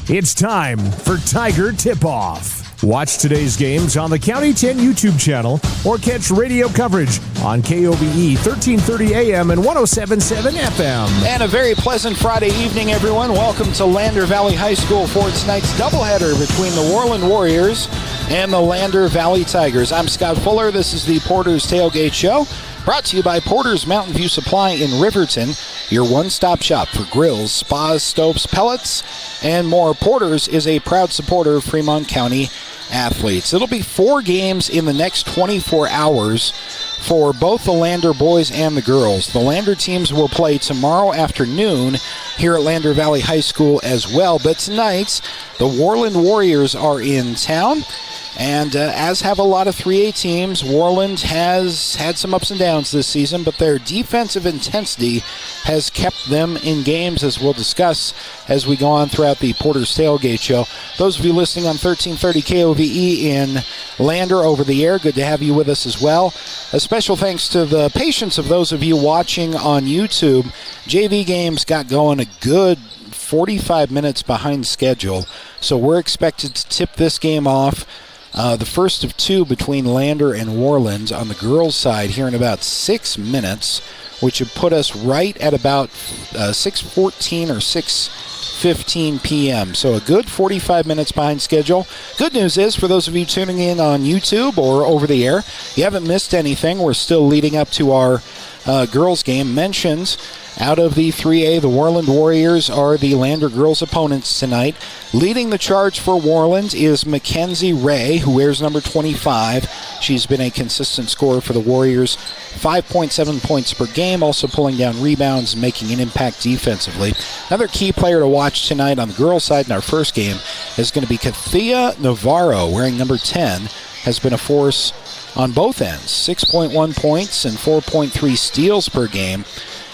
It's time for Tiger Tip-Off. Watch today's games on the County 10 YouTube channel or catch radio coverage on KOVE 1330 AM and 107.7 FM. And a very pleasant Friday evening, everyone. Welcome to Lander Valley High School for tonight's doubleheader between the Worland Warriors and the Lander Valley Tigers. I'm Scott Fuller. This is the Porter's Tailgate Show, brought to you by Porter's Mountain View Supply in Riverton, your one-stop shop for grills, spas, stoves, pellets, and more. Porter's is a proud supporter of Fremont County athletes. It'll be 4 games in the next 24 hours for both the Lander boys and the girls. The Lander teams will play tomorrow afternoon here at Lander Valley High School as well. But tonight, the Worland Warriors are in town. And as have a lot of 3A teams, Worland has had some ups and downs this season, but their defensive intensity has kept them in games, as we'll discuss as we go on throughout the Porter's Tailgate Show. Those of you listening on 1330 KOVE in Lander over the air, good to have you with us as well. A special thanks to the patience of those of you watching on YouTube. JV games got going a good 45 minutes behind schedule, so we're expected to tip this game off. The first of 2 between Lander and Worland on the girls' side here in about 6 minutes, which would put us right at about 6:14 or 6:15 p.m. So a good 45 minutes behind schedule. Good news is, for those of you tuning in on YouTube or over the air, you haven't missed anything. We're still leading up to our girls' game. Mentions out of the 3A, the Worland Warriors are the Lander girls' opponents tonight. Leading the charge for Worland is Mackenzie Ray, who wears number 25. She's been a consistent scorer for the Warriors, 5.7 points per game, also pulling down rebounds and making an impact defensively. Another key player to watch tonight on the girls' side in our first game is going to be Kathia Navarro, wearing number 10, has been a force on both ends, 6.1 points and 4.3 steals per game.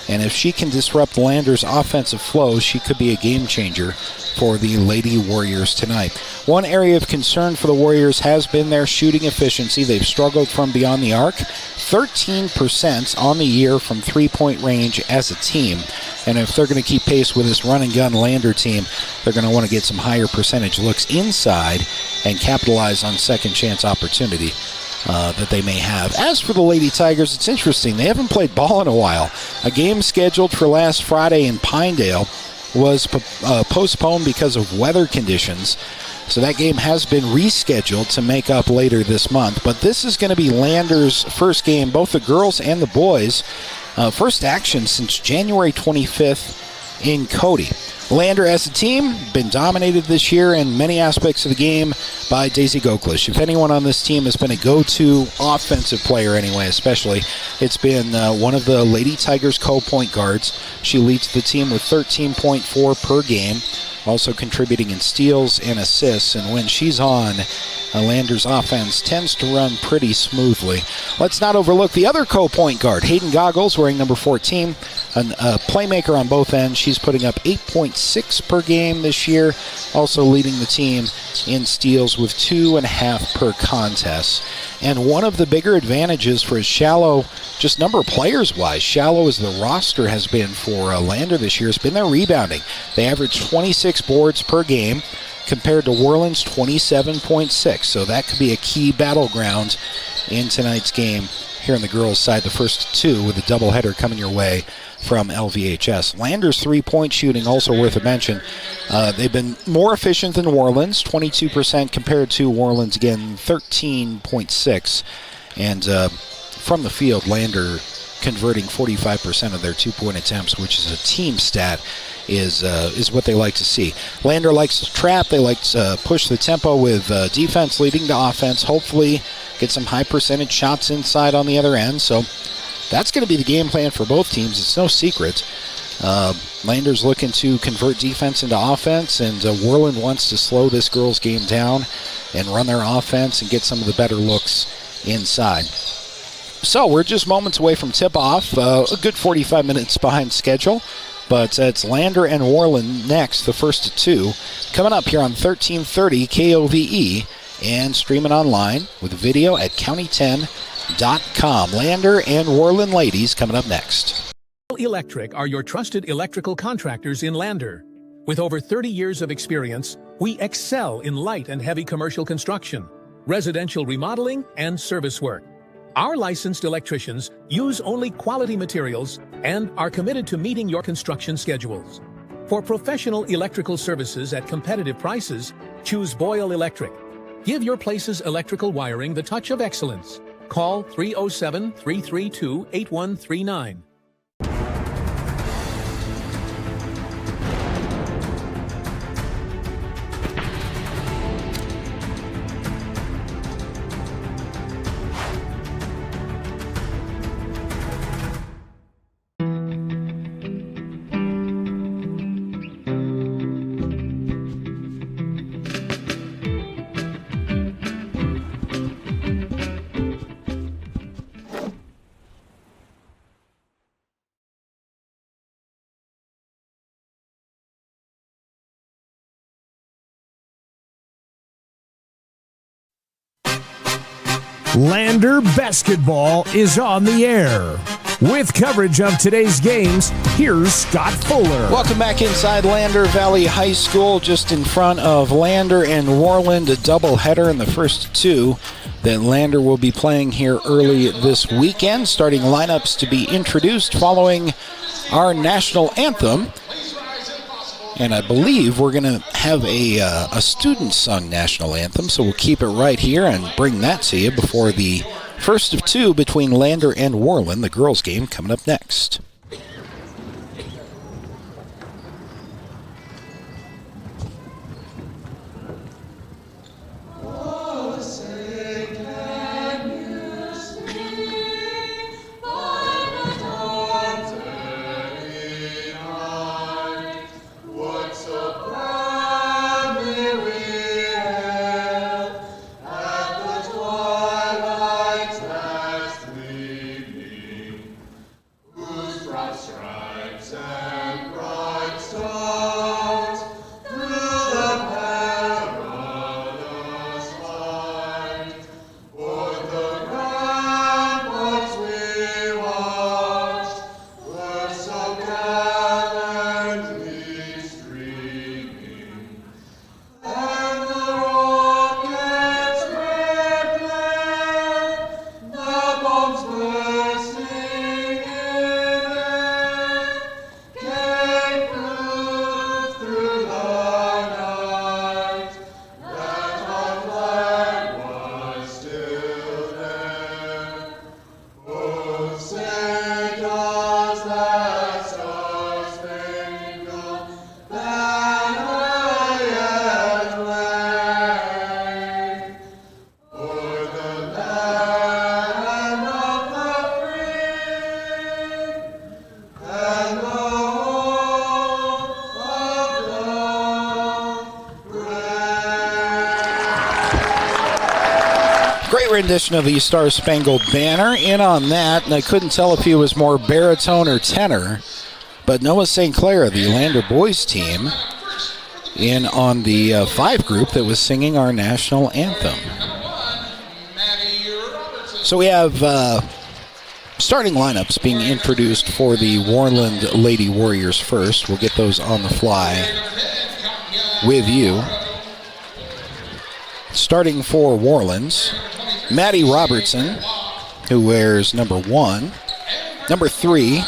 And if she can disrupt Lander's offensive flow, she could be a game changer for the Lady Warriors tonight. One area of concern for the Warriors has been their shooting efficiency. They've struggled from beyond the arc, 13% on the year from three-point range as a team. And if they're going to keep pace with this run-and-gun Lander team, they're going to want to get some higher percentage looks inside and capitalize on second-chance opportunity that they may have. As for the Lady Tigers, it's interesting. They haven't played ball in a while. A game scheduled for last Friday in Pinedale was postponed because of weather conditions. So that game has been rescheduled to make up later this month. But this is going to be Lander's first game, both the girls and the boys. First action since January 25th in Cody. Lander as a team, been dominated this year in many aspects of the game by Daisy Goklish. If anyone on this team has been a go-to offensive player anyway, especially, it's been one of the Lady Tigers co-point guards. She leads the team with 13.4 per game, also contributing in steals and assists. And when she's on, Lander's offense tends to run pretty smoothly. Let's not overlook the other co-point guard, Hayden Goggles, wearing number 14, a playmaker on both ends. She's putting up 8.6 per game this year, also leading the team in steals with 2.5 per contest. And one of the bigger advantages for as shallow, just number of players-wise, shallow as the roster has been for Lander this year, has been their rebounding. They average 26 boards per game, compared to Worland's 27.6. So that could be a key battleground in tonight's game here on the girls' side, the first 2 with a doubleheader coming your way from LVHS. Lander's three-point shooting, also worth a mention. They've been more efficient than Worland's, 22% compared to Worland's, again, 13.6. And from the field, Lander converting 45% of their two-point attempts, which is a team stat, is what they like to see. Lander likes to trap. They like to push the tempo with defense leading to offense. Hopefully get some high percentage shots inside on the other end. So that's going to be the game plan for both teams. It's no secret. Lander's looking to convert defense into offense, and Worland wants to slow this girls' game down and run their offense and get some of the better looks inside. So we're just moments away from tip-off, a good 45 minutes behind schedule. But it's Lander and Worland next, the first of 2, coming up here on 1330 KOVE and streaming online with video at county10.com. Lander and Worland ladies coming up next. Electric are your trusted electrical contractors in Lander. With over 30 years of experience, we excel in light and heavy commercial construction, residential remodeling, and service work. Our licensed electricians use only quality materials and are committed to meeting your construction schedules. For professional electrical services at competitive prices, choose Boyle Electric. Give your place's electrical wiring the touch of excellence. Call 307-332-8139. Lander Basketball is on the air. With coverage of today's games, here's Scott Fuller. Welcome back inside Lander Valley High School, just in front of Lander and Worland, a doubleheader in the first two that Lander will be playing here early this weekend. Starting lineups to be introduced following our national anthem. And I believe we're going to have a student-sung national anthem, so we'll keep it right here and bring that to you before the first of two between Lander and Worland, the girls' game, coming up next. Rendition of the Star Spangled Banner. In on that, and I couldn't tell if he was more baritone or tenor, but Noah St. Clair, the Lander boys team, in on the 5 group that was singing our national anthem. So we have starting lineups being introduced for the Worland Lady Warriors first. We'll get those on the fly with you. Starting for Worland's, Maddie Robertson, who wears number 1. Number 3,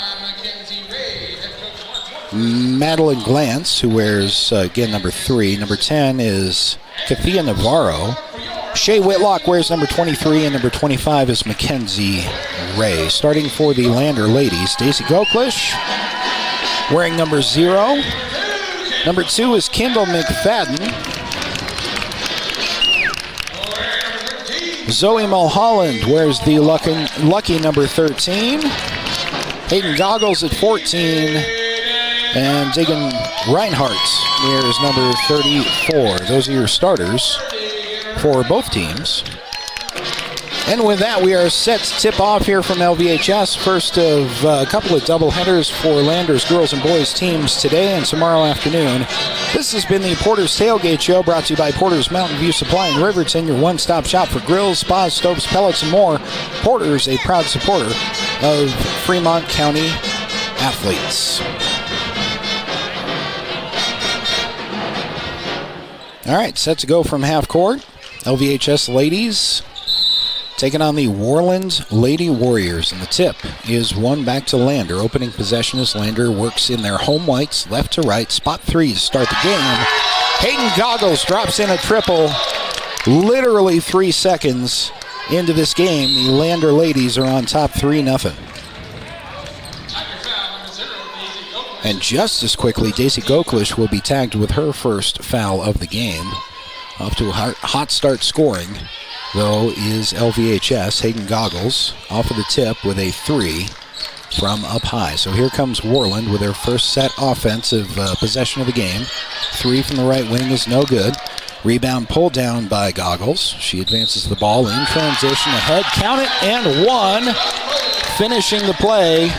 Madeline Glantz, who wears, again, number 3. Number 10 is Kathia Navarro. Shay Whitlock wears number 23, and number 25 is Mackenzie Ray. Starting for the Lander ladies, Daisy Goklish, wearing number 0. Number 2 is Kendall McFadden. Zoe Mulholland wears the lucky number 13. Hayden Goggles at 14. And Dagan Reinhardt wears number 34. Those are your starters for both teams. And with that, we are set to tip off here from LVHS. First of a couple of doubleheaders for Lander's girls and boys teams today and tomorrow afternoon. This has been the Porter's Tailgate Show, brought to you by Porter's Mountain View Supply in Riverton, your one-stop shop for grills, spas, stoves, pellets, and more. Porter's a proud supporter of Fremont County athletes. All right, set to go from half court. LVHS ladies taking on the Worland Lady Warriors. And the tip is one back to Lander. Opening possession as Lander works in their home whites, left to right. Spot three to start the game. Hayden Goggles drops in a triple. Literally 3 seconds into this game, the Lander ladies are on top 3-0. And just as quickly, Daisy Goklish will be tagged with her first foul of the game. Off to a hot start scoring, though, is LVHS. Hayden Goggles off of the tip with a 3 from up high. So here comes Worland with their first set offensive possession of the game. 3 from the right wing is no good. Rebound pulled down by Goggles. She advances the ball in transition ahead. Count it, and 1. Finishing the play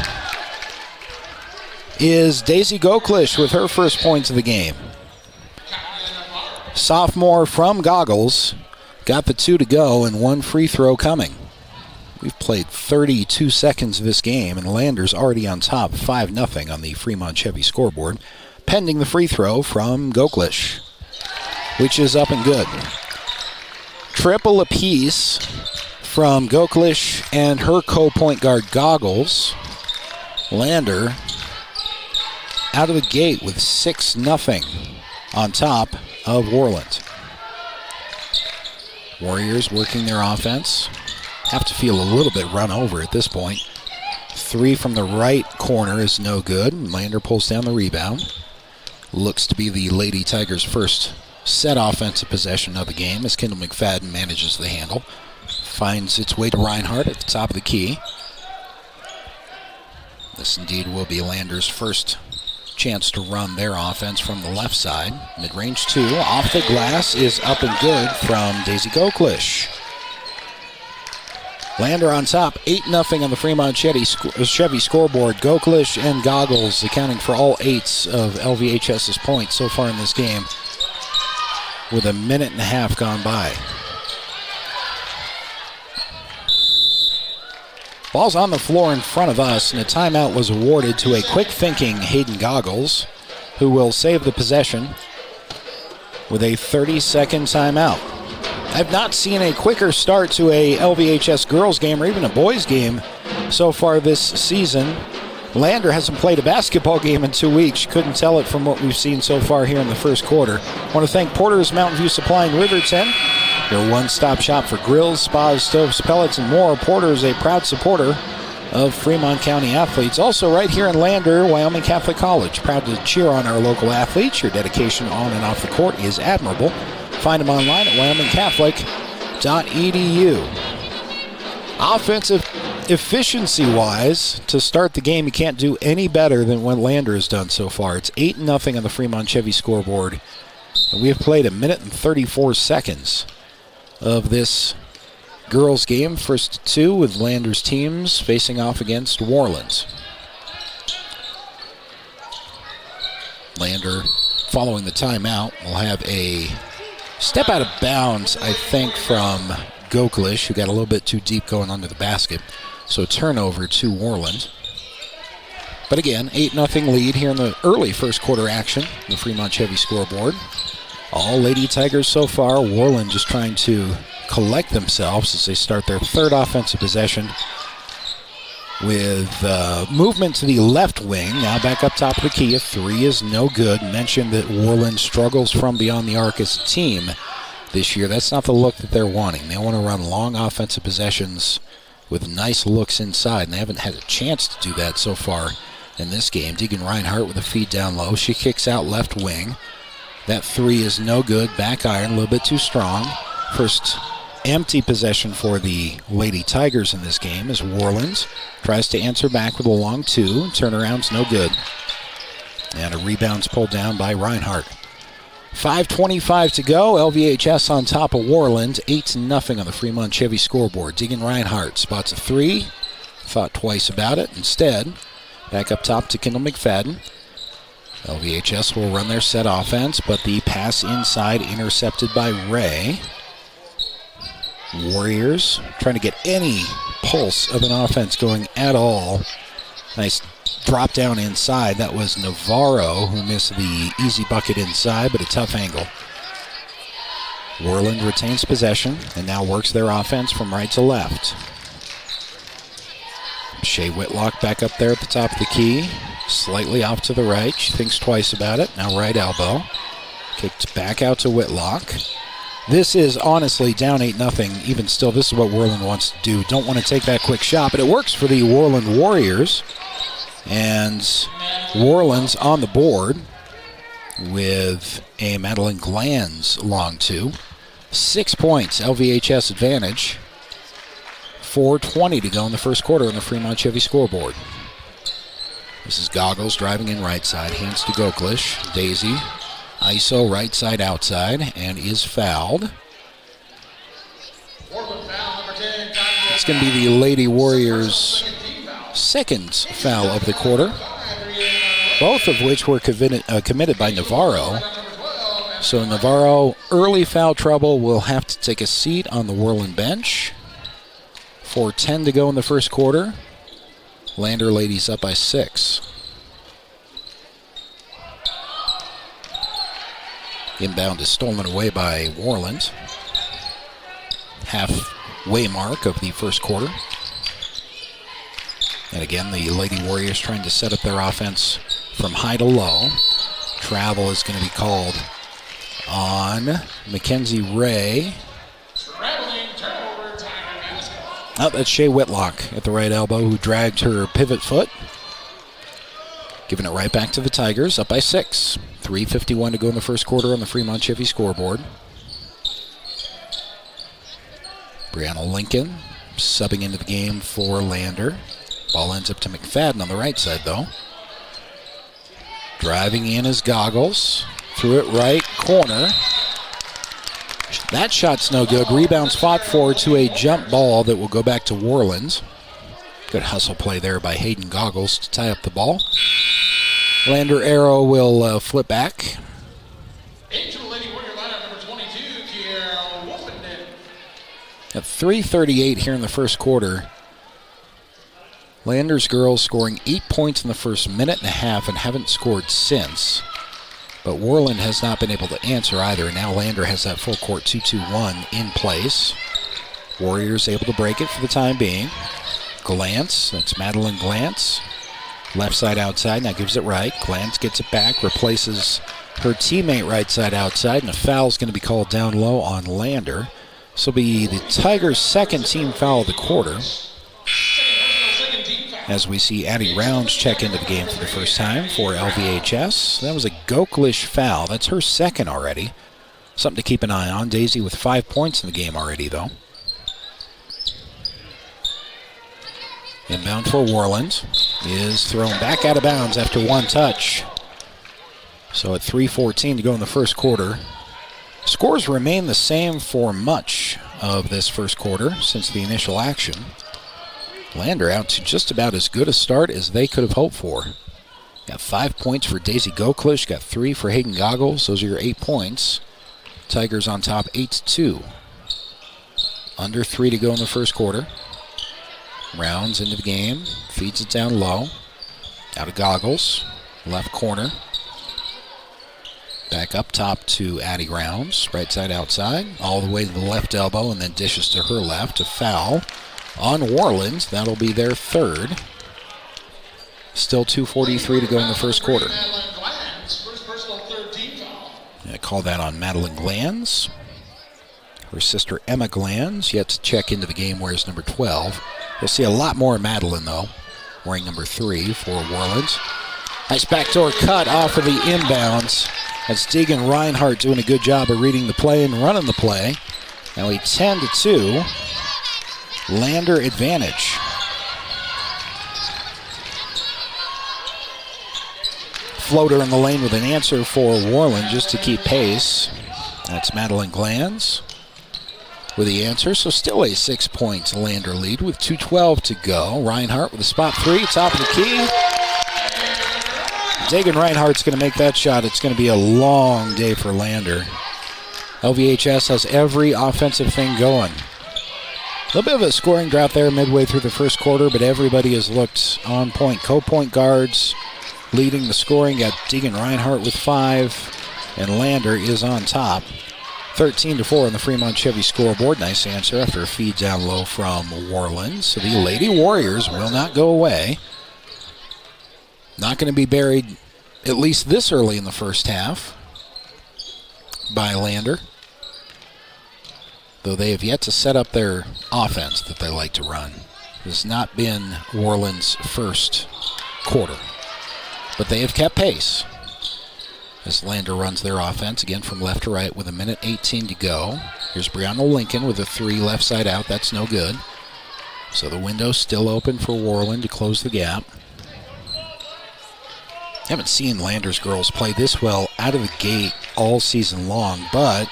is Daisy Goklish with her first points of the game. Sophomore from Goggles got the 2 to go and 1 free throw coming. We've played 32 seconds of this game, and Lander's already on top 5-0 on the Fremont Chevy scoreboard, pending the free throw from Goklish, which is up and good. Triple apiece from Goklish and her co-point guard Goggles. Lander out of the gate with 6-0 on top of Worland. Warriors working their offense. Have to feel a little bit run over at this point. 3 from the right corner is no good. Lander pulls down the rebound. Looks to be the Lady Tigers' first set offensive possession of the game as Kendall McFadden manages the handle. Finds its way to Reinhardt at the top of the key. This indeed will be Lander's first chance to run their offense from the left side. Mid-range 2 off the glass is up and good from Daisy Goklish. Lander on top, 8-0 on the Fremont Chevy scoreboard. Goklish and Goggles accounting for all 8 of LVHS's points so far in this game, with 1.5 minutes gone by. Ball's on the floor in front of us, and a timeout was awarded to a quick-thinking Hayden Goggles, who will save the possession with a 30-second timeout. I've not seen a quicker start to a LVHS girls game or even a boys game so far this season. Lander hasn't played a basketball game in 2 weeks. You couldn't tell it from what we've seen so far here in the first quarter. I want to thank Porter's Mountain View Supply in Riverton, your one-stop shop for grills, spas, stoves, pellets, and more. Porter is a proud supporter of Fremont County athletes. Also right here in Lander, Wyoming Catholic College. Proud to cheer on our local athletes. Your dedication on and off the court is admirable. Find them online at wyomingcatholic.edu. Offensive efficiency-wise, to start the game, you can't do any better than what Lander has done so far. It's 8-0 on the Fremont Chevy scoreboard. And we have played 1 minute and 34 seconds of this girls game. First 2 with Lander's teams facing off against Worland's. Lander, following the timeout, will have a step out of bounds, I think, from Goklish, who got a little bit too deep going under the basket. So turnover to Worland. But again, 8-0 lead here in the early first quarter action, the Fremont Chevy scoreboard. All Lady Tigers so far. Worland just trying to collect themselves as they start their third offensive possession with movement to the left wing. Now back up top of the key. A 3 is no good. Mentioned that Worland struggles from beyond the arc as a team this year. That's not the look that they're wanting. They want to run long offensive possessions with nice looks inside, and they haven't had a chance to do that so far in this game. Deegan Reinhardt with a feed down low. She kicks out left wing. That 3 is no good. Back iron, a little bit too strong. First empty possession for the Lady Tigers in this game as Worland tries to answer back with a long 2. Turnaround's no good. And a rebound's pulled down by Reinhardt. 5:25 to go. LVHS on top of Worland. 8-0 on the Fremont Chevy scoreboard. Deegan Reinhardt spots a 3. Thought twice about it. Instead, back up top to Kendall McFadden. LVHS will run their set offense, but the pass inside intercepted by Ray. Warriors trying to get any pulse of an offense going at all. Nice drop down inside. That was Navarro who missed the easy bucket inside, but a tough angle. Worland retains possession and now works their offense from right to left. Shea Whitlock back up there at the top of the key. Slightly off to the right. She thinks twice about it. Now right elbow. Kicked back out to Whitlock. This is honestly down 8-0. Even still, this is what Worland wants to do. Don't want to take that quick shot, but it works for the Worland Warriors. And Worland's on the board with a Madeline Glanz long two. 6 points, LVHS advantage. 4:20 to go in the first quarter on the Fremont Chevy scoreboard. This is Goggles driving in right side, hands to Goklish. Daisy, ISO right side outside, and is fouled. It's going to be the Lady Warriors' second foul of the quarter, both of which were committed by Navarro. So Navarro, early foul trouble, will have to take a seat on the Worland bench. 4:10 to go in the first quarter. Lander ladies up by 6. Inbound is stolen away by Worland. Halfway mark of the first quarter. And again, the Lady Warriors trying to set up their offense from high to low. Travel is going to be called on Mackenzie Ray. Oh, that's Shea Whitlock at the right elbow who dragged her pivot foot. Giving it right back to the Tigers, up by 6. 3:51 to go in the first quarter on the Fremont Chevy scoreboard. Brianna Lincoln subbing into the game for Lander. Ball ends up to McFadden on the right side, though. Driving in is Goggles. Through it right corner. That shot's no good. Rebounds fought for to a jump ball that will go back to Worland. Good hustle play there by Hayden Goggles to tie up the ball. Lander arrow will flip back. At 3:38 here in the first quarter. Lander's girls scoring 8 points in the first minute and a half and haven't scored since. But Worland has not been able to answer either. Now Lander has that full court 2-2-1 in place. Warriors able to break it for the time being. Glantz, that's Madeline Glantz. Left side outside, now gives it right. Glantz gets it back, replaces her teammate right side outside, and a foul is going to be called down low on Lander. This will be the Tigers' second team foul of the quarter. As we see Addie Rounds check into the game for the first time for LVHS. That was a Goklish foul. That's her second already. Something to keep an eye on. Daisy with 5 points in the game already, though. Inbound for Worland is thrown back out of bounds after one touch. So at 3:14 to go in the first quarter. Scores remain the same for much of this first quarter since the initial action. Lander out to just about as good a start as they could have hoped for. Got 5 points for Daisy Goklish, got 3 for Hayden Goggles. Those are your 8 points. Tigers on top 8-2. Under 3 to go in the first quarter. Rounds into the game, feeds it down low. Out of Goggles, left corner. Back up top to Addie Rounds, right side outside, all the way to the left elbow, and then dishes to her left. A foul on Worland. That'll be their third. Still 2:43 to go in the first quarter. I call that on Madeline Glanz. Her sister Emma Glanz yet to check into the game, wears number 12. You'll see a lot more Madeline, though, wearing number 3 for Worland. Nice backdoor cut off of the inbounds. That's Deegan Reinhardt doing a good job of reading the play and running the play. Now a 10-2. Lander advantage. Floater in the lane with an answer for Worland just to keep pace. That's Madeline Glanz with the answer. So still a 6-point Lander lead with 2:12 to go. Reinhardt with a spot 3, top of the key. Deegan Reinhardt's going to make that shot. It's going to be a long day for Lander. LVHS has every offensive thing going. A little bit of a scoring drought there midway through the first quarter, but everybody has looked on point. Co-point guards leading the scoring. Got Deegan Reinhardt with 5, and Lander is on top. 13-4 on the Fremont Chevy scoreboard. Nice answer after a feed down low from Worland. So the Lady Warriors will not go away. Not going to be buried, at least this early in the first half, by Lander. Though they have yet to set up their offense that they like to run. It has not been Worland's first quarter. But they have kept pace as Lander runs their offense again from left to right with 1:18 to go. Here's Brianna Lincoln with a 3 left side out. That's no good. So the window's still open for Worland to close the gap. Haven't seen Lander's girls play this well out of the gate all season long, but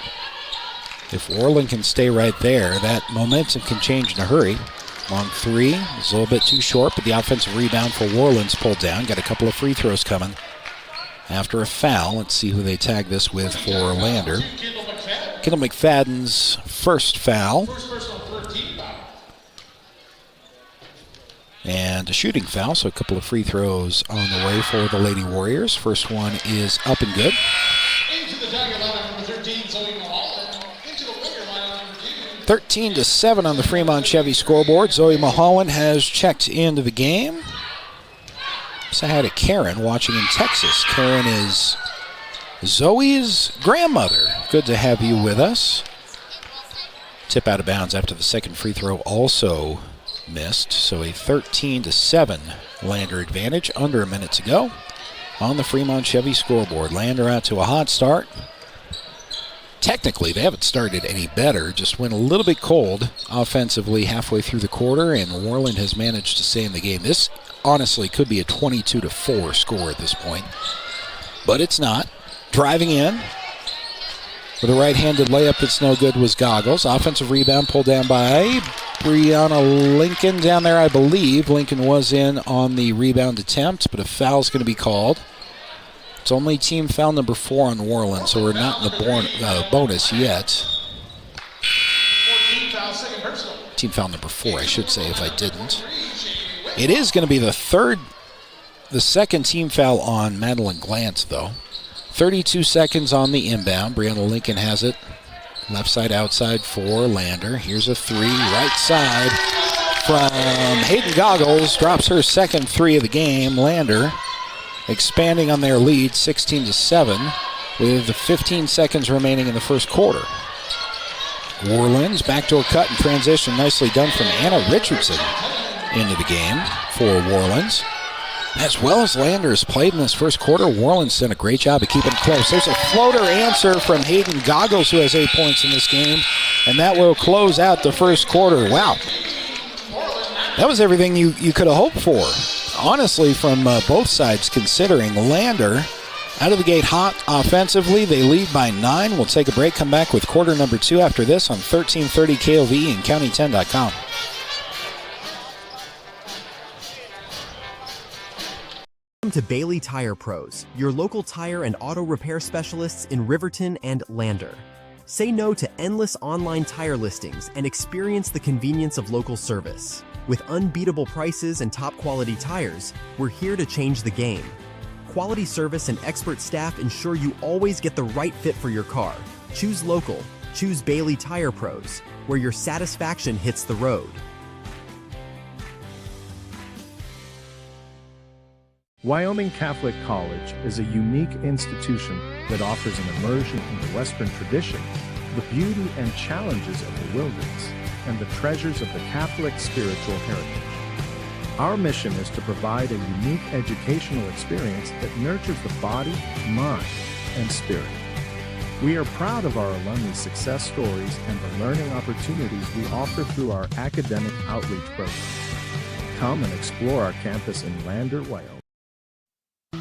if Worland can stay right there, that momentum can change in a hurry. Long 3 is a little bit too short, but the offensive rebound for Worland's pulled down. Got a couple of free throws coming after a foul. Let's see who they tag this with for Lander. Kendall McFadden's first foul. And a shooting foul, so a couple of free throws on the way for the Lady Warriors. First one is up and good. 13-7 on the Fremont Chevy scoreboard. Zoe Mulholland has checked into the game. So I had a Karen watching in Texas. Karen is Zoe's grandmother. Good to have you with us. Tip out of bounds after the second free throw also missed. So a 13-7 Lander advantage. Under a minute to go on the Fremont Chevy scoreboard. Lander out to a hot start. Technically, they haven't started any better. Just went a little bit cold offensively halfway through the quarter, and Worland has managed to stay in the game. This honestly could be a 22-4 score at this point, but it's not. Driving in with a right-handed layup that's no good was Goggles. Offensive rebound pulled down by Brianna Lincoln down there, I believe. Lincoln was in on the rebound attempt, but a foul's going to be called. It's only team foul number 4 on Worland, so we're not in the bonus yet. Team foul number 4, I should say, if I didn't. It is going to be the second team foul on Madeline Glantz, though. 32 seconds on the inbound. Brianna Lincoln has it. Left side outside for Lander. Here's a 3, right side from Hayden Goggles. Drops her second 3 of the game. Lander expanding on their lead, 16-7, with 15 seconds remaining in the first quarter. Worland's backdoor cut and transition, nicely done from Anna Richardson into the game for Worland's. As well as Lander has played in this first quarter, Worland's done a great job of keeping it close. There's a floater answer from Hayden Goggles, who has 8 points in this game, and that will close out the first quarter. Wow. That was everything you could have hoped for. Honestly, from both sides, considering Lander out of the gate hot offensively. They lead by 9. We'll take a break, come back with quarter number 2 after this on 1330 KOV and county10.com. Welcome to Bailey Tire Pros, your local tire and auto repair specialists in Riverton and Lander. Say no to endless online tire listings and experience the convenience of local service. With unbeatable prices and top quality tires, we're here to change the game. Quality service and expert staff ensure you always get the right fit for your car. Choose local. Choose Bailey Tire Pros, where your satisfaction hits the road. Wyoming Catholic College is a unique institution that offers an immersion in the Western tradition, the beauty and challenges of the wilderness, and the treasures of the Catholic spiritual heritage. Our mission is to provide a unique educational experience that nurtures the body, mind, and spirit. We are proud of our alumni success stories and the learning opportunities we offer through our academic outreach program. Come and explore our campus in Lander, Wyoming.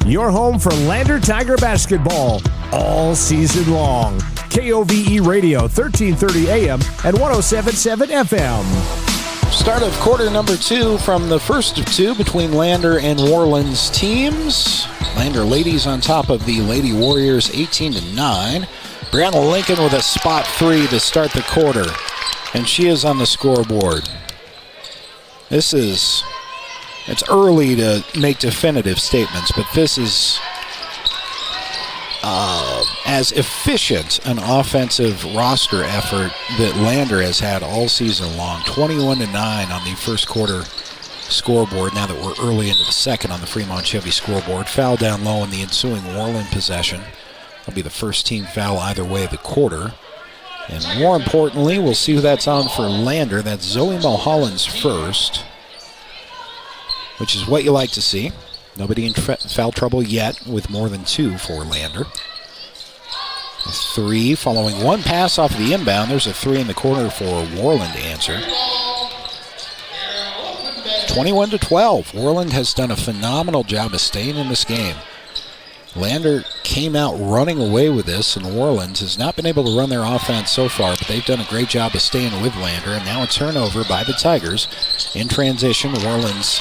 Your home for Lander Tiger basketball all season long. KOVE Radio, 1330 AM and 107.7 FM. Start of quarter number 2 from the first of 2 between Lander and Worland's teams. Lander ladies on top of the Lady Warriors, 18-9. Brianna Lincoln with a spot 3 to start the quarter, and she is on the scoreboard. It's early to make definitive statements, but this is as efficient an offensive roster effort that Lander has had all season long. 21-9 on the first quarter scoreboard, now that we're early into the second on the Fremont Chevy scoreboard. Foul down low in the ensuing Worland possession. That'll be the first team foul either way of the quarter. And more importantly, we'll see who that's on for Lander. That's Zoe Mulholland's first, which is what you like to see. Nobody in foul trouble yet with more than 2 for Lander. A 3 following one pass off of the inbound. There's a 3 in the corner for Worland to answer. 21-12. Worland has done a phenomenal job of staying in this game. Lander came out running away with this, and Worland has not been able to run their offense so far, but they've done a great job of staying with Lander. And now a turnover by the Tigers. In transition, Worland's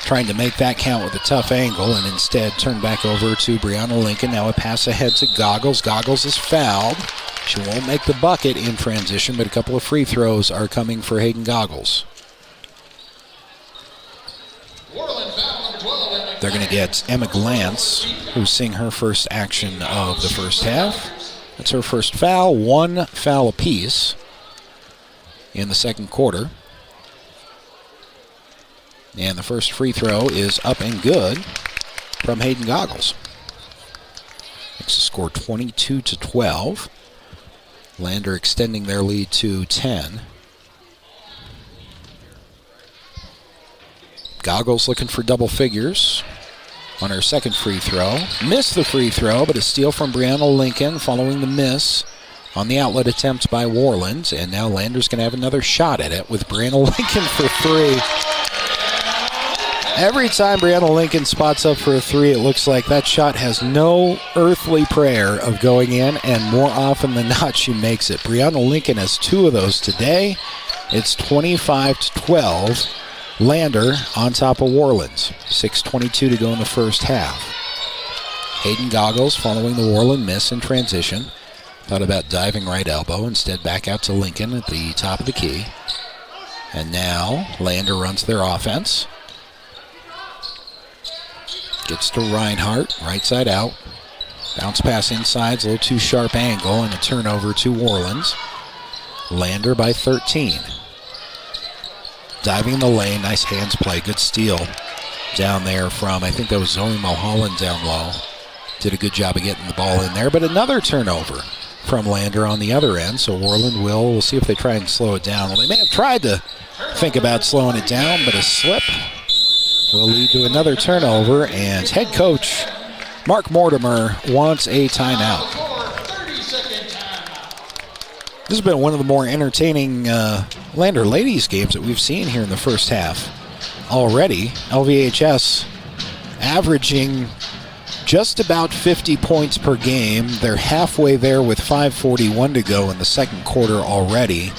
trying to make that count with a tough angle, and instead turned back over to Brianna Lincoln. Now a pass ahead to Goggles. Goggles is fouled. She won't make the bucket in transition, but a couple of free throws are coming for Hayden Goggles. They're going to get Emma Glantz, who's seeing her first action of the first half. That's her first foul, 1 foul apiece in the second quarter. And the first free throw is up and good from Hayden Goggles. Makes the score 22-12. Lander extending their lead to 10. Goggles looking for double figures on her second free throw. Missed the free throw, but a steal from Brianna Lincoln following the miss on the outlet attempt by Worland. And now Lander's going to have another shot at it with Brianna Lincoln for 3. Every time Brianna Lincoln spots up for a 3, it looks like that shot has no earthly prayer of going in, and more often than not, she makes it. Brianna Lincoln has 2 of those today. It's 25-12. Lander on top of Worland. 6:22 to go in the first half. Hayden Goggles following the Worland miss in transition. Thought about diving right elbow. Instead, back out to Lincoln at the top of the key. And now Lander runs their offense. Gets to Reinhardt, right side out. Bounce pass inside, a little too sharp angle, and a turnover to Worland. Lander by 13. Diving in the lane, nice hands play, good steal down there from, I think that was Zoe Mulholland down low. Did a good job of getting the ball in there, but another turnover from Lander on the other end, so Worland we'll see if they try and slow it down. Well, they may have tried to think about slowing it down, but a slip will lead to another turnover, and head coach Mark Mortimer wants a timeout. This has been one of the more entertaining Lander ladies games that we've seen here in the first half already. LVHS averaging just about 50 points per game. They're halfway there with 5:41 to go in the second quarter already.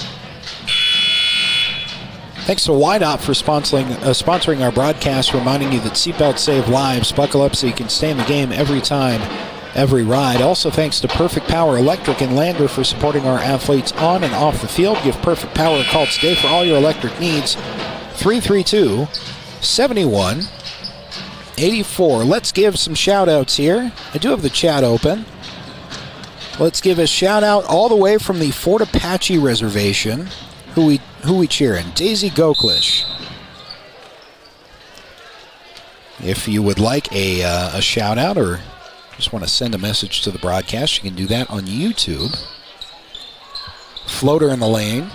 Thanks to Widop for sponsoring our broadcast, reminding you that seatbelts save lives. Buckle up so you can stay in the game every time, every ride. Also thanks to Perfect Power Electric and Lander for supporting our athletes on and off the field. Give Perfect Power a call today for all your electric needs. 332-7184. Let's give some shout outs here. I do have the chat open. Let's give a shout out all the way from the Fort Apache Reservation. Who we cheering? Daisy Goklish. If you would like a shout out or just want to send a message to the broadcast, you can do that on YouTube. Floater in the lane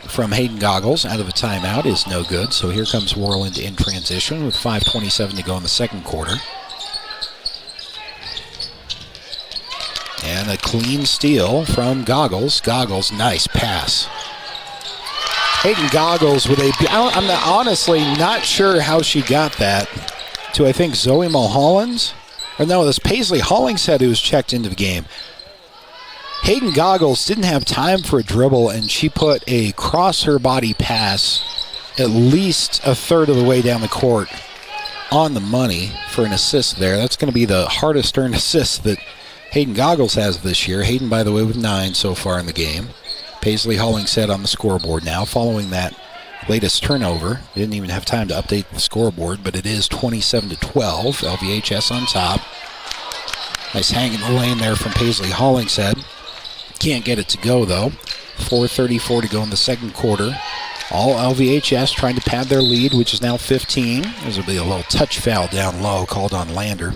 from Hayden Goggles out of a timeout is no good. So here comes Worland in transition with 5:27 to go in the second quarter. And a clean steal from Goggles. Goggles, nice pass. Hayden Goggles with I'm honestly not sure how she got that to, I think, Zoe Mulholland. Or no, this Paisley Hollingshead who was checked into the game. Hayden Goggles didn't have time for a dribble, and she put a cross-her-body pass at least a third of the way down the court on the money for an assist there. That's going to be the hardest earned assist that Hayden Goggles has this year. Hayden, by the way, with 9 so far in the game. Paisley Hollingshead on the scoreboard now following that latest turnover. They didn't even have time to update the scoreboard, but it is 27-12. LVHS on top. Nice hang in the lane there from Paisley Hollingshead. Can't get it to go, though. 4:34 to go in the second quarter. All LVHS trying to pad their lead, which is now 15. There's will be a little touch foul down low called on Lander.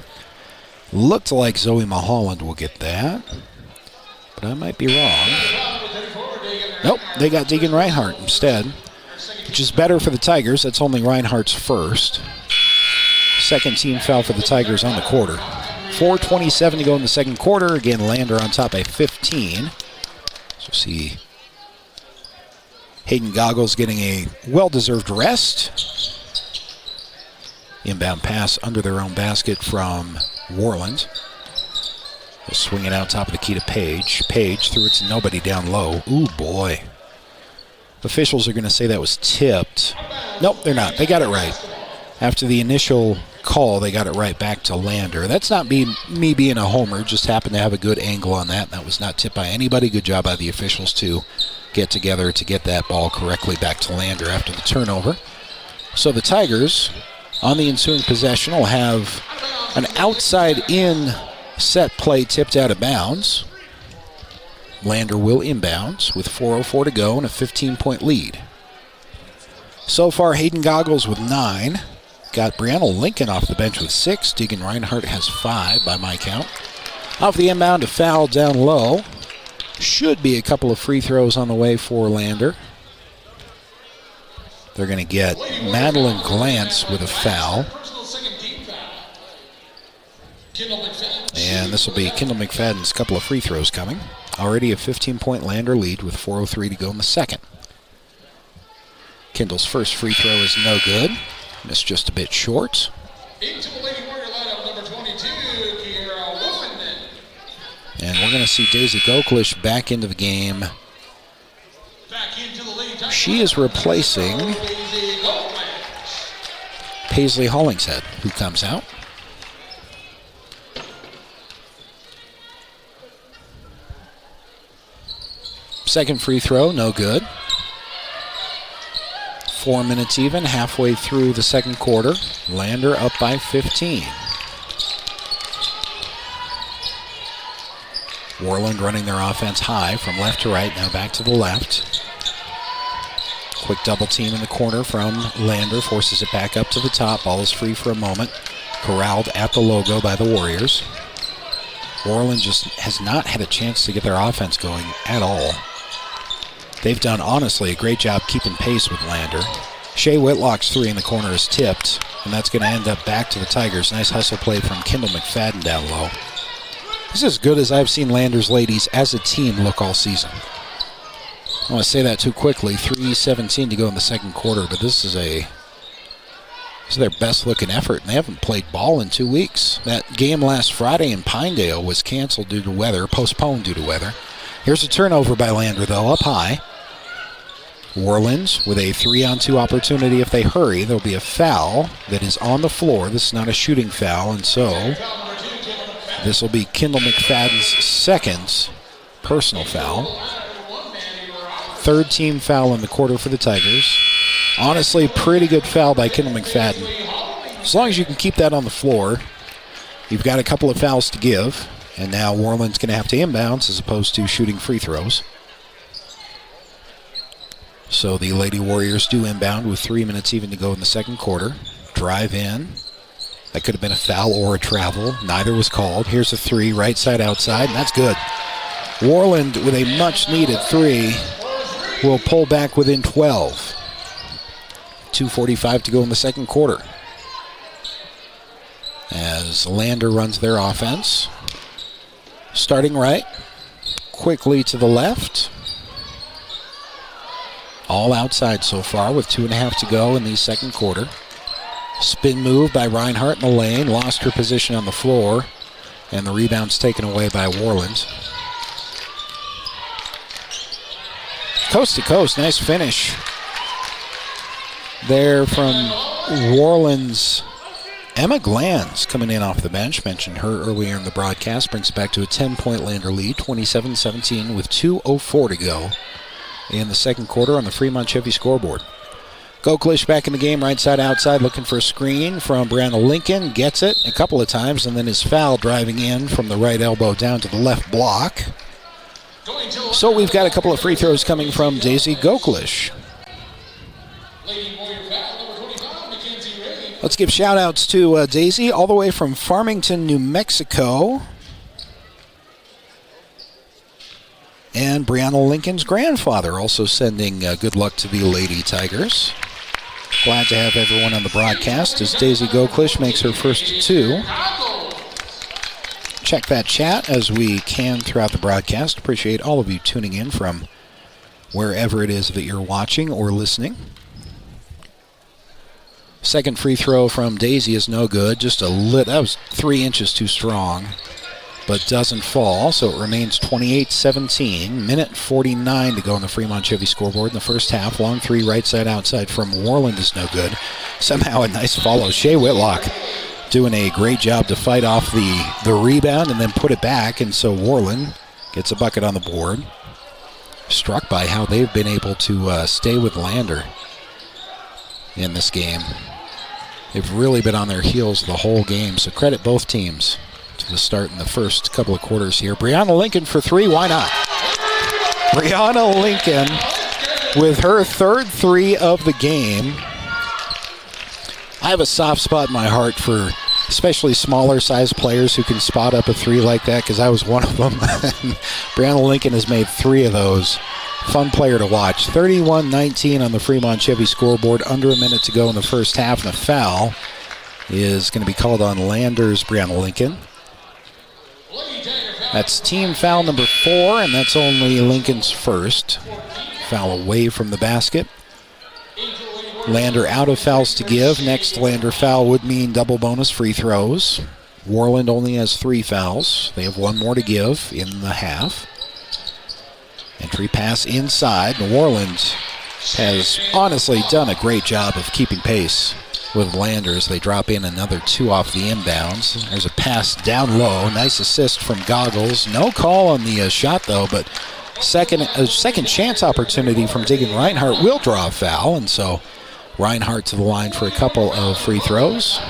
Looked like Zoe Mulholland will get that, but I might be wrong. Nope, they got Deegan Reinhardt instead, which is better for the Tigers. That's only Reinhardt's first. Second team foul for the Tigers on the quarter. 4:27 to go in the second quarter. Again, Lander on top by 15. So see Hayden Goggles getting a well-deserved rest. Inbound pass under their own basket from Worland. They'll swing it out top of the key to Page. Page threw it to nobody down low. Ooh, boy. Officials are going to say that was tipped. Nope, they're not. They got it right. After the initial call, they got it right back to Lander. That's not me being a homer. Just happened to have a good angle on that. That was not tipped by anybody. Good job by the officials to get together to get that ball correctly back to Lander after the turnover. So the Tigers, on the ensuing possession, will have an outside-in set play tipped out of bounds. Lander will inbound with 4:04 to go and a 15-point lead. So far, Hayden Goggles with 9. Got Brianna Lincoln off the bench with 6. Deegan Reinhardt has 5 by my count. Off the inbound, a foul down low. Should be a couple of free throws on the way for Lander. They're going to get Madeline Glantz with a foul. And this will be Kendall McFadden's couple of free throws coming. Already a 15-point Lander lead with 4:03 to go in the second. Kendall's first free throw is no good. Missed just a bit short. Into the Lady Warrior lineup, number 22, Kiera Wilson. And we're going to see Daisy Goklish back into the game. Back into the Lady Tigers. She is replacing Paisley Hollingshead, who comes out. Second free throw, no good. 4 minutes even, halfway through the second quarter. Lander up by 15. Worland running their offense high from left to right, now back to the left. Quick double team in the corner from Lander, forces it back up to the top. Ball is free for a moment. Corralled at the logo by the Warriors. Worland just has not had a chance to get their offense going at all. They've done, honestly, a great job keeping pace with Lander. Shea Whitlock's three in the corner is tipped, and that's going to end up back to the Tigers. Nice hustle play from Kendall McFadden down low. This is as good as I've seen Lander's ladies as a team look all season. I don't want to say that too quickly. 3:17 to go in the second quarter, but this is their best looking effort, and they haven't played ball in 2 weeks. That game last Friday in Pinedale was canceled due to weather, postponed due to weather. Here's a turnover by Lander, though, up high. Worland with a 3-on-2 opportunity. If they hurry, there'll be a foul that is on the floor. This is not a shooting foul, and so this will be Kendall McFadden's second personal foul. Third team foul in the quarter for the Tigers. Honestly, pretty good foul by Kendall McFadden. As long as you can keep that on the floor, you've got a couple of fouls to give. And now Worland's going to have to inbounds as opposed to shooting free throws. So the Lady Warriors do inbound with 3 minutes even to go in the second quarter. Drive in. That could have been a foul or a travel. Neither was called. Here's a three, right side outside, and that's good. Worland with a much-needed three will pull back within 12. 2:45 to go in the second quarter. As Lander runs their offense. Starting right, quickly to the left. All outside so far with 2.5 to go in the second quarter. Spin move by Reinhardt in the lane, lost her position on the floor, and the rebound's taken away by Worland. Coast to coast, nice finish there from Worland's Emma Glantz coming in off the bench. Mentioned her earlier in the broadcast. Brings it back to a 10-point Lander lead, 27-17 with 2:04 to go in the second quarter on the Fremont Chevy scoreboard. Goklish back in the game, right side outside, looking for a screen from Brianna Lincoln. Gets it a couple of times, and then is fouled driving in from the right elbow down to the left block. So we've got a couple of free throws coming from Daisy Goklish. Let's give shout-outs to Daisy all the way from Farmington, New Mexico. And Brianna Lincoln's grandfather also sending good luck to the Lady Tigers. Glad to have everyone on the broadcast as Daisy Goklish makes her first two. Check that chat as we can throughout the broadcast. Appreciate all of you tuning in from wherever it is that you're watching or listening. Second free throw from Daisy is no good. Just that was 3 inches too strong, but doesn't fall, so it remains 28-17. Minute 49 to go on the Fremont Chevy scoreboard in the first half. Long three right side outside from Worland is no good. Somehow a nice follow. Shea Whitlock doing a great job to fight off the rebound and then put it back, and so Worland gets a bucket on the board. Struck by how they've been able to stay with Lander in this game. They've really been on their heels the whole game, so credit both teams to the start in the first couple of quarters here. Brianna Lincoln for three, why not? Brianna Lincoln with her third three of the game. I have a soft spot in my heart for especially smaller sized players who can spot up a three like that, because I was one of them. Brianna Lincoln has made three of those. Fun player to watch. 31-19 on the Fremont Chevy scoreboard. Under a minute to go in the first half, and a foul is going to be called on Lander's Brianna Lincoln. That's team foul number 4, and that's only Lincoln's first. Foul away from the basket. Lander out of fouls to give. Next Lander foul would mean double bonus free throws. Worland only has 3 fouls. They have 1 more to give in the half. Entry pass inside. Worland has honestly done a great job of keeping pace with Lander as they drop in another 2 off the inbounds. There's a pass down low. Nice assist from Goggles. No call on the shot, though, but second chance opportunity from Diggin Reinhardt will draw a foul, and so Reinhardt to the line for a couple of free throws.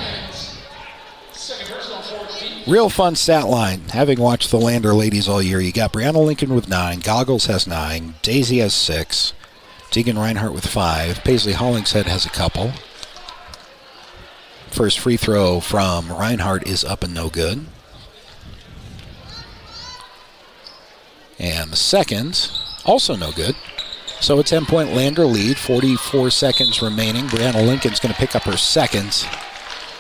Real fun stat line, having watched the Lander ladies all year. You got Brianna Lincoln with 9, Goggles has 9, Daisy has 6, Diggin Reinhardt with 5, Paisley Hollingshead has a couple. First free throw from Reinhardt is up and no good. And the second, also no good. So a 10-point Lander lead, 44 seconds remaining. Brianna Lincoln's going to pick up her second.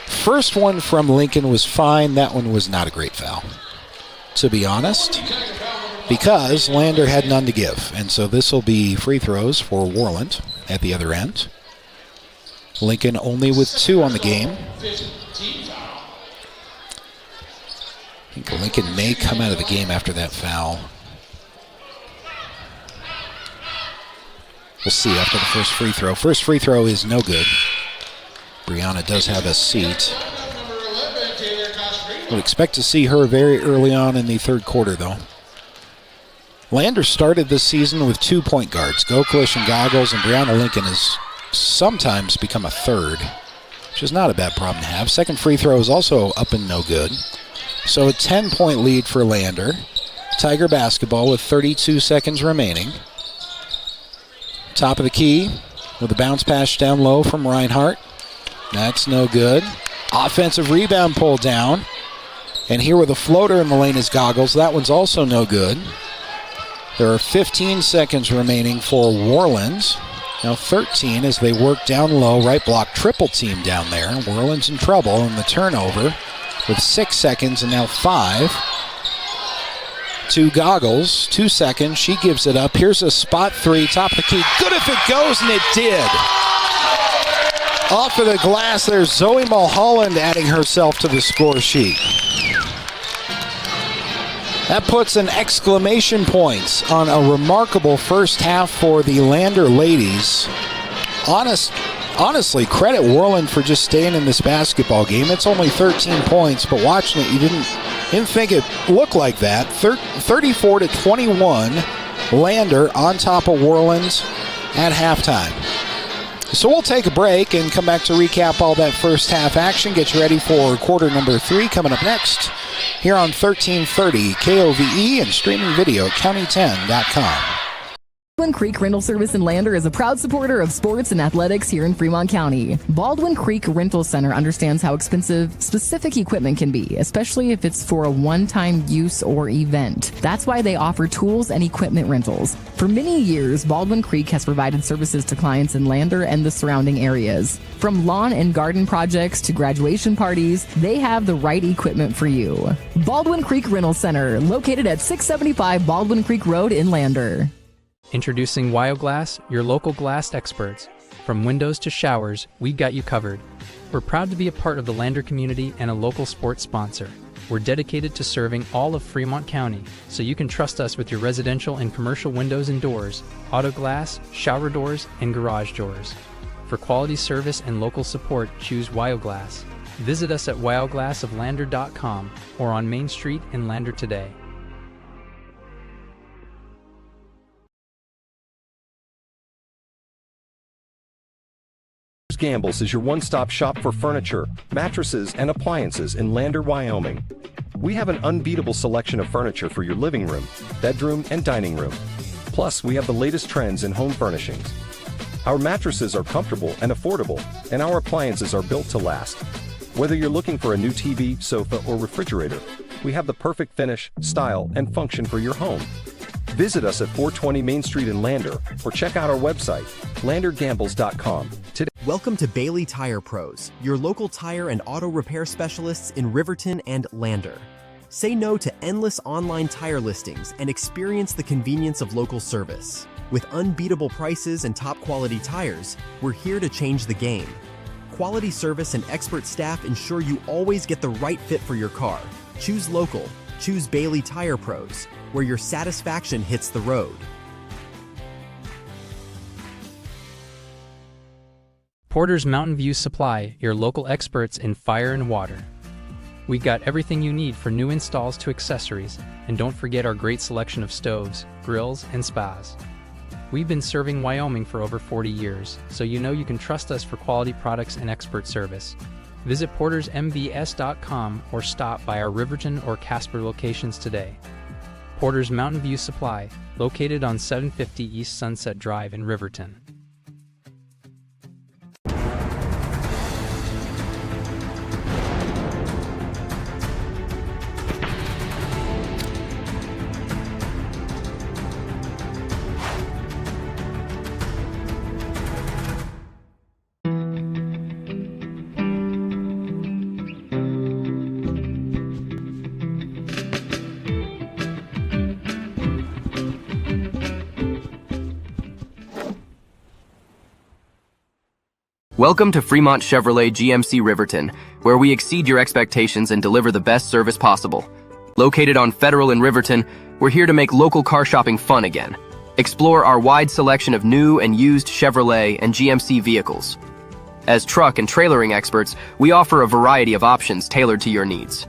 First one from Lincoln was fine. That one was not a great foul, to be honest, because Lander had none to give. And so this will be free throws for Worland at the other end. Lincoln only with 2 on the game. I think Lincoln may come out of the game after that foul. We'll see after the first free throw. First free throw is no good. Brianna does have a seat. Would expect to see her very early on in the third quarter, though. Lander started this season with 2 point guards, Goklish and Goggles, and Brianna Lincoln has sometimes become a third, which is not a bad problem to have. Second free throw is also up and no good. So a 10-point lead for Lander. Tiger basketball with 32 seconds remaining. Top of the key with a bounce pass down low from Reinhardt. That's no good. Offensive rebound pulled down. And here with a floater in the lane is Goggles. That one's also no good. There are 15 seconds remaining for Worland. Now 13 as they work down low. Right block triple team down there. Worland's in trouble, and the turnover with 6 seconds and now 5. To Goggles, 2 seconds. She gives it up. Here's a spot 3, top of the key. Good if it goes, and it did. Off of the glass, there's Zoe Mulholland adding herself to the score sheet. That puts an exclamation point on a remarkable first half for the Lander ladies. Honestly, credit Worland for just staying in this basketball game. It's only 13 points, but watching it, you didn't think it looked like that. 34-21, Lander on top of Worland at halftime. So we'll take a break and come back to recap all that first half action. Get you ready for quarter number 3 coming up next here on 1330 KOVE and streaming video at county10.com. Baldwin Creek Rental Service in Lander is a proud supporter of sports and athletics here in Fremont County. Baldwin Creek Rental Center understands how expensive specific equipment can be, especially if it's for a one-time use or event. That's why they offer tools and equipment rentals. For many years, Baldwin Creek has provided services to clients in Lander and the surrounding areas. From lawn and garden projects to graduation parties, they have the right equipment for you. Baldwin Creek Rental Center, located at 675 Baldwin Creek Road in Lander. Introducing WyoGlass, your local glass experts. From windows to showers, we've got you covered. We're proud to be a part of the Lander community and a local sports sponsor. We're dedicated to serving all of Fremont County, so you can trust us with your residential and commercial windows and doors, auto glass, shower doors, and garage doors. For quality service and local support, choose WyoGlass. Visit us at wyoglassoflander.com or on Main Street in Lander today. Gambles is your one-stop shop for furniture, mattresses, and appliances in Lander, Wyoming. We have an unbeatable selection of furniture for your living room, bedroom, and dining room. Plus, we have the latest trends in home furnishings. Our mattresses are comfortable and affordable, and our appliances are built to last. Whether you're looking for a new TV, sofa, or refrigerator, we have the perfect finish, style, and function for your home. Visit us at 420 Main Street in Lander, or check out our website, landergambles.com. Today. Welcome to Bailey Tire Pros, your local tire and auto repair specialists in Riverton and Lander. Say no to endless online tire listings and experience the convenience of local service. With unbeatable prices and top quality tires, we're here to change the game. Quality service and expert staff ensure you always get the right fit for your car. Choose local. Choose Bailey Tire Pros, where your satisfaction hits the road. Porter's Mountain View Supply, your local experts in fire and water. We got everything you need for new installs to accessories, and don't forget our great selection of stoves, grills, and spas. We've been serving Wyoming for over 40 years, so you know you can trust us for quality products and expert service. Visit portersmbs.com or stop by our Riverton or Casper locations today. Porter's Mountain View Supply, located on 750 East Sunset Drive in Riverton. Welcome to Fremont Chevrolet GMC Riverton, where we exceed your expectations and deliver the best service possible. Located on Federal in Riverton, we're here to make local car shopping fun again. Explore our wide selection of new and used Chevrolet and GMC vehicles. As truck and trailering experts, we offer a variety of options tailored to your needs.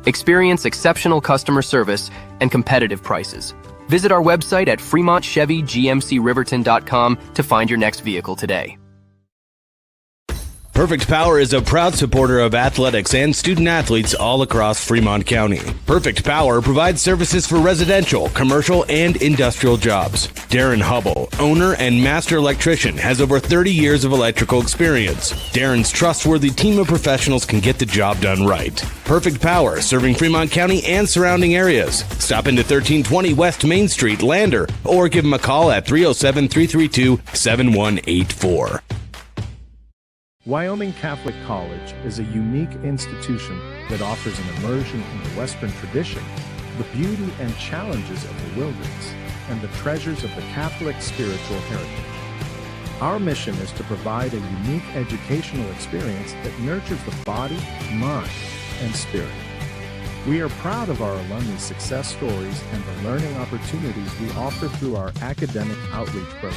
Experience exceptional customer service and competitive prices. Visit our website at fremontchevygmcriverton.com to find your next vehicle today. Perfect Power is a proud supporter of athletics and student athletes all across Fremont County. Perfect Power provides services for residential, commercial, and industrial jobs. Darren Hubble, owner and master electrician, has over 30 years of electrical experience. Darren's trustworthy team of professionals can get the job done right. Perfect Power, serving Fremont County and surrounding areas. Stop into 1320 West Main Street, Lander, or give them a call at 307-332-7184. Wyoming Catholic College is a unique institution that offers an immersion into Western tradition, the beauty and challenges of the wilderness, and the treasures of the Catholic spiritual heritage. Our mission is to provide a unique educational experience that nurtures the body, mind, and spirit. We are proud of our alumni success stories and the learning opportunities we offer through our academic outreach programs.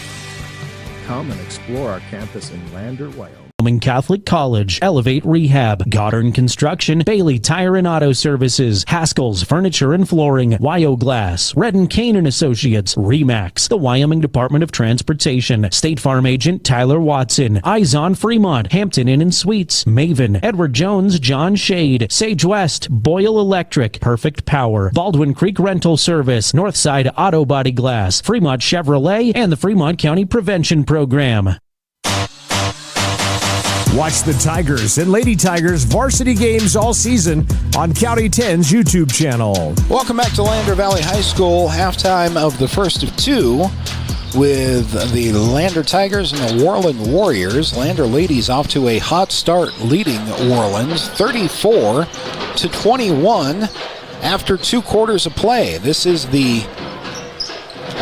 Come and explore our campus in Lander, Wyoming. Wyoming Catholic College, Elevate Rehab, Goddard Construction, Bailey Tire and Auto Services, Haskell's Furniture and Flooring, Wyo Glass, Red and Kane and Associates, Remax, the Wyoming Department of Transportation, State Farm Agent Tyler Watson, Eyes on Fremont, Hampton Inn and Suites, Maven, Edward Jones, John Shade, Sage West, Boyle Electric, Perfect Power, Baldwin Creek Rental Service, Northside Auto Body Glass, Fremont Chevrolet, and the Fremont County Prevention Program. Watch the Tigers and Lady Tigers varsity games all season on County 10's YouTube channel. Welcome back to Lander Valley High School. Halftime of the first of two with the Lander Tigers and the Worland Warriors. Lander ladies off to a hot start, leading Worland 34-21 after 2 quarters of play. This is the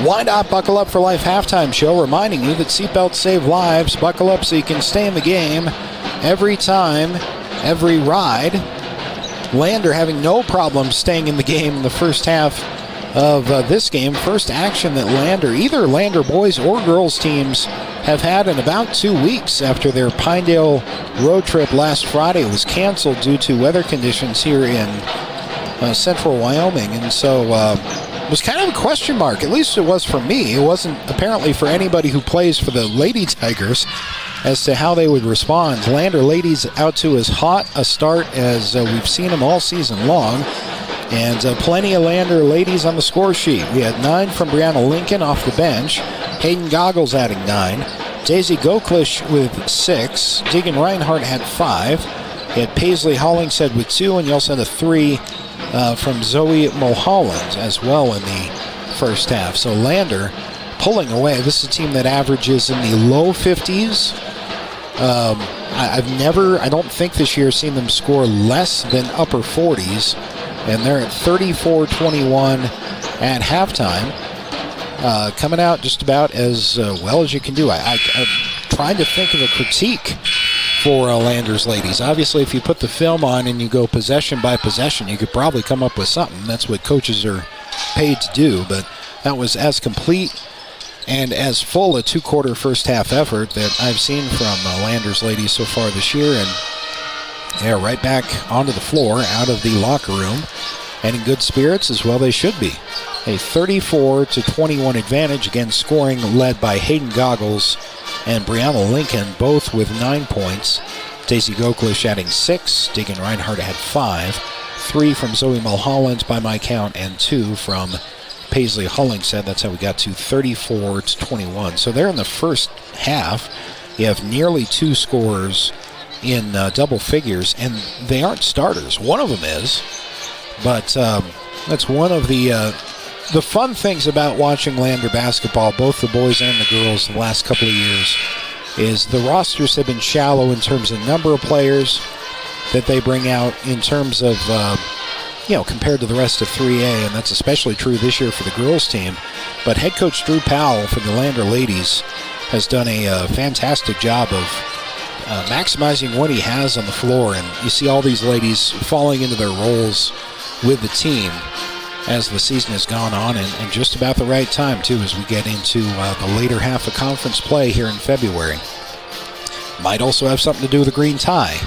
Wind Up, Buckle Up for Life halftime show, reminding you that seatbelts save lives. Buckle up so you can stay in the game every time, every ride. Lander having no problem staying in the game in the first half of this game. First action that either Lander boys or girls teams have had in about 2 weeks after their Pinedale road trip last Friday was canceled due to weather conditions here in central Wyoming. And so it was kind of a question mark, at least it was for me. It wasn't apparently for anybody who plays for the Lady Tigers as to how they would respond. Lander ladies out to as hot a start as we've seen them all season long. And plenty of Lander ladies on the score sheet. We had 9 from Brianna Lincoln off the bench. Hayden Goggles adding 9. Daisy Goklish with 6. Deegan Reinhardt had 5. You had Paisley Hollingshead with 2, and you also had a 3 from Zoe Mulholland as well in the first half. So Lander pulling away. This is a team that averages in the low 50s. I don't think this year seen them score less than upper 40s. And they're at 34-21 at halftime. Coming out just about as well as you can do. I'm trying to think of a critique for Landers ladies. Obviously, if you put the film on and you go possession by possession, you could probably come up with something. That's what coaches are paid to do. But that was as complete and as full a 2-quarter first half effort that I've seen from Landers ladies so far this year. And they're right back onto the floor, out of the locker room, and in good spirits as well they should be. A 34-21 advantage, again scoring led by Hayden Goggles and Brianna Lincoln, both with 9 points. Daisy Goklish adding 6. Deegan Reinhardt had 5. 3 from Zoe Mulholland by my count, and 2 from Paisley Hollingshead. That's how we got to 34-21. So there in the first half, you have nearly 2 scorers in double figures, and they aren't starters. One of them is, but that's one of the fun things about watching Lander basketball, both the boys and the girls, the last couple of years, is the rosters have been shallow in terms of number of players that they bring out, in terms of compared to the rest of 3A, and that's especially true this year for the girls team. But head coach Drew Powell for the Lander ladies has done a fantastic job of maximizing what he has on the floor, and you see all these ladies falling into their roles with the team as the season has gone on, and just about the right time too as we get into the later half of conference play here in February. Might also have something to do with the green tie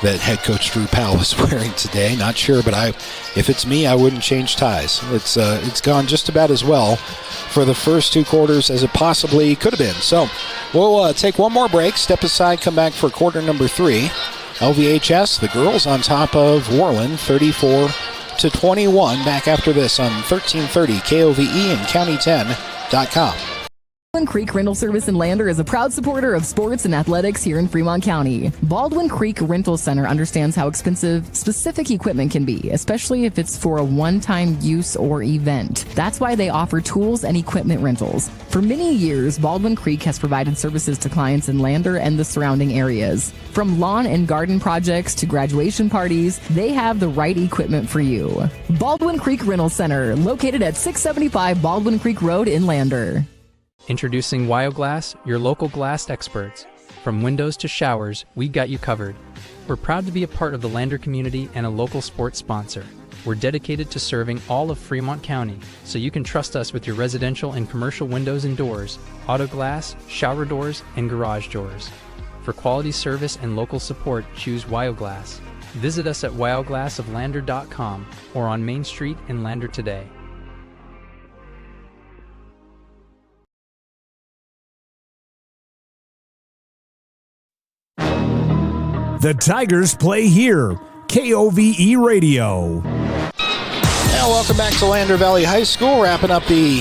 that head coach Drew Powell is wearing today. Not sure, but if it's me, I wouldn't change ties. It's gone just about as well for the first 2 quarters as it possibly could have been. So we'll take one more break, step aside, come back for quarter number 3. LVHS, the girls on top of Worland, 34-21. Back after this on 1330 KOVE and County10.com. Baldwin Creek Rental Service in Lander is a proud supporter of sports and athletics here in Fremont County. Baldwin Creek Rental Center understands how expensive specific equipment can be, especially if it's for a one-time use or event. That's why they offer tools and equipment rentals. For many years, Baldwin Creek has provided services to clients in Lander and the surrounding areas. From lawn and garden projects to graduation parties, they have the right equipment for you. Baldwin Creek Rental Center, located at 675 Baldwin Creek Road in Lander. Introducing Wyo Glass, your local glass experts. From windows to showers, we've got you covered. We're proud to be a part of the Lander community and a local sports sponsor. We're dedicated to serving all of Fremont County, so you can trust us with your residential and commercial windows and doors, auto glass, shower doors, and garage doors. For quality service and local support, choose Wyoglass. Visit us at wyoglassoflander.com or on Main Street in Lander today. The Tigers play here. KOVE Radio. Now, welcome back to Lander Valley High School. Wrapping up the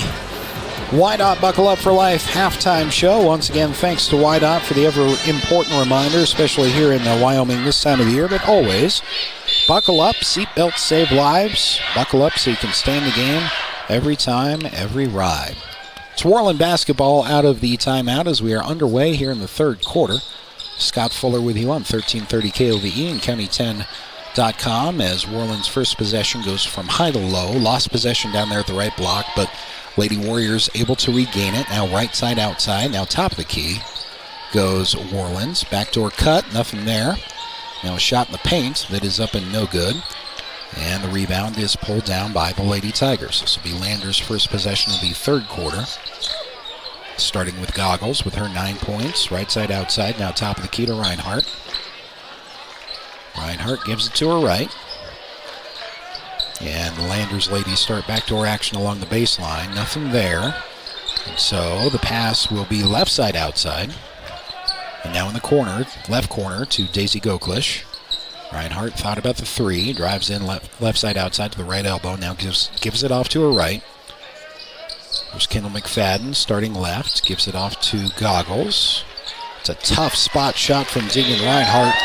YDOT Buckle Up for Life halftime show. Once again, thanks to YDOT for the ever-important reminder, especially here in Wyoming this time of the year, but always. Buckle up, seatbelts save lives. Buckle up so you can stay in the game every time, every ride. It's Worland basketball out of the timeout as we are underway here in the third quarter. Scott Fuller with you on 1330 KOVE and County10.com as Worland's first possession goes from high to low. Lost possession down there at the right block, but Lady Warriors able to regain it. Now right side outside. Now top of the key goes Worland's. Backdoor cut, nothing there. Now a shot in the paint that is up and no good. And the rebound is pulled down by the Lady Tigers. This will be Lander's first possession of the third quarter. Starting with Goggles with her 9 points. Right side outside. Now top of the key to Reinhardt. Reinhardt gives it to her right. And the Landers ladies start backdoor action along the baseline. Nothing there. And so the pass will be left side outside. And now in the corner, left corner to Daisy Goklish. Reinhardt thought about the three. Drives in left side outside to the right elbow. Now gives it off to her right. There's Kendall McFadden starting left. Gives it off to Goggles. It's a tough spot shot from Deegan Reinhardt,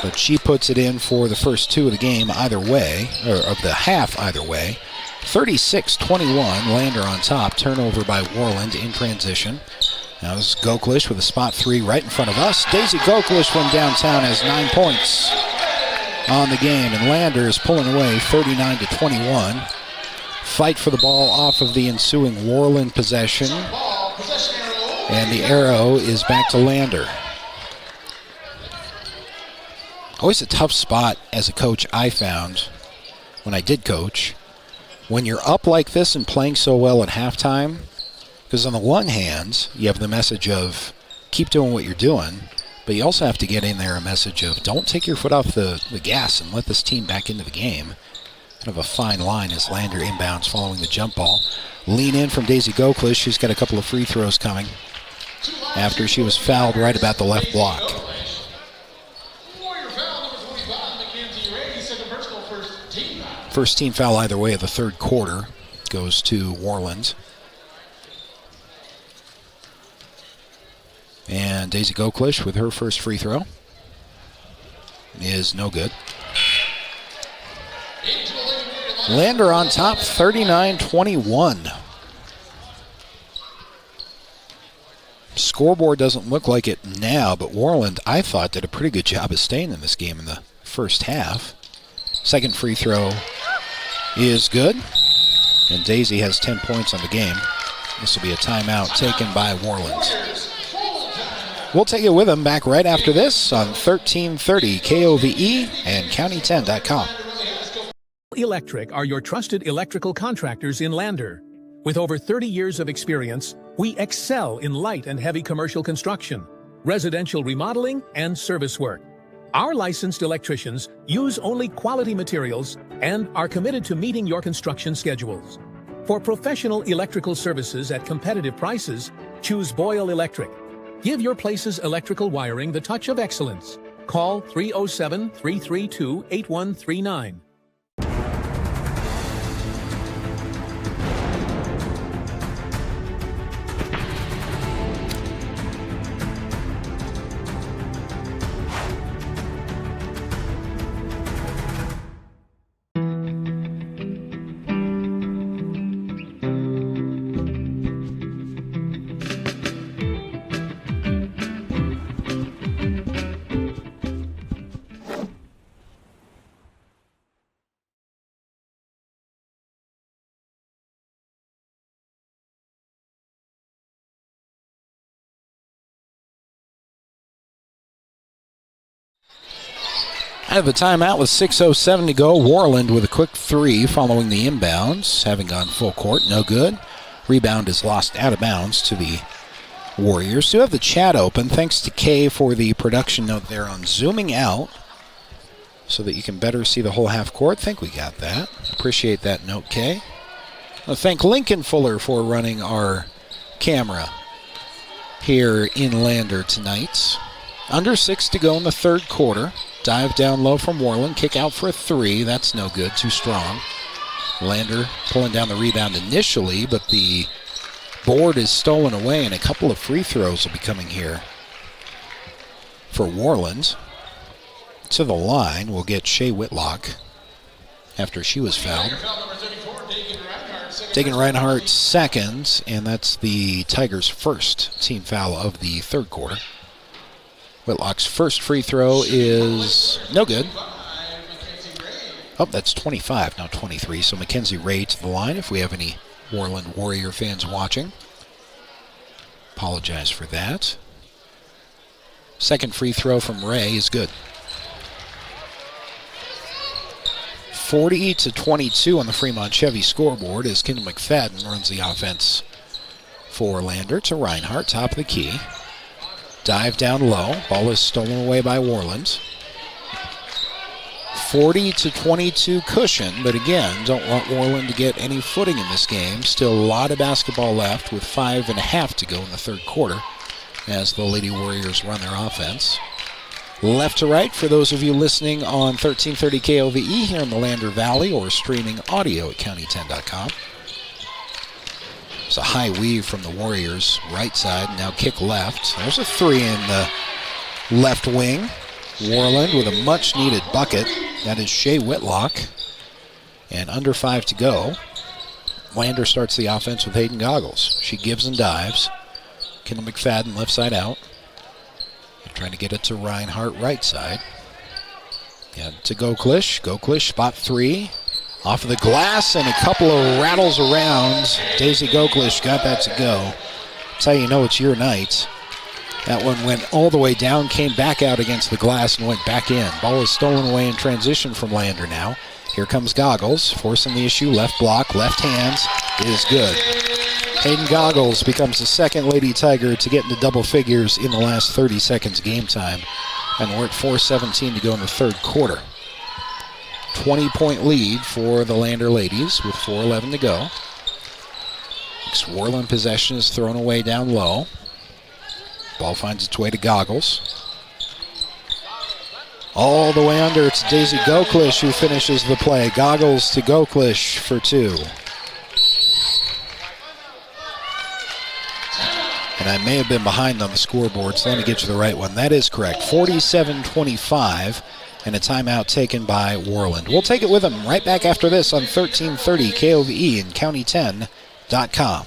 but she puts it in for the first two of the game either way, or of the half either way. 36-21, Lander on top. Turnover by Worland in transition. Now this is Goklish with a spot three right in front of us. Daisy Goklish from downtown has 9 points on the game, and Lander is pulling away 39-21. Fight for the ball off of the ensuing Worland possession. And the arrow is back to Lander. Always a tough spot as a coach, I found, when I did coach. When you're up like this and playing so well at halftime, because on the one hand, you have the message of keep doing what you're doing, but you also have to get in there a message of don't take your foot off the gas and let this team back into the game. Kind of a fine line as Lander inbounds following the jump ball. Lean in from Daisy Goklish. She's got a couple of free throws coming after she was fouled right about the left block. First team foul either way of the third quarter goes to Worland. And Daisy Goklish with her first free throw is no good. Lander on top, 39-21. Scoreboard doesn't look like it now, but Worland, I thought, did a pretty good job of staying in this game in the first half. Second free throw is good, and Daisy has 10 points on the game. This will be a timeout taken by Worland. We'll take it with them back right after this on 1330 KOVE and County10.com. Electric are your trusted electrical contractors in Lander. With over 30 years of experience, we excel in light and heavy commercial construction, residential remodeling, and service work. Our licensed electricians use only quality materials and are committed to meeting your construction schedules. For professional electrical services at competitive prices, choose Boyle Electric. Give your place's electrical wiring the touch of excellence. Call 307-332-8139. Out of the timeout with 6:07 to go. Worland with a quick three following the inbounds, having gone full court. No good. Rebound is lost out of bounds to the Warriors. Do have the chat open. Thanks to Kay for the production note there on zooming out so that you can better see the whole half court. Think we got that. Appreciate that note, Kay. I'll thank Lincoln Fuller for running our camera here in Lander tonight. Under 6 to go in the third quarter. Dive down low from Worland. Kick out for a 3. That's no good. Too strong. Lander pulling down the rebound initially, but the board is stolen away, and a couple of free throws will be coming here for Worland. To the line will get Shea Whitlock after she was fouled. Dagan Reinhardt second, and that's the Tigers' first team foul of the third quarter. Whitlock's first free throw is no good. Oh, that's 25, now 23. So Mackenzie Ray to the line if we have any Worland Warrior fans watching. Apologize for that. Second free throw from Ray is good. 40-22 on the Fremont Chevy scoreboard as Kendall McFadden runs the offense for Lander to Reinhardt, top of the key. Dive down low. Ball is stolen away by Worland. 40-22 cushion, but again, don't want Worland to get any footing in this game. Still a lot of basketball left with 5.5 to go in the third quarter as the Lady Warriors run their offense. Left to right for those of you listening on 1330 KOVE here in the Lander Valley or streaming audio at county10.com. It's a high weave from the Warriors right side, now kick left. There's a 3 in the left wing. Worland with a much needed bucket. That is Shea Whitlock. And under 5 to go. Lander starts the offense with Hayden Goggles. She gives and dives. Kendall McFadden left side out. Trying to get it to Reinhardt right side. And to Goklish. Goklish, spot 3. Off of the glass and a couple of rattles around. Daisy Goklish got that to go. That's how you know it's your night. That one went all the way down, came back out against the glass and went back in. Ball is stolen away in transition from Lander now. Here comes Goggles, forcing the issue. Left block, left hands. It is good. Hayden Goggles becomes the second Lady Tiger to get into double figures in the last 30 seconds game time. And we're at 4:17 to go in the third quarter. 20-point lead for the Lander ladies with 4:11 to go. Next Worland possession is thrown away down low. Ball finds its way to Goggles. All the way under, it's Daisy Goklish who finishes the play. Goggles to Goklish for 2. And I may have been behind on the scoreboard, so let me get you the right one. That is correct. 47-25, and a timeout taken by Worland. We'll take it with them right back after this on 1330 KOVE and county10.com.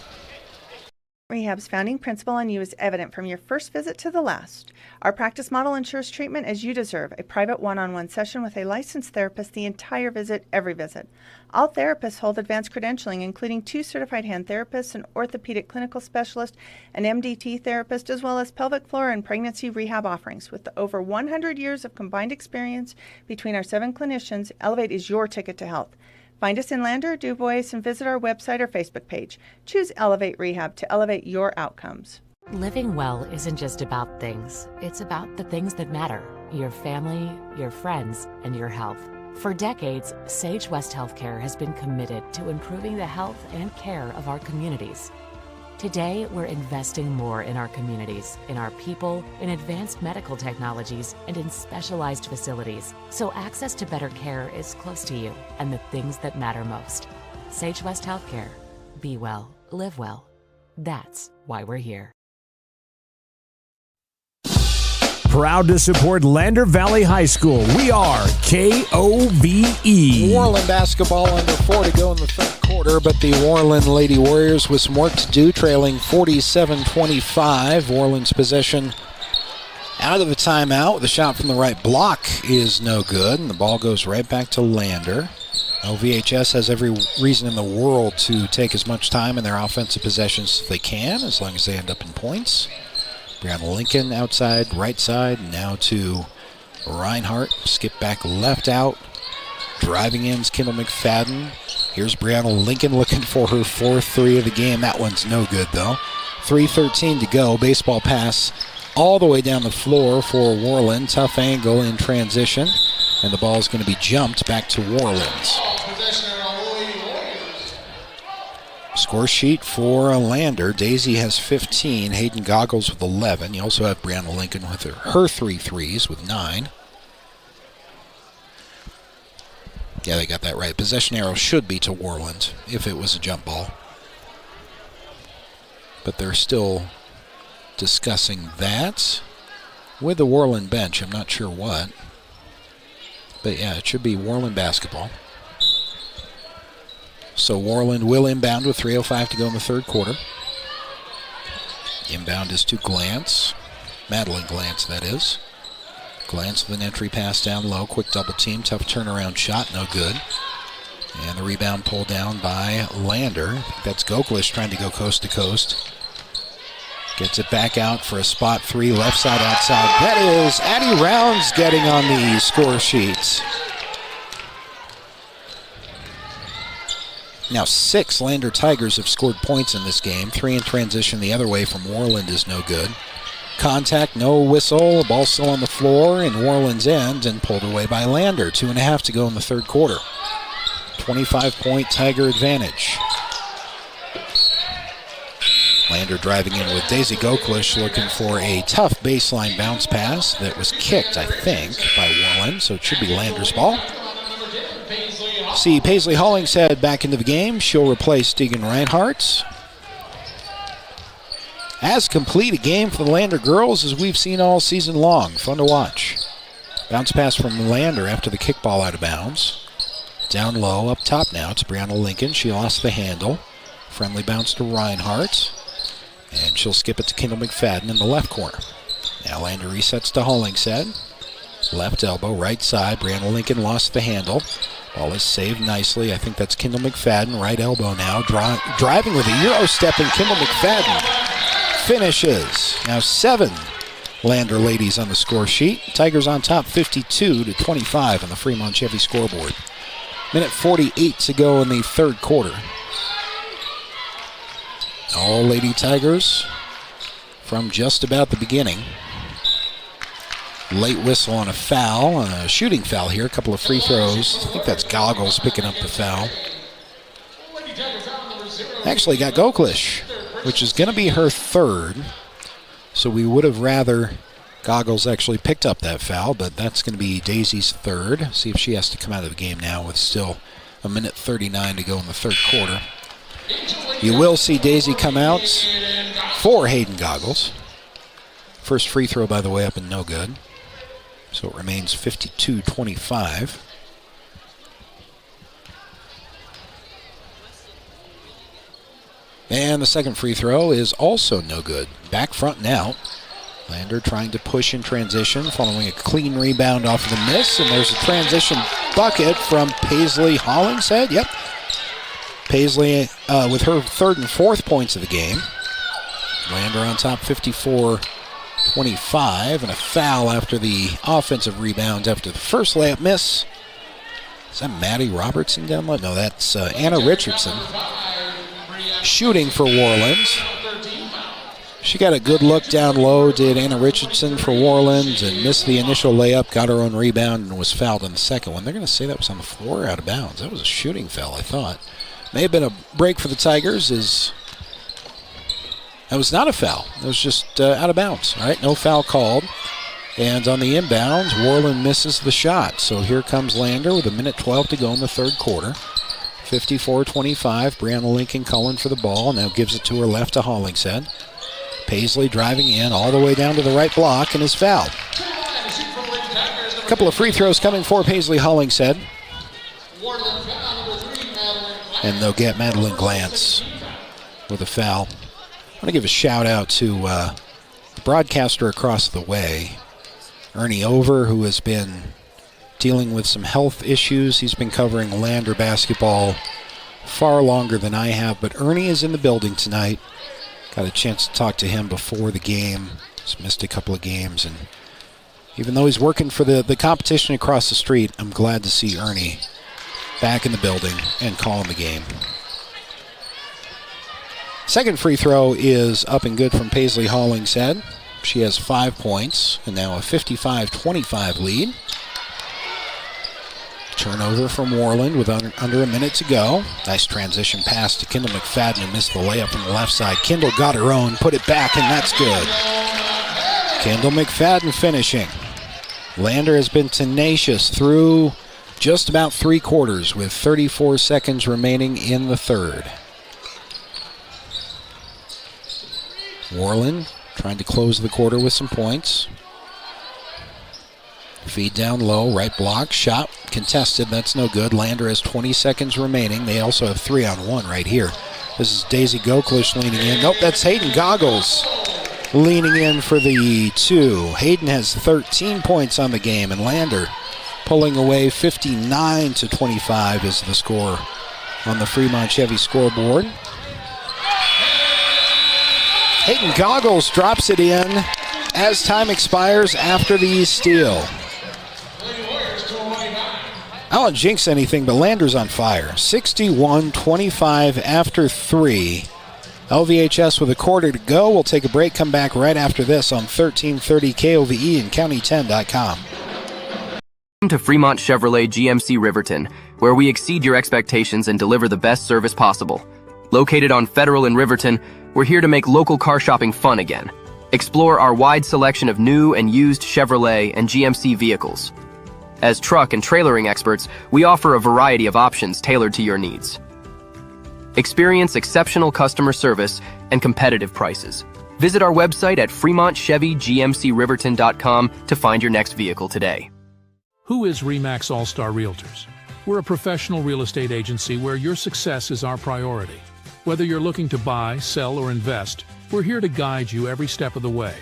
Rehab's founding principle on you is evident from your first visit to the last. Our practice model ensures treatment as you deserve, a private one-on-one session with a licensed therapist the entire visit, every visit. All therapists hold advanced credentialing, including 2 certified hand therapists, an orthopedic clinical specialist, an MDT therapist, as well as pelvic floor and pregnancy rehab offerings. With over 100 years of combined experience between our 7 clinicians, Elevate is your ticket to health. Find us in Lander or DuBois and visit our website or Facebook page. Choose Elevate Rehab to elevate your outcomes. Living well isn't just about things. It's about the things that matter. Your family, your friends, and your health. For decades, Sage West Healthcare has been committed to improving the health and care of our communities. Today, we're investing more in our communities, in our people, in advanced medical technologies, and in specialized facilities, so access to better care is close to you and the things that matter most. Sage West Healthcare. Be well, live well. That's why we're here. Proud to support Lander Valley High School. We are KOVE. Worland basketball under 4 to go in the third quarter, but the Worland Lady Warriors with some work to do, trailing 47-25. Worland's possession out of the timeout with a shot from the right block is no good, and the ball goes right back to Lander. VHS has every reason in the world to take as much time in their offensive possessions as they can, as long as they end up in points. Brianna Lincoln outside, right side, now to Reinhardt. Skip back left out. Driving in is Kendall McFadden. Here's Brianna Lincoln looking for her 4th 3 of the game. That one's no good, though. 3:13 to go. Baseball pass all the way down the floor for Worland. Tough angle in transition. And the ball is going to be jumped back to Worland. Score sheet for Lander. Daisy has 15. Hayden Goggles with 11. You also have Brianna Lincoln with her 3 threes with 9. Yeah, they got that right. Possession arrow should be to Worland if it was a jump ball. But they're still discussing that with the Worland bench. I'm not sure what. But yeah, it should be Worland basketball. So Worland will inbound with 3:05 to go in the third quarter. Inbound is to Glantz. Madeline Glantz, that is. Glantz with an entry pass down low. Quick double team. Tough turnaround shot. No good. And the rebound pulled down by Lander. That's Goklish trying to go coast to coast. Gets it back out for a spot 3, left side outside. That is Addie Rounds getting on the score sheets. Now 6 Lander Tigers have scored points in this game. 3 in transition the other way from Worland is no good. Contact, no whistle. Ball still on the floor in Worland's end and pulled away by Lander. 2.5 to go in the third quarter. 25-point Tiger advantage. Lander driving in with Daisy Goklish looking for a tough baseline bounce pass that was kicked, I think, by Worland, so it should be Lander's ball. See Paisley Hollingshead back into the game. She'll replace Deegan Reinhardt. As complete a game for the Lander girls as we've seen all season long. Fun to watch. Bounce pass from Lander after the kickball out of bounds. Down low, up top now. It's Brianna Lincoln. She lost the handle. Friendly bounce to Reinhardt. And she'll skip it to Kendall McFadden in the left corner. Now Lander resets to Hollingshead. Left elbow, right side. Brianna Lincoln lost the handle. Ball is saved nicely. I think that's Kendall McFadden. Right elbow now. Driving with a Euro step, and Kendall McFadden finishes. Now 7 Lander ladies on the score sheet. Tigers on top 52-25 on the Fremont Chevy scoreboard. Minute 48 to go in the third quarter. All Lady Tigers from just about the beginning. Late whistle on a foul, a shooting foul here. A couple of free throws. I think that's Goggles picking up the foul. Actually got Goklish, which is going to be her third. So we would have rather Goggles actually picked up that foul, but that's going to be Daisy's third. See if she has to come out of the game now with still a minute 39 to go in the third quarter. You will see Daisy come out for Hayden Goggles. First free throw, by the way, up and no good. So it remains 52-25. And the second free throw is also no good. Back front now. Lander trying to push in transition, following a clean rebound off of the miss. And there's a transition bucket from Paisley Hollingshead. Yep. Paisley with her third and fourth points of the game. Lander on top 54-25, and a foul after the offensive rebound after the first layup miss. Is that Maddie Robertson down low? No, that's Anna Richardson. Shooting for Worland. She got a good look down low, did Anna Richardson for Worland, and missed the initial layup, got her own rebound, and was fouled on the second one. They're going to say that was on the floor out of bounds. That was a shooting foul, I thought. May have been a break for the Tigers. That was not a foul. It was just out of bounds. All right, no foul called. And on the inbounds, Worland misses the shot. So here comes Lander with a minute 12 to go in the third quarter. 54-25. Brianna Lincoln calling for the ball. Now gives it to her left to Hollingshead. Paisley driving in all the way down to the right block and is fouled. A couple of free throws coming for Paisley Hollingshead. And they'll get Madeline Glantz with a foul. I want to give a shout out to the broadcaster across the way, Ernie Over, who has been dealing with some health issues. He's been covering Lander basketball far longer than I have, but Ernie is in the building tonight. Got a chance to talk to him before the game. He's missed a couple of games, and even though he's working for the competition across the street, I'm glad to see Ernie back in the building and calling the game. Second free throw is up and good from Paisley Hollingshead. She has 5 points and now a 55-25 lead. Turnover from Worland with under a minute to go. Nice transition pass to Kendall McFadden, who missed the layup from the left side. Kendall got her own, put it back, and that's good. Kendall McFadden finishing. Lander has been tenacious through just about 3 quarters with 34 seconds remaining in the third. Worland trying to close the quarter with some points. Feed down low, right block, shot contested, that's no good. Lander has 20 seconds remaining. They also have 3-on-1 right here. This is Daisy Goklish leaning in. Nope, that's Hayden Goggles leaning in for the 2. Hayden has 13 points on the game, and Lander pulling away 59-25 is the score on the Fremont Chevy scoreboard. Hayden Goggles drops it in as time expires after the steal. I don't jinx anything, but Lander's on fire. 61-25 after 3. LVHS with a quarter to go. We'll take a break, come back right after this on 1330 KOVE and County10.com. Welcome to Fremont Chevrolet GMC Riverton, where we exceed your expectations and deliver the best service possible. Located on Federal in Riverton, we're here to make local car shopping fun again. Explore our wide selection of new and used Chevrolet and GMC vehicles. As truck and trailering experts, we offer a variety of options tailored to your needs. Experience exceptional customer service and competitive prices. Visit our website at FremontChevyGMCRiverton.com to find your next vehicle today. Who is RE/MAX All-Star Realtors? We're a professional real estate agency where your success is our priority. Whether you're looking to buy, sell, or invest, we're here to guide you every step of the way.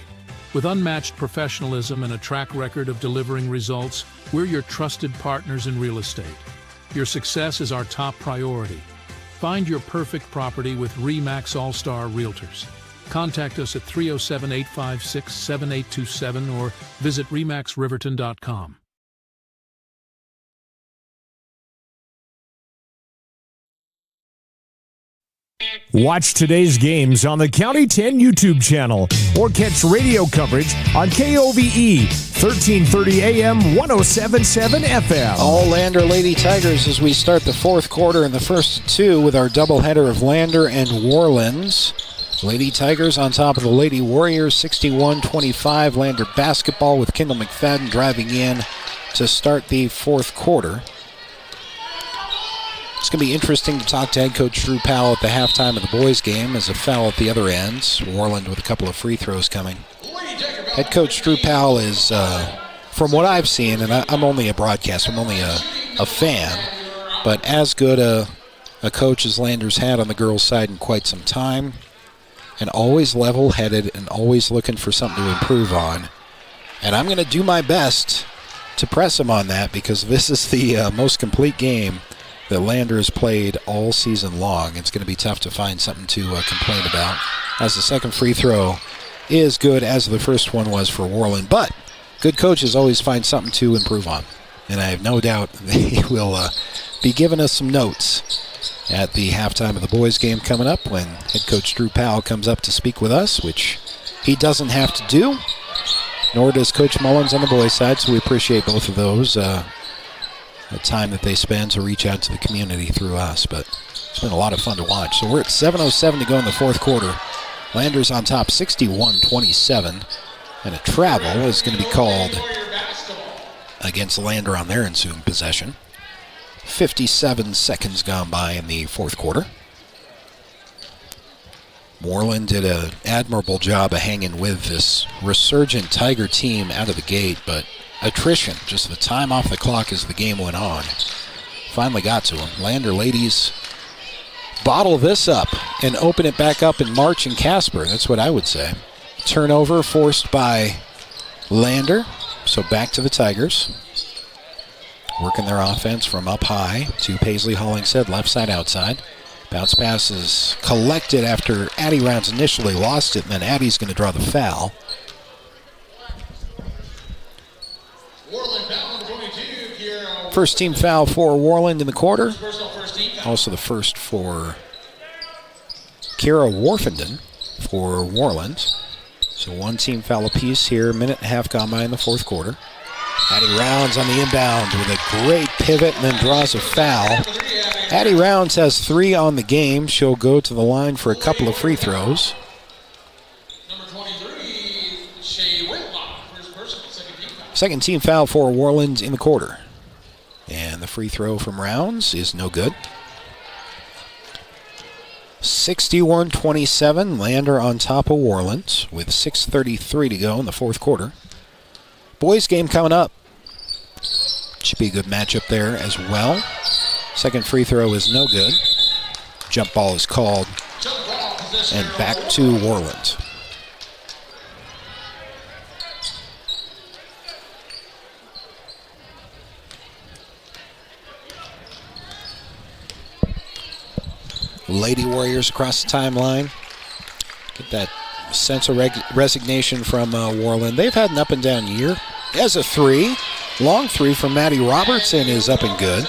With unmatched professionalism and a track record of delivering results, we're your trusted partners in real estate. Your success is our top priority. Find your perfect property with RE/MAX All-Star Realtors. Contact us at 307-856-7827 or visit remaxriverton.com. Watch today's games on the County 10 YouTube channel or catch radio coverage on KOVE 1330 AM 1077 FM. All Lander Lady Tigers as we start the fourth quarter in the first 2 with our doubleheader of Lander and Worland. Lady Tigers on top of the Lady Warriors 61-25. Lander basketball with Kendall McFadden driving in to start the fourth quarter. It's going to be interesting to talk to head coach Drew Powell at the halftime of the boys' game as a foul at the other end. Worland with a couple of free throws coming. Head coach Drew Powell is, from what I've seen, and I'm only a broadcaster, I'm only a fan, but as good a coach as Lander's had on the girls' side in quite some time, and always level-headed and always looking for something to improve on. And I'm going to do my best to press him on that because this is the most complete game that Lander has played all season long. It's going to be tough to find something to complain about, as the second free throw is good as the first one was for Worland. But good coaches always find something to improve on, and I have no doubt they will be giving us some notes at the halftime of the boys' game coming up when head coach Drew Powell comes up to speak with us, which he doesn't have to do, nor does Coach Mullins on the boys' side, so we appreciate both of those. The time that they spend to reach out to the community through us, but it's been a lot of fun to watch. So we're at 7:07 to go in the fourth quarter. Landers on top 61-27, and a travel is going to be called against Lander on their ensuing possession. 57 seconds gone by in the fourth quarter. Worland did an admirable job of hanging with this resurgent Tiger team out of the gate, but attrition, just the time off the clock as the game went on, finally got to him. Lander ladies bottle this up and open it back up in March and Casper. That's what I would say. Turnover forced by Lander, so back to the Tigers. Working their offense from up high to Paisley Hollingshead, left side outside. Bounce pass is collected after Addie Rounds initially lost it, and then Addie's going to draw the foul. First team foul for Worland in the quarter. Also the first for Kira Warfenden for Worland. So one team foul apiece here. Minute and a half gone by in the fourth quarter. Addie Rounds on the inbound with a great pivot and then draws a foul. Addie Rounds has 3 on the game. She'll go to the line for a couple of free throws. Second team foul for Worland in the quarter. And the free throw from Rounds is no good. 61-27, Lander on top of Worland with 6:33 to go in the fourth quarter. Boys game coming up. Should be a good matchup there as well. Second free throw is no good. Jump ball is called. And back to Worland. Lady Warriors across the timeline. Get that sense of resignation from Worland. They've had an up and down year. As a 3, long 3 from Maddie Robertson is up and good.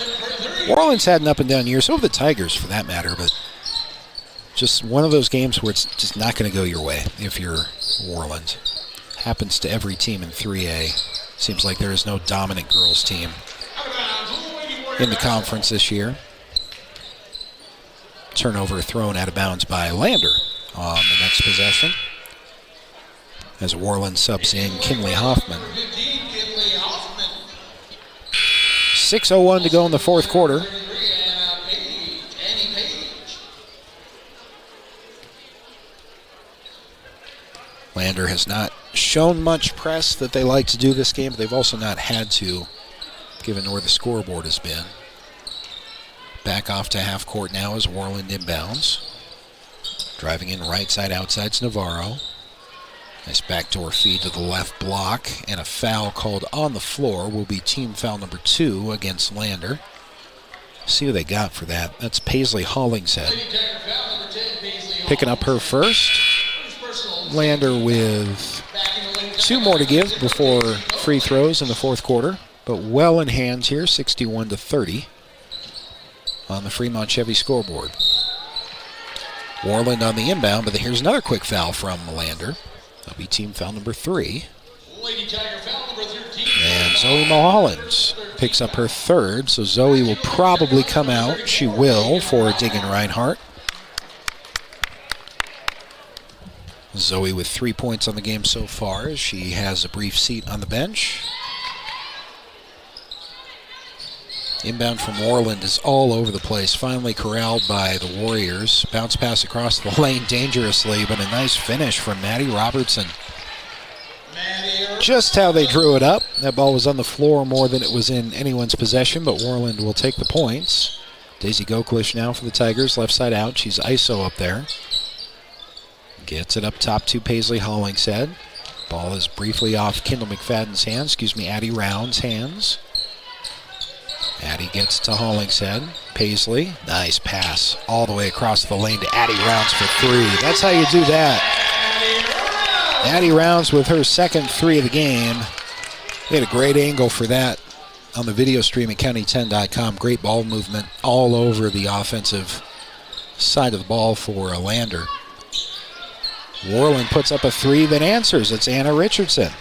Worland's had an up and down year, so have the Tigers for that matter, but just one of those games where it's just not going to go your way if you're Worland. Happens to every team in 3A. Seems like there is no dominant girls team in the conference this year. Turnover thrown out of bounds by Lander on the next possession. As Worland subs in Kinley Hoffman. 6:01 to go in the fourth quarter. Lander has not shown much press that they like to do this game, but they've also not had to, given where the scoreboard has been. Back off to half court now as Worland inbounds. Driving in right side outside's Navarro. Nice backdoor feed to the left block, and a foul called on the floor will be team foul number 2 against Lander. See who they got for that. That's Paisley Hollingshead. Picking up her first. Lander with 2 more to give before free throws in the fourth quarter, but well in hand here, 61-30 on the Fremont Chevy scoreboard. Worland on the inbound, but here's another quick foul from Lander. That'll be team foul number 3. And Zoe Mulholland picks up her third, so Zoe will probably come out. She will for Diggin Reinhardt. Zoe with 3 points on the game so far. She has a brief seat on the bench. Inbound from Worland is all over the place. Finally corralled by the Warriors. Bounce pass across the lane dangerously, but a nice finish from Maddie Robertson. Just how they drew it up. That ball was on the floor more than it was in anyone's possession, but Worland will take the points. Daisy Goklish now for the Tigers, left side out. She's ISO up there. Gets it up top to Paisley Hollingshead. Ball is briefly off Kendall McFadden's hands, Addie Round's hands. Addie gets to Hollingshead. Paisley, nice pass all the way across the lane to Addie Rounds for 3. That's how you do that. Addie Rounds with her second 3 of the game. We had a great angle for that on the video stream at county10.com. Great ball movement all over the offensive side of the ball for Lander. Worland puts up a 3, then answers. It's Anna Richardson.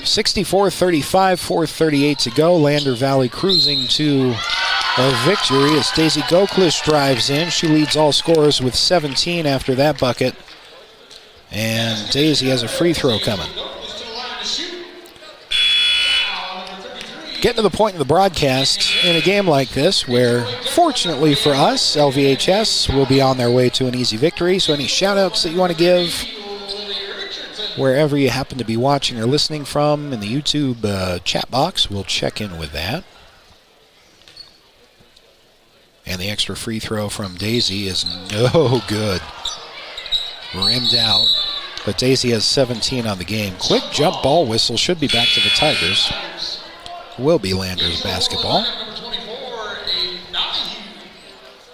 64-35, 4:38 to go. Lander Valley cruising to a victory as Daisy Goklish drives in. She leads all scorers with 17 after that bucket. And Daisy has a free throw coming. Getting to the point in the broadcast in a game like this where, fortunately for us, LVHS will be on their way to an easy victory. So any shout-outs that you want to give, wherever you happen to be watching or listening from in the YouTube chat box, we'll check in with that. And the extra free throw from Daisy is no good. Rimmed out, but Daisy has 17 on the game. Quick jump ball whistle, should be back to the Tigers. Will be Lander's basketball.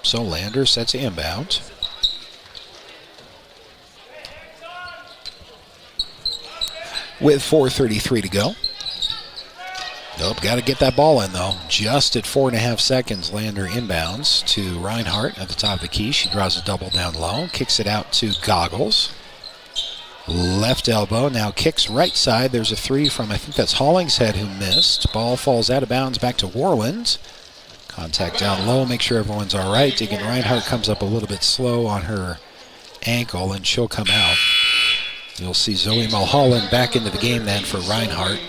So Lander sets inbound. With 4:33 to go. Nope, got to get that ball in, though. Just at 4.5 seconds, Lander inbounds to Reinhardt at the top of the key. She draws a double down low, kicks it out to Goggles. Left elbow, now kicks right side. There's a three from, I think that's Hollingshead who missed. Ball falls out of bounds back to Worland. Contact down low, make sure everyone's all right. Deegan Reinhardt comes up a little bit slow on her ankle, and she'll come out. You'll see Zoe Mulholland back into the game then for Reinhardt.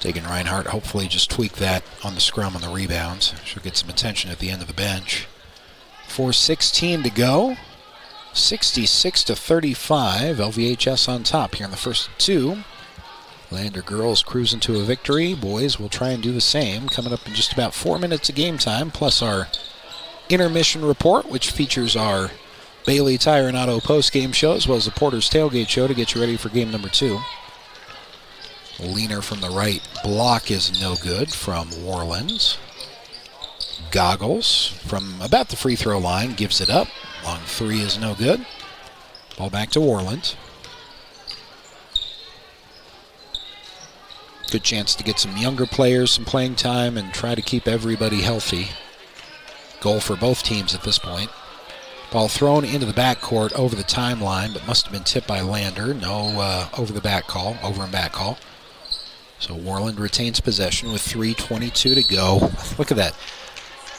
Deegan Reinhardt hopefully just tweak that on the scrum on the rebounds. She'll get some attention at the end of the bench. 4:16 to go. 66-35. LVHS on top here in the first two. Lander girls cruising to a victory. Boys will try and do the same. Coming up in just about 4 minutes of game time, plus our intermission report, which features our Bailey Tire and Auto post-game show, as well as the Porter's Tailgate show to get you ready for game number 2. Leaner from the right block is no good from Worland. Goggles from about the free throw line gives it up. Long three is no good. Ball back to Worland. Good chance to get some younger players some playing time and try to keep everybody healthy. Goal for both teams at this point. Ball thrown into the backcourt over the timeline, but must have been tipped by Lander. No over and back call. So Worland retains possession with 3:22 to go. Look at that.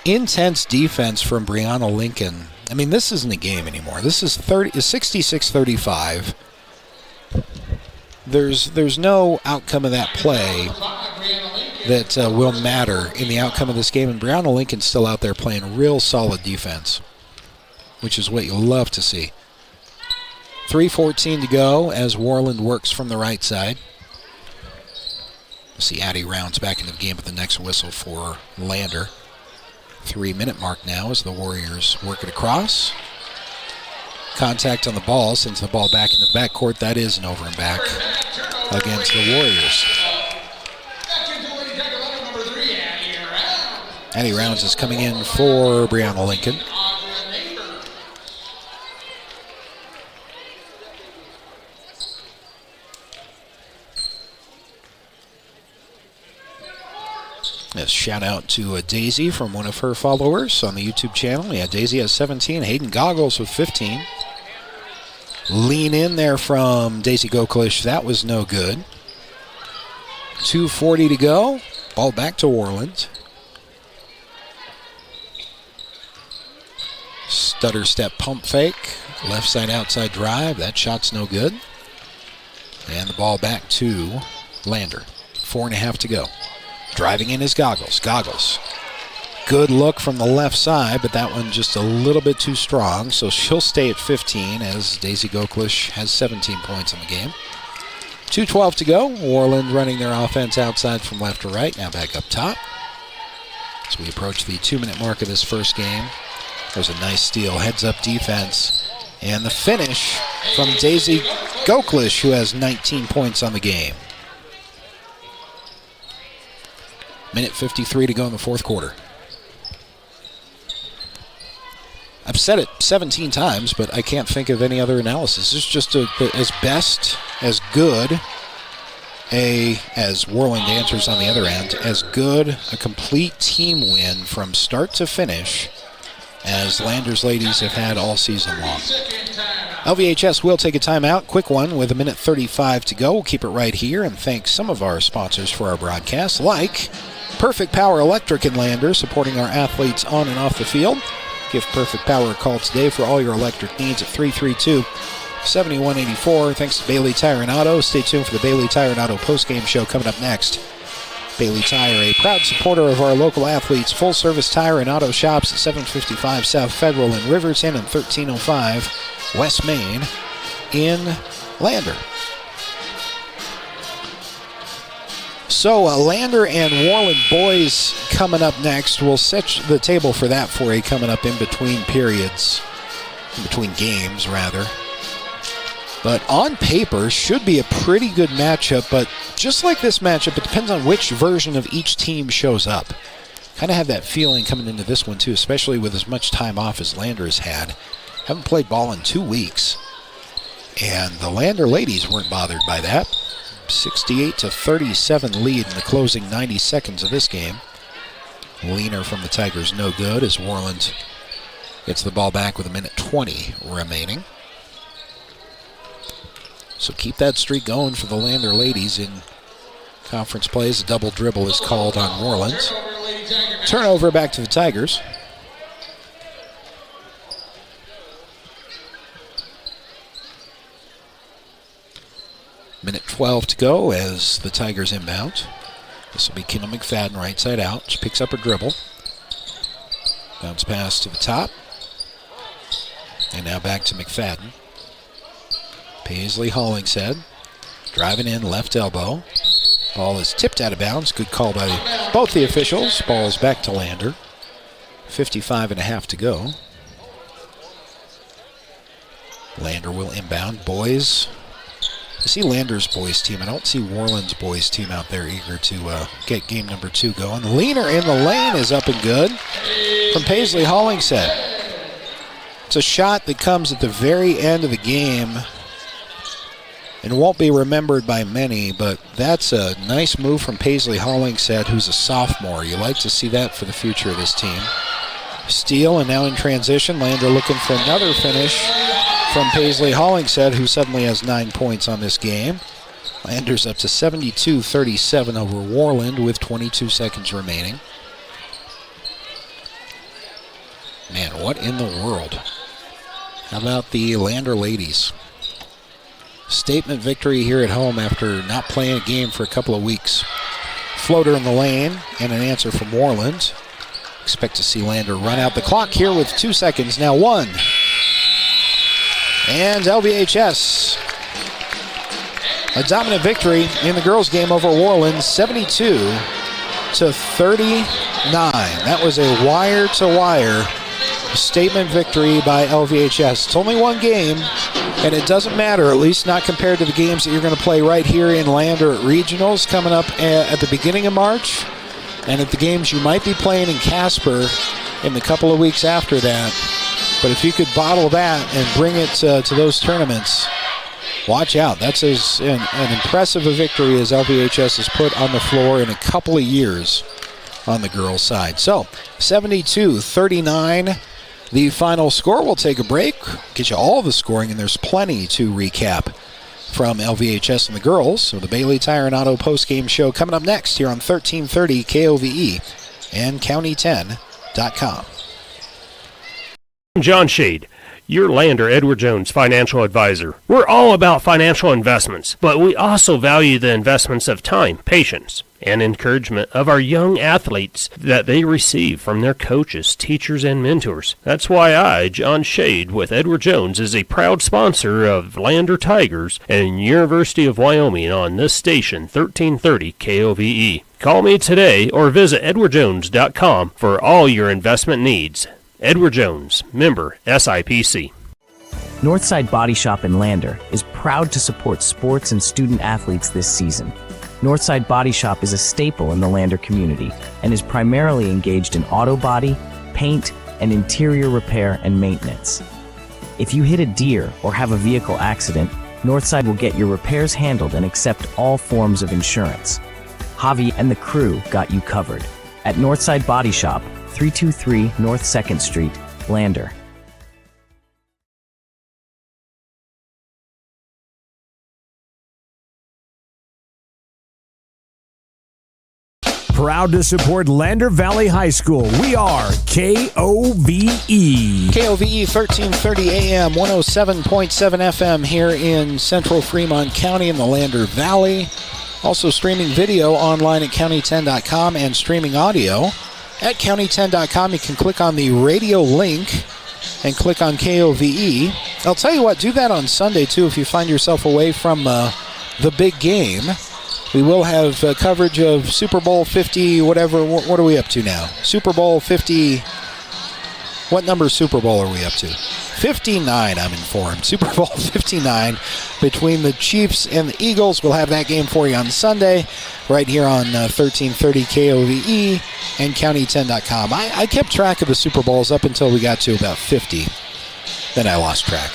Intense defense from Brianna Lincoln. I mean, this isn't a game anymore. This is 66-35. There's no outcome of that play that will matter in the outcome of this game, and Brianna Lincoln's still out there playing real solid defense, which is what you love to see. 3:14 to go as Worland works from the right side. We'll see Addie Rounds back into the game with the next whistle for Lander. 3-minute mark now as the Warriors work it across. Contact on the ball, sends the ball back into the backcourt. That is an over and back against the Warriors. Addie Rounds is coming in for Brianna Lincoln. A shout out to Daisy from one of her followers on the YouTube channel. Yeah, Daisy has 17. Hayden Goggles with 15. Lean in there from Daisy Goklish. That was no good. 2:40 to go. Ball back to Worland. Stutter step pump fake. Left side outside drive. That shot's no good. And the ball back to Lander. 4.5 to go. Driving in is Goggles. Goggles. Good look from the left side, but that one just a little bit too strong, so she'll stay at 15 as Daisy Goklish has 17 points in the game. 2:12 to go. Worland running their offense outside from left to right. Now back up top. As we approach the 2-minute mark of this first game. There's a nice steal. Heads up defense. And the finish from Daisy Goklish, who has 19 points on the game. Minute 53 to go in the fourth quarter. I've said it 17 times, but I can't think of any other analysis. It's just as good as Worland answers on the other end, as good a complete team win from start to finish as Landers ladies have had all season long. LVHS will take a timeout, quick one with 1:35 to go. We'll keep it right here and thank some of our sponsors for our broadcast, like Perfect Power Electric in Landers, supporting our athletes on and off the field. Give Perfect Power a call today for all your electric needs at 332-7184. Thanks to Bailey Tire and Auto. Stay tuned for the Bailey Tire and Auto postgame show coming up next. Bailey Tire, a proud supporter of our local athletes. Full-service tire and auto shops at 755 South Federal in Riverton and 1305 West Main in Lander. So Lander and Worland boys coming up next. We'll set the table for that for you coming up in between periods, in between games rather. But on paper, should be a pretty good matchup. But just like this matchup, it depends on which version of each team shows up. Kind of have that feeling coming into this one too, especially with as much time off as Lander has had. Haven't played ball in 2 weeks. And the Lander ladies weren't bothered by that. 68-37 lead in the closing 90 seconds of this game. Leaner from the Tigers no good as Worland gets the ball back with 1:20 remaining. So keep that streak going for the Lander ladies in conference plays. A double dribble is called on Worland. Turnover back to the Tigers. Minute 12 to go as the Tigers inbound. This will be Kendall McFadden right side out. She picks up her dribble. Bounce pass to the top. And now back to McFadden. Paisley Hollingshead driving in left elbow. Ball is tipped out of bounds. Good call by both the officials. Ball is back to Lander. 55.5 to go. Lander will inbound. Boys. I see Lander's boys team. I don't see Worland's boys team out there eager to get game number 2 going. Leaner in the lane is up and good from Paisley Hollingshead. It's a shot that comes at the very end of the game and won't be remembered by many, but that's a nice move from Paisley Hollingshead, who's a sophomore. You like to see that for the future of this team. Steal, and now in transition, Lander looking for another finish from Paisley Hollingshead, who suddenly has 9 points on this game. Lander's up to 72-37 over Worland with 22 seconds remaining. Man, what in the world? How about the Lander ladies? Statement victory here at home after not playing a game for a couple of weeks. Floater in the lane and an answer from Worland. Expect to see Lander run out the clock here with 2 seconds. Now 1. And LVHS. A dominant victory in the girls' game over Worland, 72-39. That was a wire-to-wire statement victory by LVHS. It's only one game, and it doesn't matter, at least not compared to the games that you're going to play right here in Lander at Regionals coming up at the beginning of March, and at the games you might be playing in Casper in the couple of weeks after that. But if you could bottle that and bring it to those tournaments, watch out. That's an impressive a victory as LVHS has put on the floor in a couple of years on the girls' side. So, 72-39, the final score. We'll take a break, get you all the scoring, and there's plenty to recap from LVHS and the girls. So the Bailey Tire and Auto postgame show coming up next here on 1330 KOVE and county10.com. John Shade, your Lander Edward Jones financial advisor. We're all about financial investments, but we also value the investments of time, patience, and encouragement of our young athletes that they receive from their coaches, teachers, and mentors. That's why I, John Shade, with Edward Jones, is a proud sponsor of Lander Tigers and University of Wyoming on this station, 1330 KOVE. Call me today or visit edwardjones.com for all your investment needs. Edward Jones, member SIPC. Northside Body Shop in Lander is proud to support sports and student athletes this season. Northside Body Shop is a staple in the Lander community and is primarily engaged in auto body, paint, and interior repair and maintenance. If you hit a deer or have a vehicle accident, Northside will get your repairs handled and accept all forms of insurance. Javi and the crew got you covered. At Northside Body Shop, 323 North 2nd Street, Lander. Proud to support Lander Valley High School. We are KOVE. KOVE 1330 AM, 107.7 FM here in central Fremont County in the Lander Valley. Also streaming video online at county10.com and streaming audio at county10.com. You can click on the radio link and click on KOVE. I'll tell you what, do that on Sunday too if you find yourself away from the big game. We will have coverage of Super Bowl 50, whatever. What are we up to now? Super Bowl 50. What number Super Bowl are we up to? 59, I'm informed. Super Bowl 59 between the Chiefs and the Eagles. We'll have that game for you on Sunday right here on 1330 KOVE and county10.com. I kept track of the Super Bowls up until we got to about 50. Then I lost track.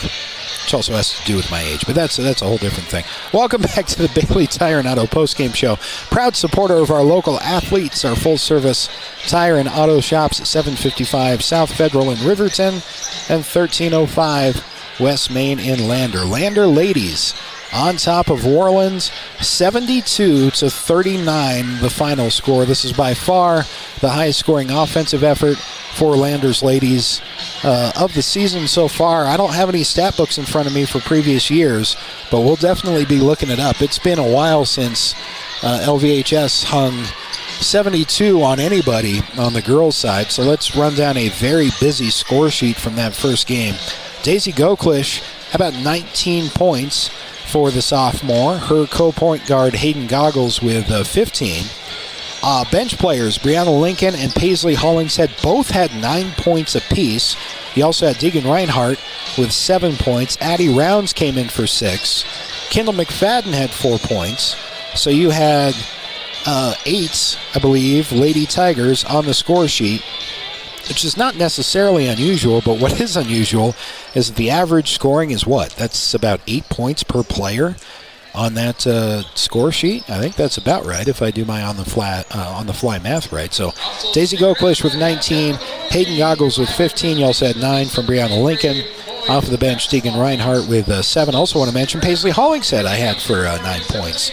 which also has to do with my age, but that's a whole different thing. Welcome back to the Bailey Tire and Auto Postgame Show. Proud supporter of our local athletes, our full-service tire and auto shops at 755 South Federal in Riverton and 1305 West Main in Lander. Lander ladies on top of Worland, 72-39, the final score. This is by far the highest scoring offensive effort for Lander's ladies of the season so far. I don't have any stat books in front of me for previous years, but we'll definitely be looking it up. It's been a while since LVHS hung 72 on anybody on the girls' side, so let's run down a very busy score sheet from that first game. Daisy Goklish, about 19 points for the sophomore. Her co-point guard, Hayden Goggles, with 15. Bench players, Brianna Lincoln and Paisley Hollingshead, both had 9 points apiece. You also had Deegan Reinhart with 7 points. Addie Rounds came in for 6. Kendall McFadden had 4 points. So you had 8, I believe, Lady Tigers on the score sheet, which is not necessarily unusual, but what is unusual is that the average scoring is what? That's about 8 points per player on that score sheet. I think that's about right if I do my on the fly math right. So Daisy Goklish with 19, Hayden Goggles with 15. You also had 9 from Brianna Lincoln. Off of the bench, Deegan Reinhart with 7. Also want to mention Paisley Hollingshead I had for 9 points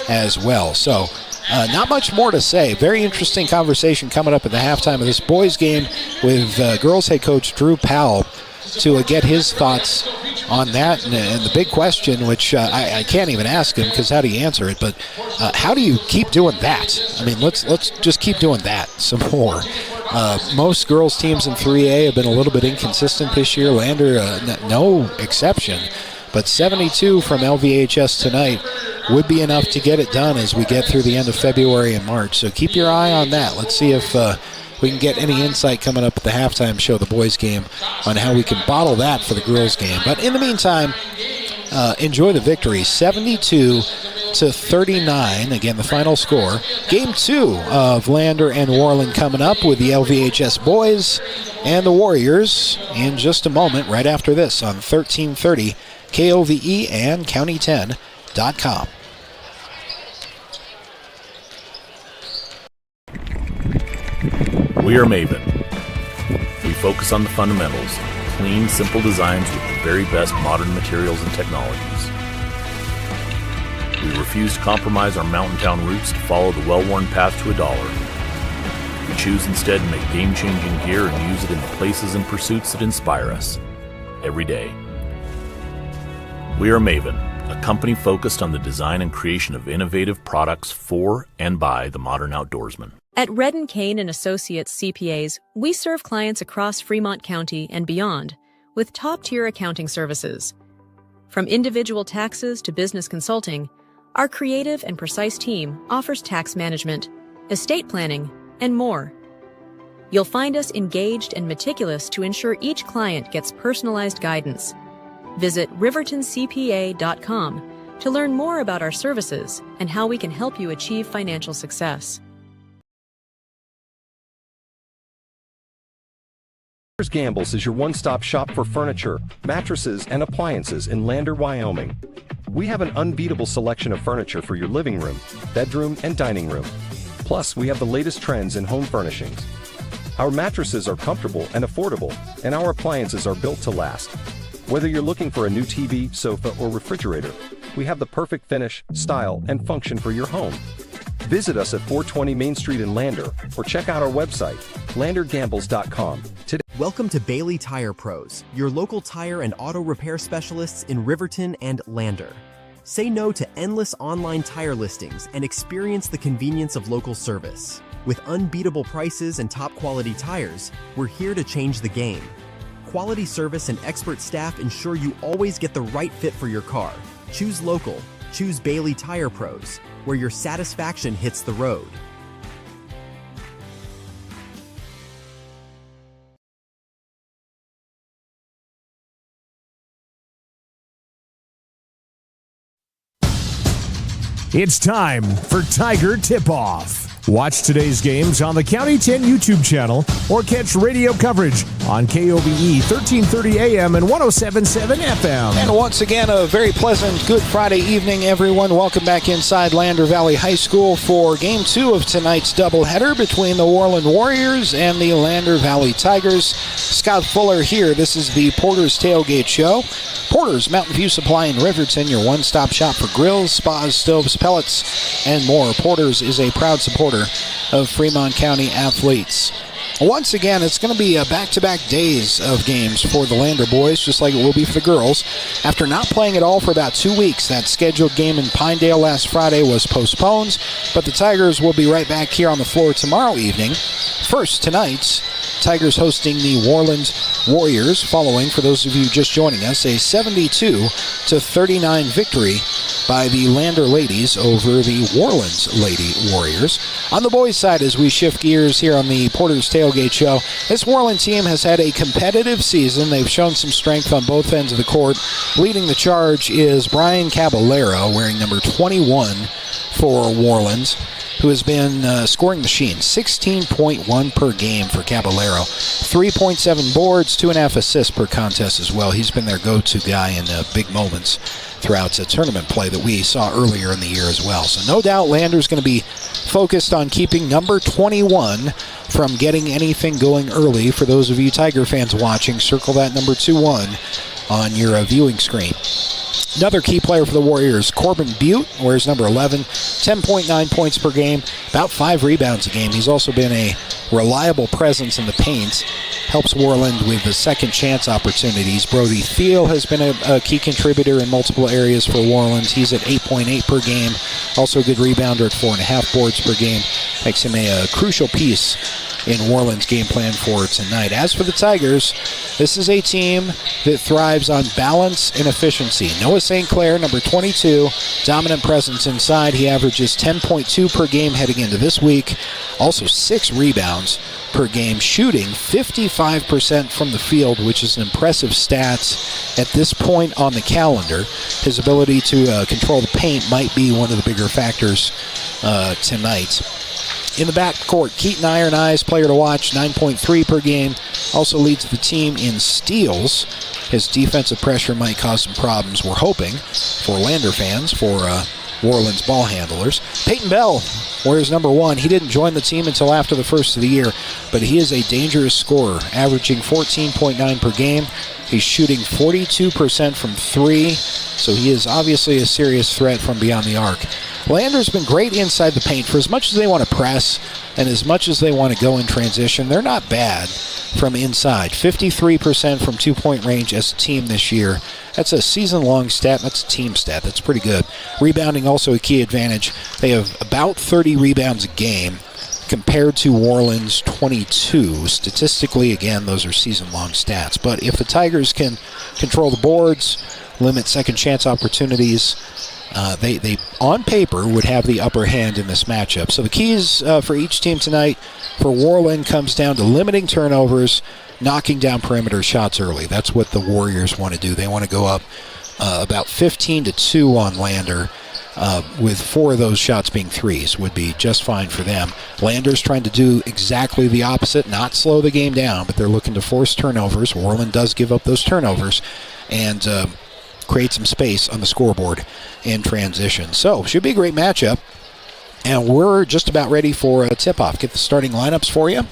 as well. So not much more to say. Very interesting conversation coming up at the halftime of this boys game with girls head coach Drew Powell to get his thoughts on that. And the big question, which I can't even ask him because how do you answer it, but how do you keep doing that? I mean, let's just keep doing that some more. Most girls teams in 3A have been a little bit inconsistent this year. Lander, no exception. But 72 from LVHS tonight would be enough to get it done as we get through the end of February and March. So keep your eye on that. Let's see if we can get any insight coming up at the halftime show, the boys game, on how we can bottle that for the girls game. But in the meantime, enjoy the victory. 72-39, again, the final score. Game 2 of Lander and Worland coming up with the LVHS boys and the Warriors in just a moment, right after this on 1330 KOVE and County10.com. We are Maven. We focus on the fundamentals, clean, simple designs with the very best modern materials and technologies. We refuse to compromise our mountain town roots to follow the well-worn path to $1. We choose instead to make game-changing gear and use it in the places and pursuits that inspire us every day. We are Maven, a company focused on the design and creation of innovative products for and by the modern outdoorsman. At Redden Kane & Associates CPAs, we serve clients across Fremont County and beyond with top-tier accounting services. From individual taxes to business consulting, our creative and precise team offers tax management, estate planning, and more. You'll find us engaged and meticulous to ensure each client gets personalized guidance. Visit rivertoncpa.com to learn more about our services and how we can help you achieve financial success. Gambles is your one-stop shop for furniture, mattresses, and appliances in Lander, Wyoming. We have an unbeatable selection of furniture for your living room, bedroom, and dining room. Plus, we have the latest trends in home furnishings. Our mattresses are comfortable and affordable, and our appliances are built to last. Whether you're looking for a new TV, sofa, or refrigerator, we have the perfect finish, style, and function for your home. Visit us at 420 Main Street in Lander, or check out our website, landergambles.com. Today. Welcome to Bailey Tire Pros, your local tire and auto repair specialists in Riverton and Lander. Say no to endless online tire listings and experience the convenience of local service. With unbeatable prices and top quality tires, we're here to change the game. Quality service and expert staff ensure you always get the right fit for your car. Choose local. Choose Bailey Tire Pros, where your satisfaction hits the road. It's time for Tiger Tip-Off. Watch today's games on the County 10 YouTube channel or catch radio coverage on KOBE 1330 AM and 107.7 FM. And once again, a very pleasant Good Friday evening, everyone. Welcome back inside Lander Valley High School for Game 2 of tonight's doubleheader between the Worland Warriors and the Lander Valley Tigers. Scott Fuller here. This is the Porter's Tailgate Show. Porter's Mountain View Supply in Riverton, your one-stop shop for grills, spas, stoves, pellets, and more. Porter's is a proud supporter of Fremont County athletes. Once again, it's going to be back-to-back days of games for the Lander boys, just like it will be for the girls. After not playing at all for about 2 weeks, that scheduled game in Pinedale last Friday was postponed, but the Tigers will be right back here on the floor tomorrow evening. First, tonight's Tigers hosting the Worland Warriors, following, for those of you just joining us, a 72-39 victory by the Lander ladies over the Worland Lady Warriors. On the boys' side, as we shift gears here on the Porter's Tailgate Show, this Worland team has had a competitive season. They've shown some strength on both ends of the court. Leading the charge is Brian Caballero, wearing number 21 for Worland, who has been scoring machine, 16.1 per game for Caballero, 3.7 boards, 2.5 assists per contest as well. He's been their go-to guy in big moments throughout tournament play that we saw earlier in the year as well. So no doubt Lander's going to be focused on keeping number 21 from getting anything going early. For those of you Tiger fans watching, circle that number 21 on your viewing screen. Another key player for the Warriors, Corbin Butte, wears number 11, 10.9 points per game, about 5 rebounds a game. He's also been a reliable presence in the paint, helps Worland with the second chance opportunities. Brody Thiel has been a key contributor in multiple areas for Worland. He's at 8.8 per game, also a good rebounder at 4.5 boards per game. Makes him a crucial piece in Worland's game plan for tonight. As for the Tigers, this is a team that thrives on balance and efficiency. Noah St. Clair, number 22, dominant presence inside. He averages 10.2 per game heading into this week. Also 6 rebounds per game, shooting 55% from the field, which is an impressive stat at this point on the calendar. His ability to control the paint might be one of the bigger factors tonight. In the backcourt, Keaton Iron Eyes, player to watch, 9.3 per game. Also leads the team in steals. His defensive pressure might cause some problems, we're hoping, for Lander fans, for Worland's ball handlers. Peyton Bell wears number 1. He didn't join the team until after the first of the year, but he is a dangerous scorer, averaging 14.9 per game. He's shooting 42% from 3, so he is obviously a serious threat from beyond the arc. Lander's been great inside the paint. For as much as they want to press and as much as they want to go in transition, they're not bad from inside. 53% from two-point range as a team this year. That's a season-long stat. That's a team stat. That's pretty good. Rebounding also a key advantage. They have about 30 rebounds a game compared to Worland's 22. Statistically, again, those are season-long stats. But if the Tigers can control the boards, limit second chance opportunities, they on paper would have the upper hand in this matchup. So the keys for each team tonight for Worland comes down to limiting turnovers, knocking down perimeter shots early. That's what the Warriors want to do. They want to go up about 15-2 on Lander, with 4 of those shots being threes would be just fine for them. Lander's trying to do exactly the opposite, not slow the game down, but they're looking to force turnovers. Worland does give up those turnovers and create some space on the scoreboard in transition. So, should be a great matchup. And we're just about ready for a tip-off. Get the starting lineups for you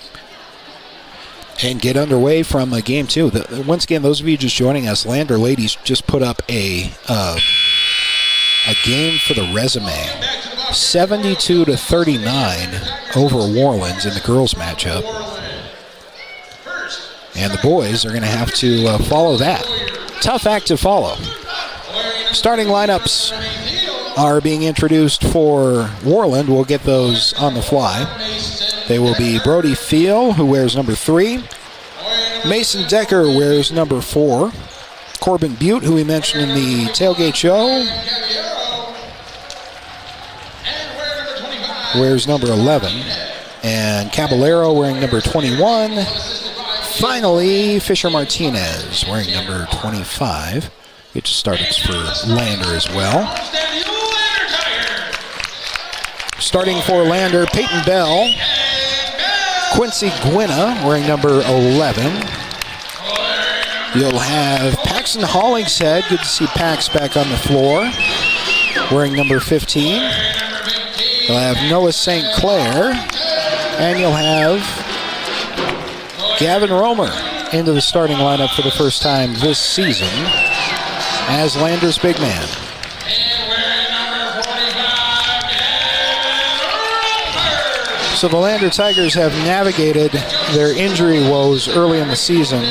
and get underway from Game 2. Once again, those of you just joining us, Lander ladies just put up a game for the resume. 72-39 over Worland in the girls matchup. And the boys are going to have to follow that. Tough act to follow. Starting lineups are being introduced for Worland. We'll get those on the fly. They will be Brody Thiel, who wears number 3. Mason Decker wears number 4. Corbin Butte, who we mentioned in the tailgate show, wears number 11. And Caballero wearing number 21. Finally, Fisher Martinez wearing number 25. Get started for Lander as well. Starting for Lander, Peyton Bell. Quincy Gwynna wearing number 11. You'll have Paxton Hollingshead. Good to see Pax back on the floor, wearing number 15. You'll have Noah St. Clair, and you'll have Gavin Romer into the starting lineup for the first time this season as Lander's big man. So the Lander Tigers have navigated their injury woes early in the season,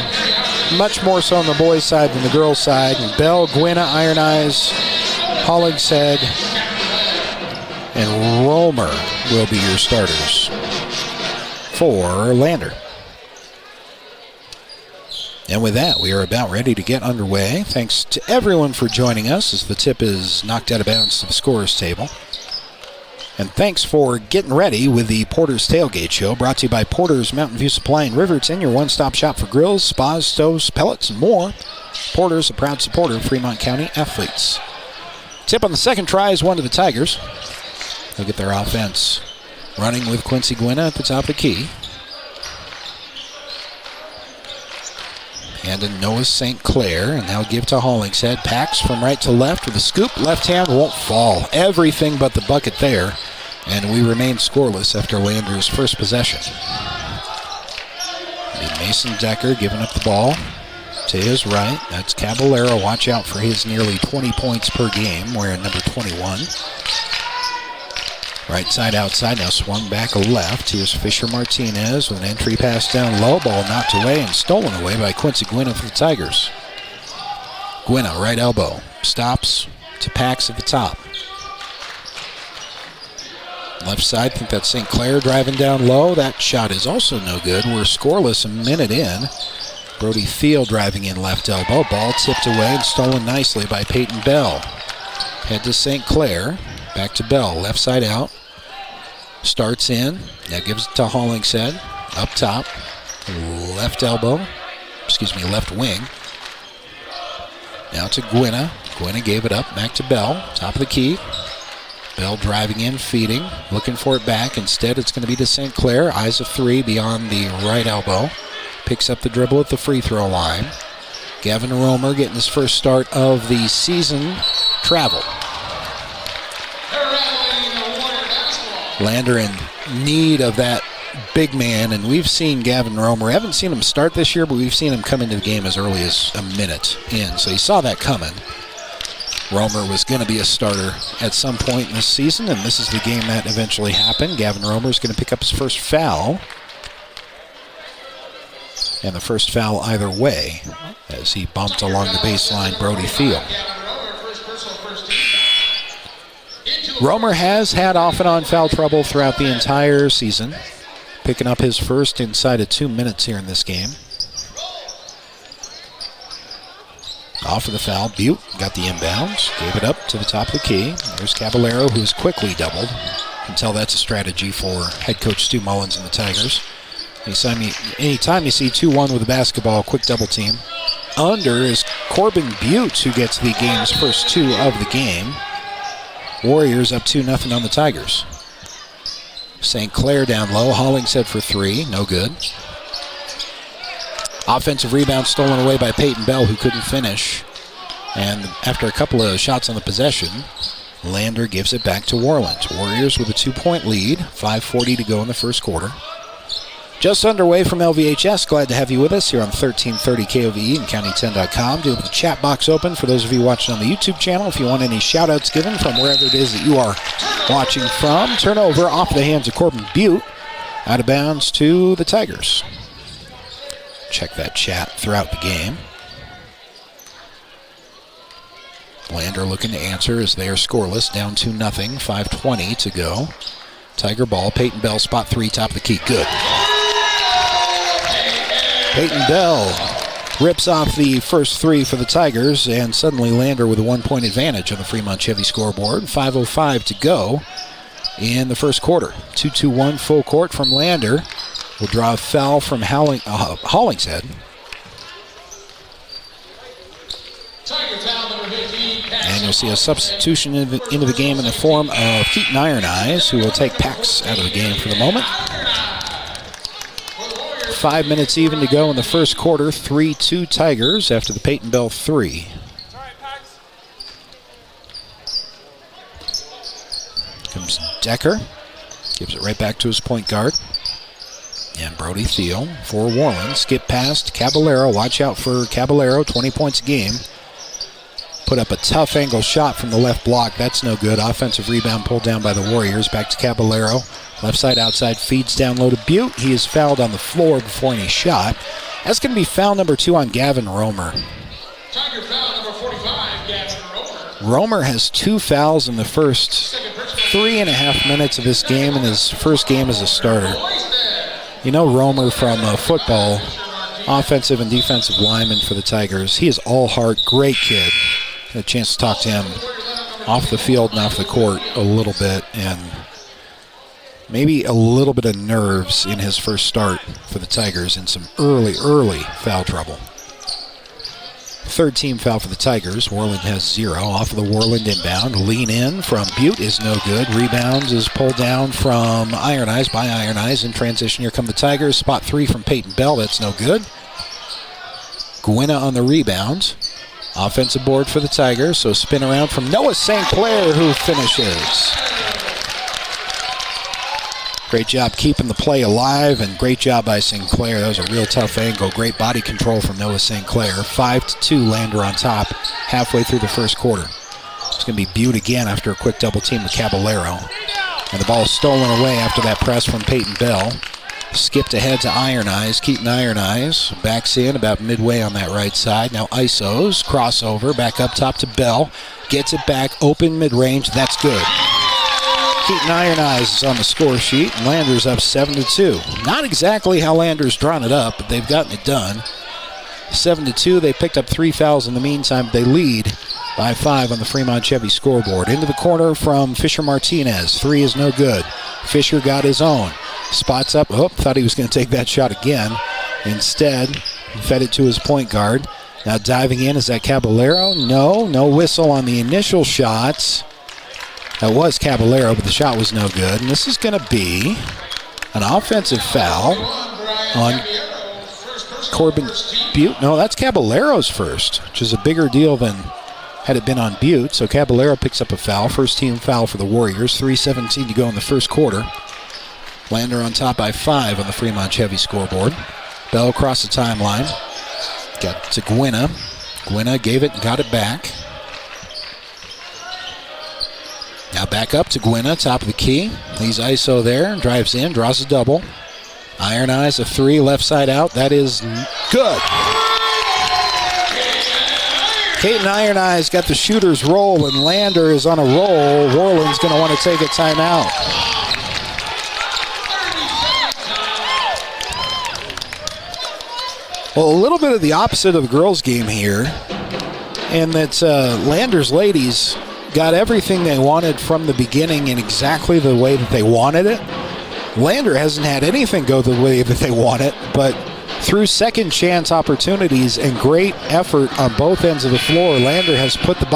much more so on the boys' side than the girls' side. And Bell, Gwynna, Iron Eyes, Hollingshead, and Romer will be your starters for Lander. And with that, we are about ready to get underway. Thanks to everyone for joining us as the tip is knocked out of bounds to the scorer's table. And thanks for getting ready with the Porter's Tailgate Show, brought to you by Porter's Mountain View Supply in Riverton, your one-stop shop for grills, spas, stoves, pellets, and more. Porter's, a proud supporter of Fremont County athletes. Tip on the second try is one to the Tigers. They'll get their offense running with Quincy Gwynna at the top of the key. And a Noah St. Clair, and now give to Hollingshead. Pax from right to left with a scoop. Left hand won't fall. Everything but the bucket there. And we remain scoreless after Lander's first possession. Mason Decker giving up the ball to his right. That's Caballero. Watch out for his nearly 20 points per game, wearing number 21. Right side outside, now swung back left. Here's Fisher Martinez with an entry pass down low. Ball knocked away and stolen away by Quincy Gwynna for the Tigers. Gwynna, right elbow. Stops to Pax at the top. Left side, think that's St. Clair driving down low. That shot is also no good. We're scoreless a minute in. Brody Thiel driving in left elbow. Ball tipped away and stolen nicely by Peyton Bell. Head to St. Clair. Back to Bell. Left side out. Starts in. Now gives it to Hollingshead. Up top. Left elbow. Left wing. Now to Gwynna. Gwynna gave it up. Back to Bell. Top of the key. Bell driving in, feeding. Looking for it back. Instead, it's going to be to St. Clair. Eyes of three beyond the right elbow. Picks up the dribble at the free throw line. Gavin Romer getting his first start of the season. Travel. Lander in need of that big man, and we've seen Gavin Romer. We haven't seen him start this year, but we've seen him come into the game as early as a minute in, so he saw that coming. Romer was going to be a starter at some point in this season, and this is the game that eventually happened. Gavin Romer is going to pick up his first foul, and the first foul either way as he bumped along the baseline Brody Thiel. Romer has had off and on foul trouble throughout the entire season, picking up his first inside of 2 minutes here in this game. Off of the foul, Butte got the inbounds, gave it up to the top of the key. There's Caballero, who's quickly doubled. You can tell that's a strategy for head coach Stu Mullins and the Tigers. Anytime you see 2-1 with a basketball, quick double team. Under is Corbin Butte, who gets the game's first two of the game. Warriors up 2-0 on the Tigers. St. Clair down low. Hollingshead for three. No good. Offensive rebound stolen away by Peyton Bell, who couldn't finish. And after a couple of shots on the possession, Lander gives it back to Worland. Warriors with a 2-point lead. 5:40 to go in the first quarter. Just underway from LVHS. Glad to have you with us here on 1330 KOVE and County10.com. Do have the chat box open for those of you watching on the YouTube channel. If you want any shout-outs given from wherever it is that you are watching from. Turnover off the hands of Corbin Butte. Out of bounds to the Tigers. Check that chat throughout the game. Lander looking to answer as they are scoreless. Down 2-0. 5:20 to go. Tiger ball. Peyton Bell, spot three, top of the key. Good. Peyton Bell rips off the first three for the Tigers, and suddenly Lander with a 1-point advantage on the Fremont Chevy scoreboard. 5:05 to go in the first quarter. 2-2-1 full court from Lander. Will draw a foul from Hollingshead. And you'll see a substitution into the game in the form of Keaton Iron Eyes, who will take Pax out of the game for the moment. 5 minutes even to go in the first quarter. 3-2 Tigers after the Peyton Bell 3. Comes Decker. Gives it right back to his point guard. And Brody Thiel for Worland. Skip past Caballero. Watch out for Caballero. 20 points a game. Put up a tough angle shot from the left block. That's no good. Offensive rebound pulled down by the Warriors. Back to Caballero. Left side outside. Feeds down low to Butte. He is fouled on the floor before any shot. That's going to be foul number 2 on Gavin Romer. Tiger foul number 45, Gavin Romer. Romer has 2 fouls in the first 3.5 minutes of this game in his first game as a starter. You know Romer from football, offensive and defensive lineman for the Tigers. He is all heart, great kid. Had a chance to talk to him off the field and off the court a little bit, and maybe a little bit of nerves in his first start for the Tigers and some early foul trouble. Third team foul for the Tigers. Worland has 0. Off of the Worland inbound. Lean in from Butte is no good. Rebounds is pulled down from Iron Eyes by Iron Eyes. In transition, here come the Tigers. Spot 3 from Peyton Bell. That's no good. Gwynna on the rebound. Offensive board for the Tigers. So spin around from Noah St. Clair, who finishes. Great job keeping the play alive, and great job by St. Clair. That was a real tough angle. Great body control from Noah St. Clair. 5-2, Lander on top halfway through the first quarter. It's going to be Butte again after a quick double team with Caballero. And the ball stolen away after that press from Peyton Bell. Skipped ahead to Iron Eyes. Keaton Iron Eyes backs in about midway on that right side. Now ISOs, crossover, back up top to Bell. Gets it back, open mid-range. That's good. Keaton Iron Eyes is on the score sheet, and Lander's up 7-2. Not exactly how Lander's drawn it up, but they've gotten it done. 7-2, they picked up 3 fouls in the meantime. They lead by 5 on the Fremont Chevy scoreboard. Into the corner from Fisher Martinez. 3 is no good. Fisher got his own. Spots up. Oh, thought he was going to take that shot again. Instead, fed it to his point guard. Now diving in, is that Caballero? No whistle on the initial shots. That was Caballero, but the shot was no good. And this is going to be an offensive foul on Corbin Butte. No, that's Caballero's first, which is a bigger deal than had it been on Butte. So Caballero picks up a foul. First team foul for the Warriors. 3:17 to go in the first quarter. Lander on top by 5 on the Fremont Chevy scoreboard. Bell across the timeline. Got to Gwynna. Gwynna gave it and got it back. Now back up to Gwynna, top of the key. He's ISO there, drives in, draws a double. Iron Eyes, a 3, left side out. That is good. Caden Iron Eyes got the shooter's roll, and Lander is on a roll. Worland's going to want to take a timeout. Well, a little bit of the opposite of the girls' game here, and that Lander's ladies got everything they wanted from the beginning in exactly the way that they wanted it. Lander hasn't had anything go the way that they want it, but through second chance opportunities and great effort on both ends of the floor, Lander has put the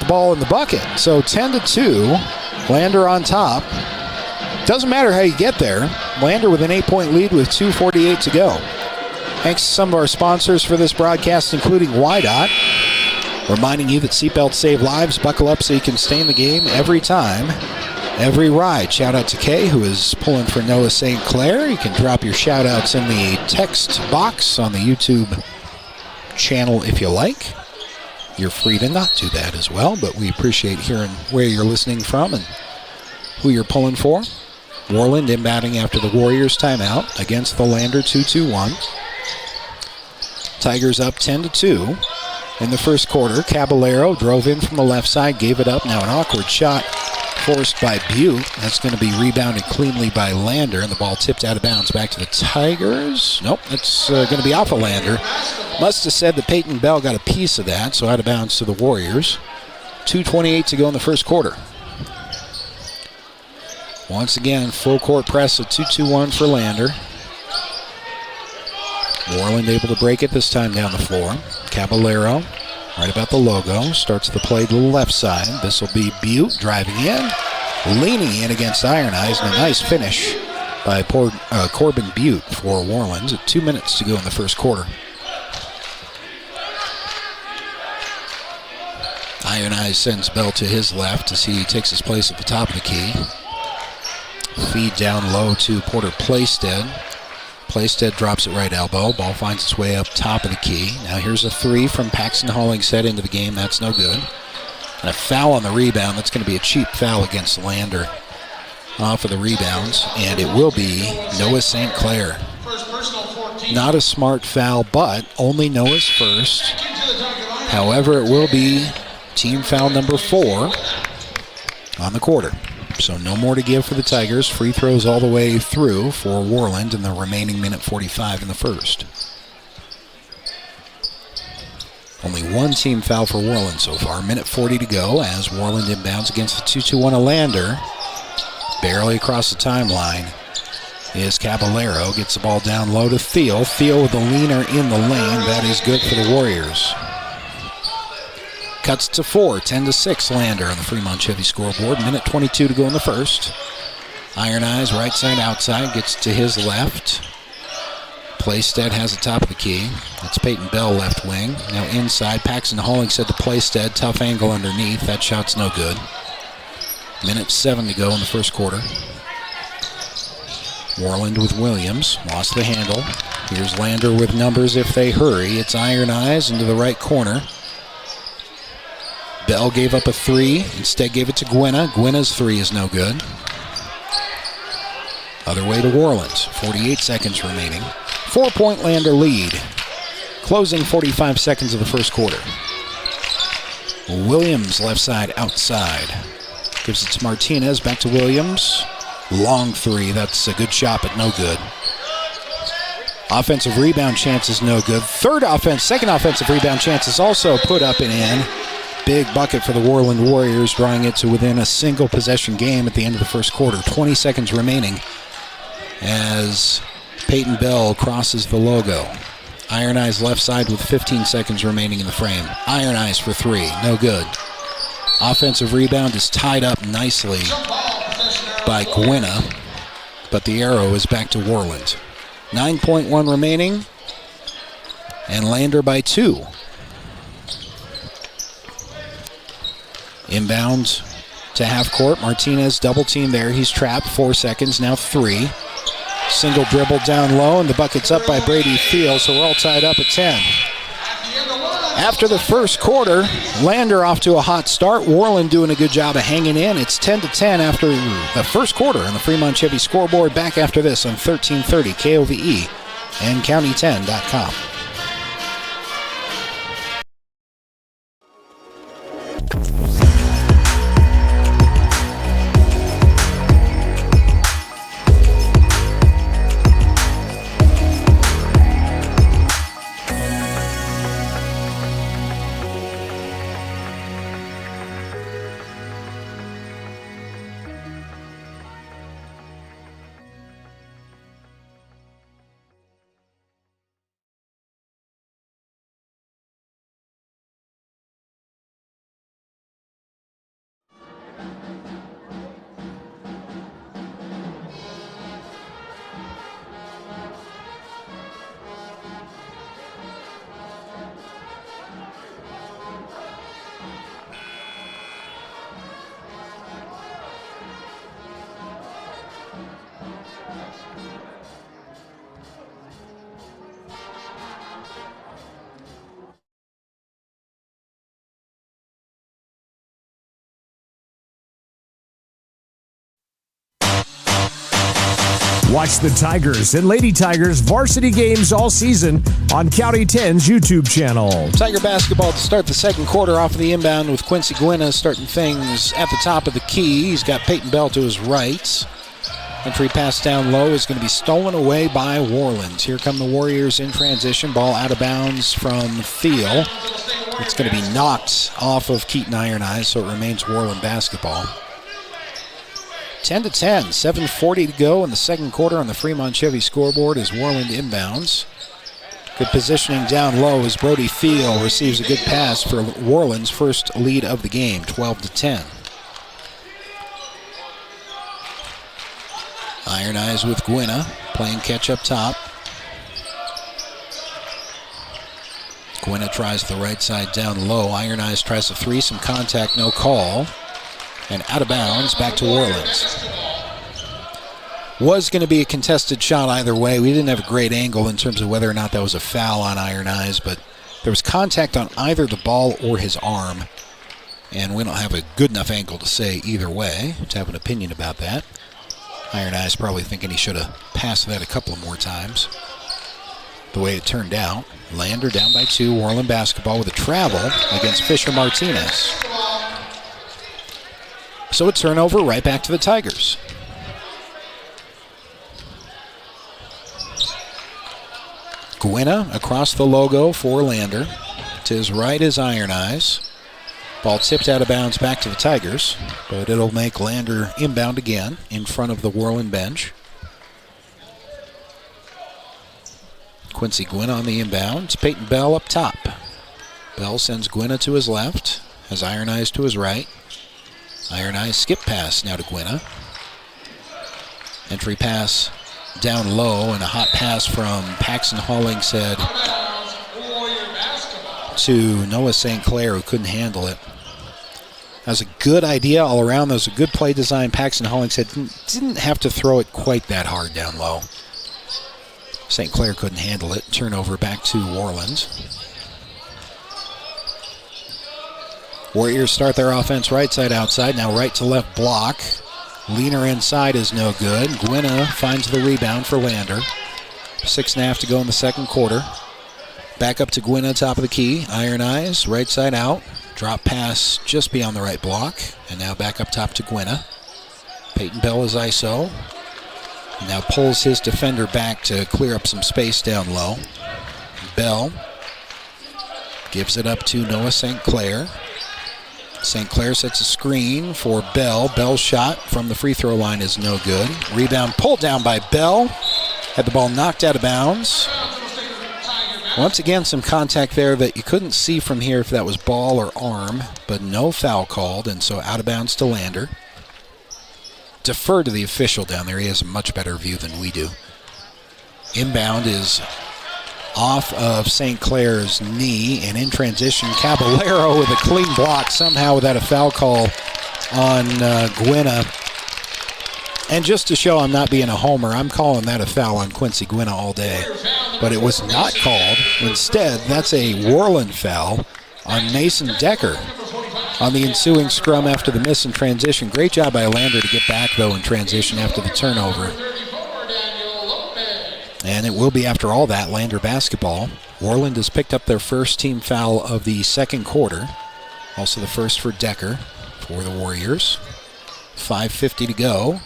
ball in the bucket. So 10-2, Lander on top. Doesn't matter how you get there. Lander with an 8-point lead with 2:48 to go. Thanks to some of our sponsors for this broadcast, including YDOT. Reminding you that seatbelts save lives. Buckle up so you can stay in the game every time, every ride. Shout out to Kay, who is pulling for Noah St. Clair. You can drop your shout outs in the text box on the YouTube channel if you like. You're free to not do that as well, but we appreciate hearing where you're listening from and who you're pulling for. Worland inbounding after the Warriors timeout against the Lander 2-2-1. Tigers up 10-2. In the first quarter, Caballero drove in from the left side, gave it up. Now an awkward shot forced by Butte. That's going to be rebounded cleanly by Lander, and the ball tipped out of bounds back to the Tigers. Nope, that's going to be off of Lander. Must have said that Peyton Bell got a piece of that, so out of bounds to the Warriors. 2:28 to go in the first quarter. Once again, full court press, a 2-2-1 for Lander. Worland able to break it this time down the floor. Caballero, right about the logo, starts the play to the left side. This will be Butte driving in, leaning in against Iron Eyes, and a nice finish by Corbin Butte for Worland. 2 minutes to go in the first quarter. Iron Eyes sends Bell to his left as he takes his place at the top of the key. Feed down low to Porter Playstead. Playstead drops it right elbow. Ball finds its way up top of the key. Now here's a three from Paxton Hollingshead into the game. That's no good. And a foul on the rebound. That's going to be a cheap foul against Lander off of the rebounds. And it will be Noah St. Clair. Not a smart foul, but only Noah's first. However, it will be team foul number 4 on the quarter. So no more to give for the Tigers. Free throws all the way through for Worland in the remaining minute 45 in the first. Only one team foul for Worland so far. Minute 40 to go as Worland inbounds against the 2-2-1 of Lander. Barely across the timeline is Caballero. Gets the ball down low to Thiel. Thiel with a leaner in the lane. That is good for the Warriors. Cuts to 4, 10-6 Lander on the Fremont Chevy scoreboard. Minute 22 to go in the first. Iron Eyes right side outside, gets to his left. Playstead has the top of the key. That's Peyton Bell left wing. Now inside, Paxton Hollingshead to Playstead. Tough angle underneath. That shot's no good. Minute 7 to go in the first quarter. Worland with Williams. Lost the handle. Here's Lander with numbers if they hurry. It's Iron Eyes into the right corner. Bell gave up a 3, instead gave it to Gwynna. Gwynna's 3 is no good. Other way to Worland, 48 seconds remaining. 4-point Lander lead. Closing 45 seconds of the first quarter. Williams left side outside. Gives it to Martinez, back to Williams. Long 3, that's a good shot but no good. Offensive rebound chance is no good. Second offensive rebound chance is also put up and in. Big bucket for the Worland Warriors, drawing it to within a single possession game at the end of the first quarter. 20 seconds remaining as Peyton Bell crosses the logo. Iron Eyes left side with 15 seconds remaining in the frame. Iron Eyes for 3, no good. Offensive rebound is tied up nicely by Gwynna, but the arrow is back to Worland. 9.1 remaining, and Lander by 2. Inbound to half court. Martinez double team there. He's trapped. 4 seconds. Now 3. Single dribble down low, and the bucket's up by Brady Thiel, so we're all tied up at 10. After the first quarter, Lander off to a hot start. Worland doing a good job of hanging in. It's 10-10 after the first quarter on the Fremont Chevy scoreboard. Back after this on 1330 KOVE and County10.com. Watch the Tigers and Lady Tigers varsity games all season on County 10's YouTube channel. Tiger basketball to start the second quarter off of the inbound with Quincy Gwynna starting things at the top of the key. He's got Peyton Bell to his right. Entry pass down low is going to be stolen away by Worland. Here come the Warriors in transition. Ball out of bounds from Thiel. It's going to be knocked off of Keaton Iron Eyes, so it remains Worland basketball. 10-10, 7:40 to go in the second quarter on the Fremont Chevy scoreboard as Worland inbounds. Good positioning down low as Brody Thiel receives a good pass for Worland's first lead of the game, 12-10. Iron Eyes with Gwynna, playing catch up top. Gwynna tries the right side down low. Iron Eyes tries the three, some contact, no call. And out of bounds, back to Worland. Was going to be a contested shot either way. We didn't have a great angle in terms of whether or not that was a foul on Iron Eyes, but there was contact on either the ball or his arm. And we don't have a good enough angle to say either way, to have an opinion about that. Iron Eyes probably thinking he should have passed that a couple more times. The way it turned out, Lander down by 2, Worland basketball with a travel against Fisher Martinez. So a turnover right back to the Tigers. Gwynna across the logo for Lander. To his right is Iron Eyes. Ball tipped out of bounds back to the Tigers, but it'll make Lander inbound again in front of the Worland bench. Quincy Gwynna on the inbound. Peyton Bell up top. Bell sends Gwynna to his left, has Iron Eyes to his right. Iron Eyes skip pass now to Gwynna. Entry pass down low, and a hot pass from Paxton Hollingshead to Noah St. Clair, who couldn't handle it. That was a good idea all around. That was a good play design. Paxton Hollingshead didn't have to throw it quite that hard down low. St. Clair couldn't handle it. Turnover back to Worland. Warriors start their offense right side outside. Now right to left block. Leaner inside is no good. Gwynna finds the rebound for Lander. 6.5 to go in the second quarter. Back up to Gwynna, top of the key. Iron Eyes, right side out. Drop pass just beyond the right block. And now back up top to Gwynna. Peyton Bell is ISO. And now pulls his defender back to clear up some space down low. Bell gives it up to Noah St. Clair. St. Clair sets a screen for Bell. Bell's shot from the free throw line is no good. Rebound pulled down by Bell. Had the ball knocked out of bounds. Once again, some contact there that you couldn't see from here if that was ball or arm, but no foul called, and so out of bounds to Lander. Defer to the official down there. He has a much better view than we do. Inbound is off of St. Clair's knee, and in transition, Caballero with a clean block, somehow without a foul call on Gwynna. And just to show I'm not being a homer, I'm calling that a foul on Quincy Gwynna all day. But it was not called. Instead, that's a Worland foul on Mason Decker on the ensuing scrum after the miss in transition. Great job by Lander to get back, though, in transition after the turnover. And it will be, after all that, Lander basketball. Worland has picked up their first team foul of the second quarter. Also the first for Decker for the Warriors. 5:50 to go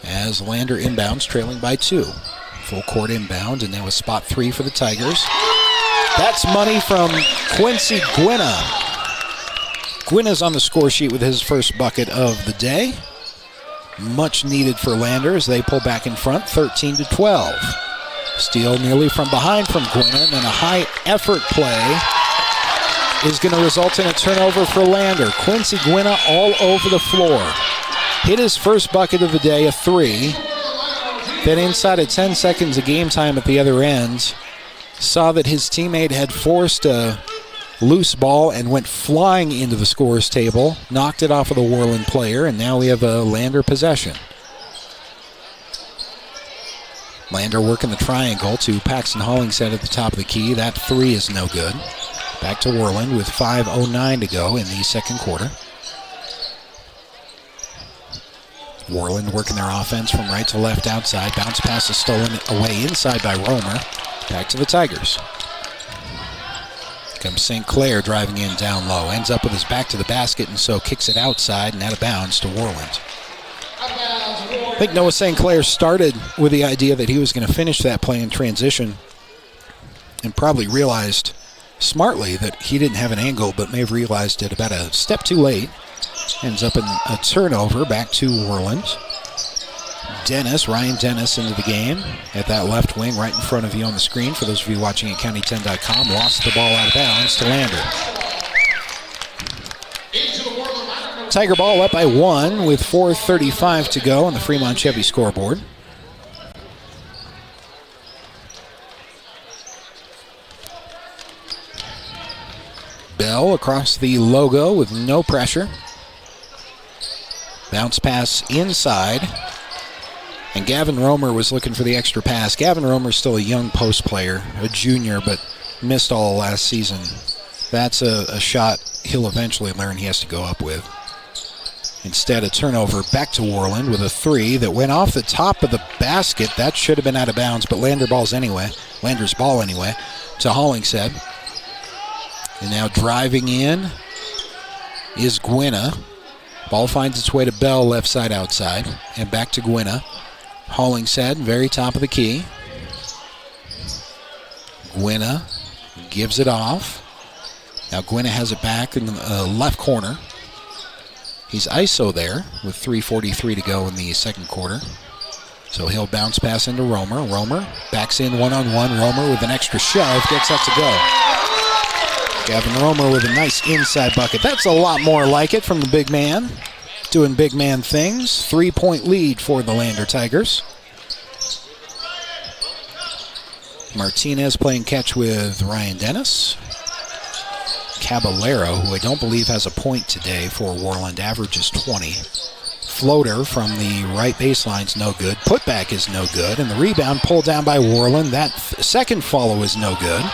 as Lander inbounds, trailing by 2. Full court inbound, and now a spot 3 for the Tigers. That's money from Quincy Gwynna. Gwynna's on the score sheet with his first bucket of the day. Much needed for Lander as they pull back in front, 13-12. Steal nearly from behind from Gwynna, and then a high effort play is going to result in a turnover for Lander. Quincy Gwynna all over the floor. Hit his first bucket of the day, a 3. Then inside of 10 seconds of game time at the other end, saw that his teammate had forced a loose ball and went flying into the scorer's table, knocked it off of the Worland player, and now we have a Lander possession. Lander working the triangle to Paxton Hollingshead at the top of the key. That 3 is no good. Back to Worland with 5:09 to go in the second quarter. Worland working their offense from right to left outside. Bounce pass is stolen away inside by Romer. Back to the Tigers. Comes St. Clair driving in down low. Ends up with his back to the basket, and so kicks it outside and out of bounds to Worland. I think Noah St. Clair started with the idea that he was going to finish that play in transition and probably realized smartly that he didn't have an angle, but may have realized it about a step too late. Ends up in a turnover back to Worland. Ryan Dennis into the game at that left wing right in front of you on the screen. For those of you watching at county10.com, lost the ball out of bounds to Lander. Tiger ball up by 1 with 4:35 to go on the Fremont Chevy scoreboard. Bell across the logo with no pressure. Bounce pass inside. And Gavin Romer was looking for the extra pass. Gavin Romer's still a young post player, a junior, but missed all last season. That's a shot he'll eventually learn he has to go up with. Instead, a turnover back to Worland with a 3 that went off the top of the basket. That should have been out of bounds, but Lander's ball anyway, to Hollingshead. And now driving in is Gwynna. Ball finds its way to Bell, left side outside, and back to Gwynna. Hollingshead, very top of the key. Gwynna gives it off. Now Gwynna has it back in the left corner. He's ISO there with 3:43 to go in the second quarter. So he'll bounce pass into Romer. Romer backs in one-on-one. Romer with an extra shove gets that to go. Gavin Romer with a nice inside bucket. That's a lot more like it from the big man. Doing big man things. 3-point lead for the Lander Tigers. Martinez playing catch with Ryan Dennis. Caballero, who I don't believe has a point today for Worland, averages 20. Floater from the right baseline's no good. Putback is no good. And the rebound pulled down by Worland. That second follow is no good.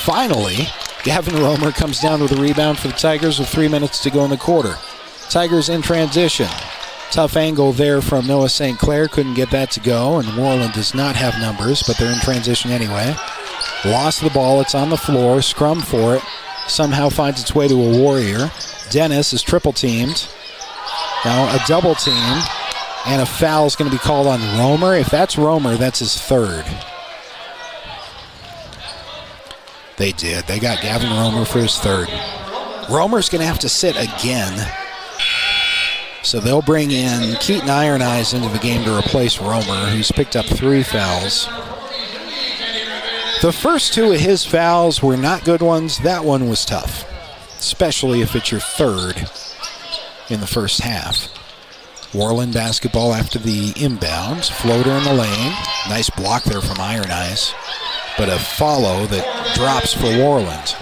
Finally, Gavin Romer comes down with a rebound for the Tigers with 3 minutes to go in the quarter. Tigers in transition. Tough angle there from Noah St. Clair. Couldn't get that to go. And Worland does not have numbers, but they're in transition anyway. Lost the ball. It's on the floor. Scrum for it. Somehow finds its way to a Warrior. Dennis is triple teamed. Now a double team. And a foul is going to be called on Romer. If that's Romer, that's his third. They did. They got Gavin Romer for his third. Romer's going to have to sit again. So they'll bring in Keaton Iron Eyes into the game to replace Romer, who's picked up 3 fouls. The first 2 of his fouls were not good ones. That one was tough, especially if it's your third in the first half. Worland basketball after the inbound. Floater in the lane. Nice block there from Iron Eyes. But a follow that drops for Worland.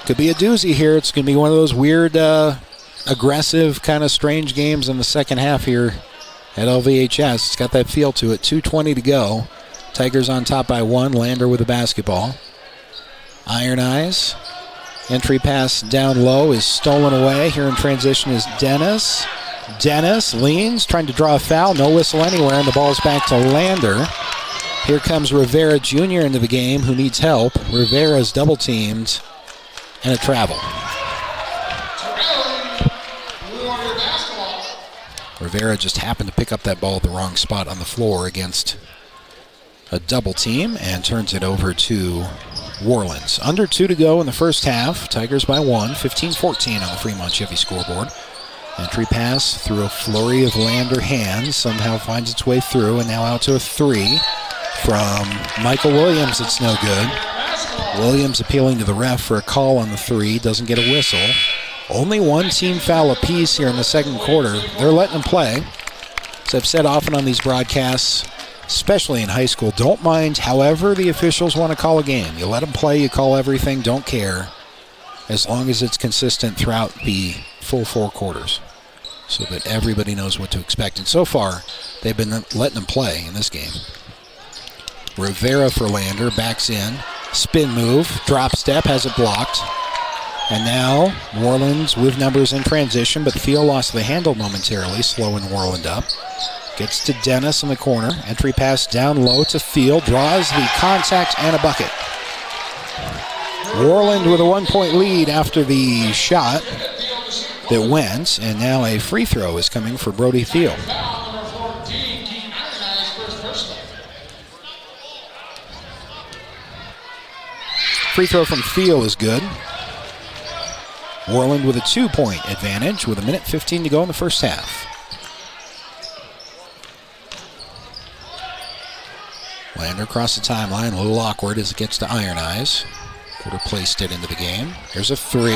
Could be a doozy here. It's going to be one of those weird, aggressive, kind of strange games in the second half here at LVHS. It's got that feel to it. 2:20 to go. Tigers on top by 1. Lander with the basketball. Iron Eyes. Entry pass down low is stolen away. Here in transition is Dennis. Dennis leans, trying to draw a foul. No whistle anywhere, and the ball's back to Lander. Here comes Rivera Jr. into the game, who needs help. Rivera's double teamed, and a travel. Rivera just happened to pick up that ball at the wrong spot on the floor against a double team and turns it over to Worland. Under 2 to go in the first half. Tigers by 1, 15-14 on the Fremont Chevy scoreboard. Entry pass through a flurry of Lander hands. Somehow finds its way through, and now out to a 3 from Michael Williams. It's no good. Williams appealing to the ref for a call on the 3. Doesn't get a whistle. Only 1 team foul apiece here in the second quarter. They're letting them play. As I've said often on these broadcasts, especially in high school, don't mind however the officials want to call a game. You let them play, you call everything, don't care, as long as it's consistent throughout the full 4 quarters so that everybody knows what to expect. And so far, they've been letting them play in this game. Rivera for Lander, backs in, spin move, drop step, has it blocked. And now, Worland's with numbers in transition, but Thiel lost the handle momentarily, slowing Worland up. Gets to Dennis in the corner. Entry pass down low to Thiel, draws the contact and a bucket. Worland with a 1-point lead after the shot that went, and now a free throw is coming for Brody Thiel. Free throw from Thiel is good. Worland with a 2-point advantage with 1:15 to go in the first half. Lander across the timeline, a little awkward as it gets to Iron Eyes. Porter placed it into the game. Here's a 3.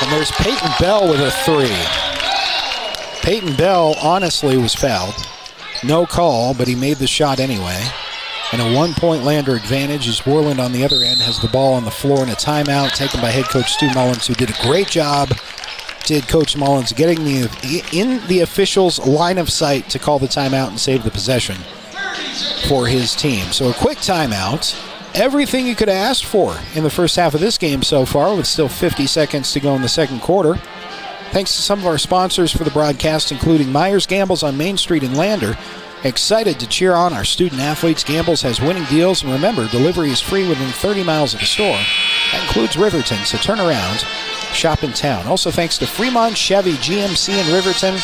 And there's Peyton Bell with a 3. Peyton Bell honestly was fouled. No call, but he made the shot anyway. And a 1-point Lander advantage as Worland on the other end has the ball on the floor in a timeout taken by head coach Stu Mullins, who did a great job, Coach Mullins, getting in the officials' line of sight to call the timeout and save the possession for his team. So a quick timeout. Everything you could have asked for in the first half of this game so far, with still 50 seconds to go in the second quarter. Thanks to some of our sponsors for the broadcast, including Myers Gambles on Main Street in Lander. Excited to cheer on our student athletes. Gambles has winning deals, and remember, delivery is free within 30 miles of the store. That includes Riverton, so turn around, shop in town. Also thanks to Fremont Chevy GMC in Riverton,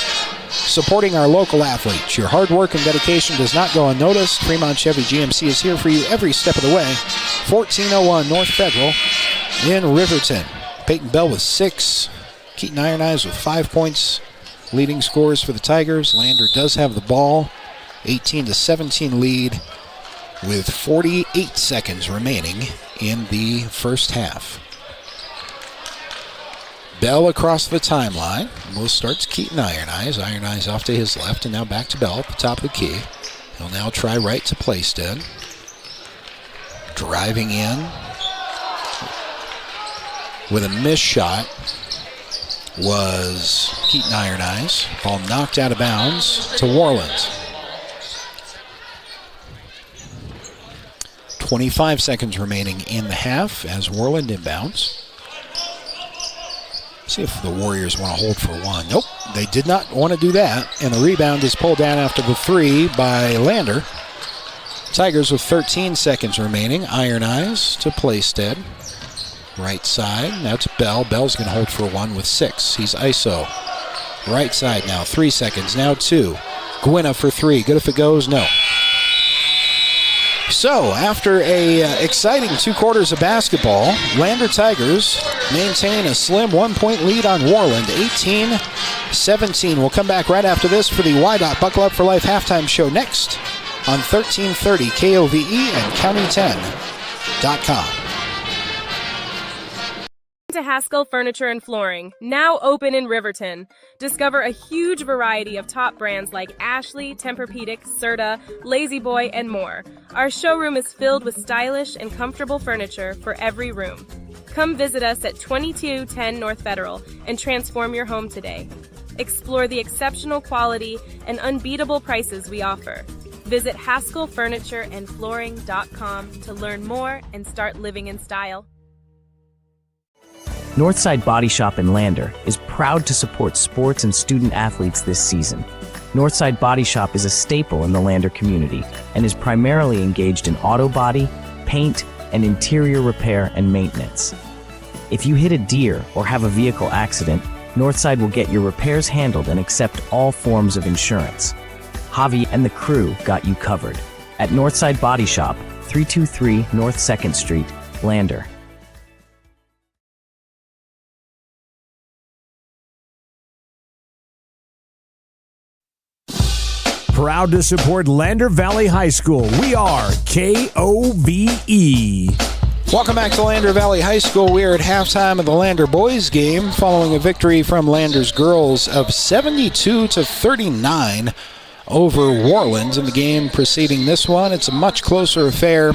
supporting our local athletes. Your hard work and dedication does not go unnoticed. Fremont Chevy GMC is here for you every step of the way. 1401 North Federal in Riverton. Peyton Bell with 6. Keaton Iron Eyes with 5 points. Leading scorers for the Tigers. Lander does have the ball. 18-17 lead with 48 seconds remaining in the first half. Bell across the timeline. Most starts Keaton Iron Eyes. Iron Eyes off to his left, and now back to Bell at the top of the key. He'll now try right to Plaisted. Driving in with a missed shot was Keaton Iron Eyes. Ball knocked out of bounds to Worland. 25 seconds remaining in the half as Worland inbounds. See if the Warriors want to hold for one. Nope, they did not want to do that. And the rebound is pulled down after the 3 by Lander. Tigers with 13 seconds remaining. Iron Eyes to Plaisted. Right side, now to Bell. Bell's going to hold for one with 6. He's ISO. Right side now, 3 seconds, now 2. Gwynna for 3, good if it goes, no. So, after a exciting 2 quarters of basketball, Lander Tigers maintain a slim 1-point lead on Worland, 18-17. We'll come back right after this for the YDOT Buckle Up for Life halftime show next on 1330 KOVE and County10.com. To Haskell Furniture and Flooring, now open in Riverton. Discover a huge variety of top brands like Ashley, Tempur-Pedic, Serta, Lazy Boy, and more. Our showroom is filled with stylish and comfortable furniture for every room. Come visit us at 2210 North Federal and transform your home today. Explore the exceptional quality and unbeatable prices we offer. Visit HaskellFurnitureandFlooring.com to learn more and start living in style. Northside Body Shop in Lander is proud to support sports and student athletes this season. Northside Body Shop is a staple in the Lander community and is primarily engaged in auto body, paint, and interior repair and maintenance. If you hit a deer or have a vehicle accident, Northside will get your repairs handled and accept all forms of insurance. Javi and the crew got you covered at Northside Body Shop, 323 North 2nd Street, Lander. Proud to support Lander Valley High School. We are KOVE. Welcome back to Lander Valley High School. We are at halftime of the Lander boys game following a victory from Lander's girls of 72-39 over Worland. In the game preceding this one, it's a much closer affair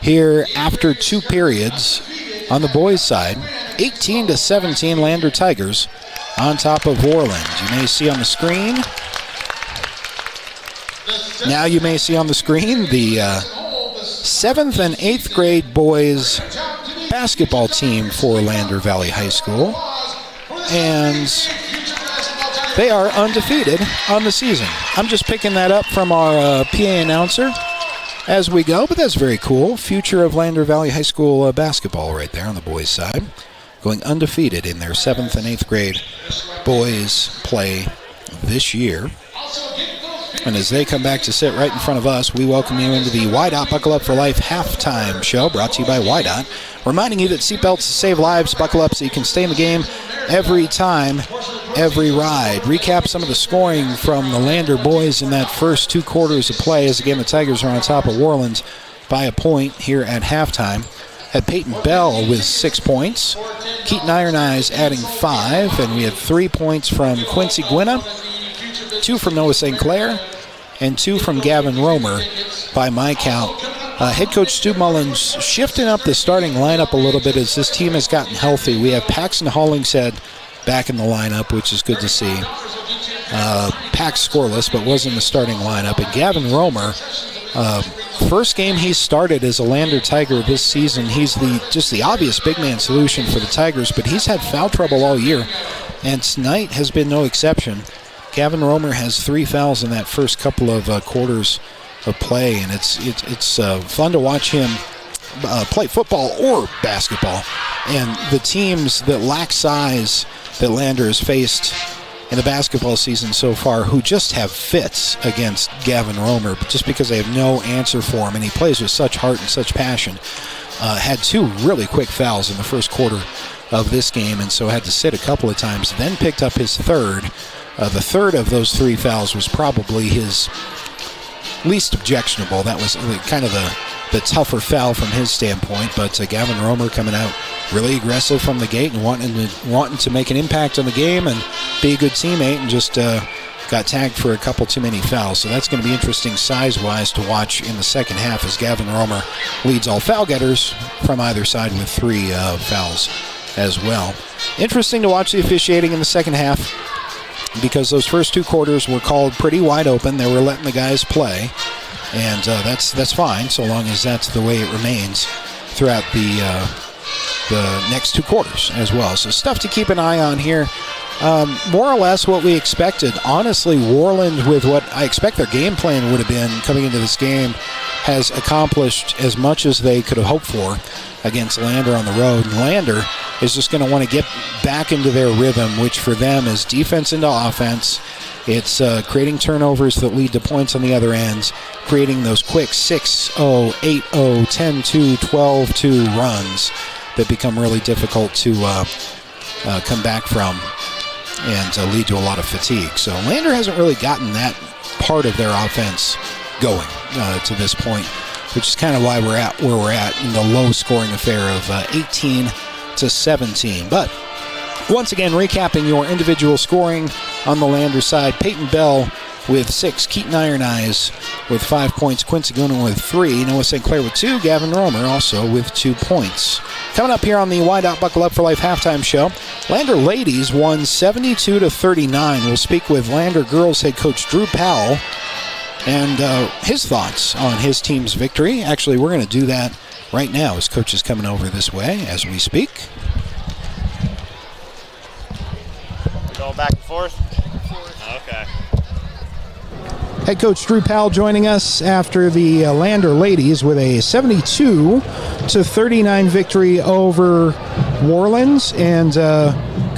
here after 2 periods on the boys' side. 18-17 Lander Tigers on top of Worland. You may see on the screen the 7th and 8th grade boys basketball team for Lander Valley High School. And they are undefeated on the season. I'm just picking that up from our PA announcer as we go, but that's very cool. Future of Lander Valley High School basketball right there on the boys' side. Going undefeated in their 7th and 8th grade boys play this year. And as they come back to sit right in front of us, we welcome you into the YDOT Buckle Up for Life halftime show brought to you by YDOT. Reminding you that seatbelts save lives. Buckle up so you can stay in the game every time, every ride. Recap some of the scoring from the Lander boys in that first 2 quarters of play as, again, the Tigers are on top of Worland by a point here at halftime. Had Peyton Bell with 6 points. Keaton Iron Eyes adding 5, and we had 3 points from Quincy Gwynna, 2 from Noah St. Clair, and 2 from Gavin Romer by my count. Head coach Stu Mullins shifting up the starting lineup a little bit as this team has gotten healthy. We have Paxton Hollingshead back in the lineup, which is good to see. Pax scoreless, but was in the starting lineup. And Gavin Romer, first game he started as a Lander Tiger this season. He's just the obvious big man solution for the Tigers, but he's had foul trouble all year, and tonight has been no exception. Gavin Romer has 3 fouls in that first couple of quarters of play, and it's fun to watch him play football or basketball. And the teams that lack size that Lander has faced in the basketball season so far, who just have fits against Gavin Romer, just because they have no answer for him, and he plays with such heart and such passion, had 2 really quick fouls in the first quarter of this game, and so had to sit a couple of times, then picked up his third. The third of those 3 fouls was probably his least objectionable. That was kind of the tougher foul from his standpoint, but Gavin Romer coming out really aggressive from the gate and wanting to make an impact on the game and be a good teammate, and just got tagged for a couple too many fouls. So that's going to be interesting size-wise to watch in the second half as Gavin Romer leads all foul getters from either side with 3 fouls as well. Interesting to watch the officiating in the second half, because those first 2 quarters were called pretty wide open. They were letting the guys play, and that's fine so long as that's the way it remains throughout the next 2 quarters as well. So stuff to keep an eye on here. More or less what we expected. Honestly, Worland, with what I expect their game plan would have been coming into this game, has accomplished as much as they could have hoped for against Lander on the road. And Lander is just going to want to get back into their rhythm, which for them is defense into offense. It's creating turnovers that lead to points on the other ends, creating those quick 6-0, 8-0, 10-2, 12-2 runs that become really difficult to come back from and lead to a lot of fatigue. So Lander hasn't really gotten that part of their offense going to this point, which is kind of why we're at where we're at in the low-scoring affair of 18-17. But once again, recapping your individual scoring on the Lander side: Peyton Bell with 6, Keaton Iron Eyes with 5 points, Quincy Goonan with 3, Noah St. Clair with 2, Gavin Romer also with 2 points. Coming up here on the Wide Out Buckle Up for Life halftime show, Lander ladies won 72-39. We'll speak with Lander girls head coach Drew Powell and his thoughts on his team's victory. Actually, we're going to do that right now as coach is coming over this way as we speak. Going back and forth? Okay. Head coach Drew Powell joining us after the Lander ladies with a 72-39 victory over Worland. And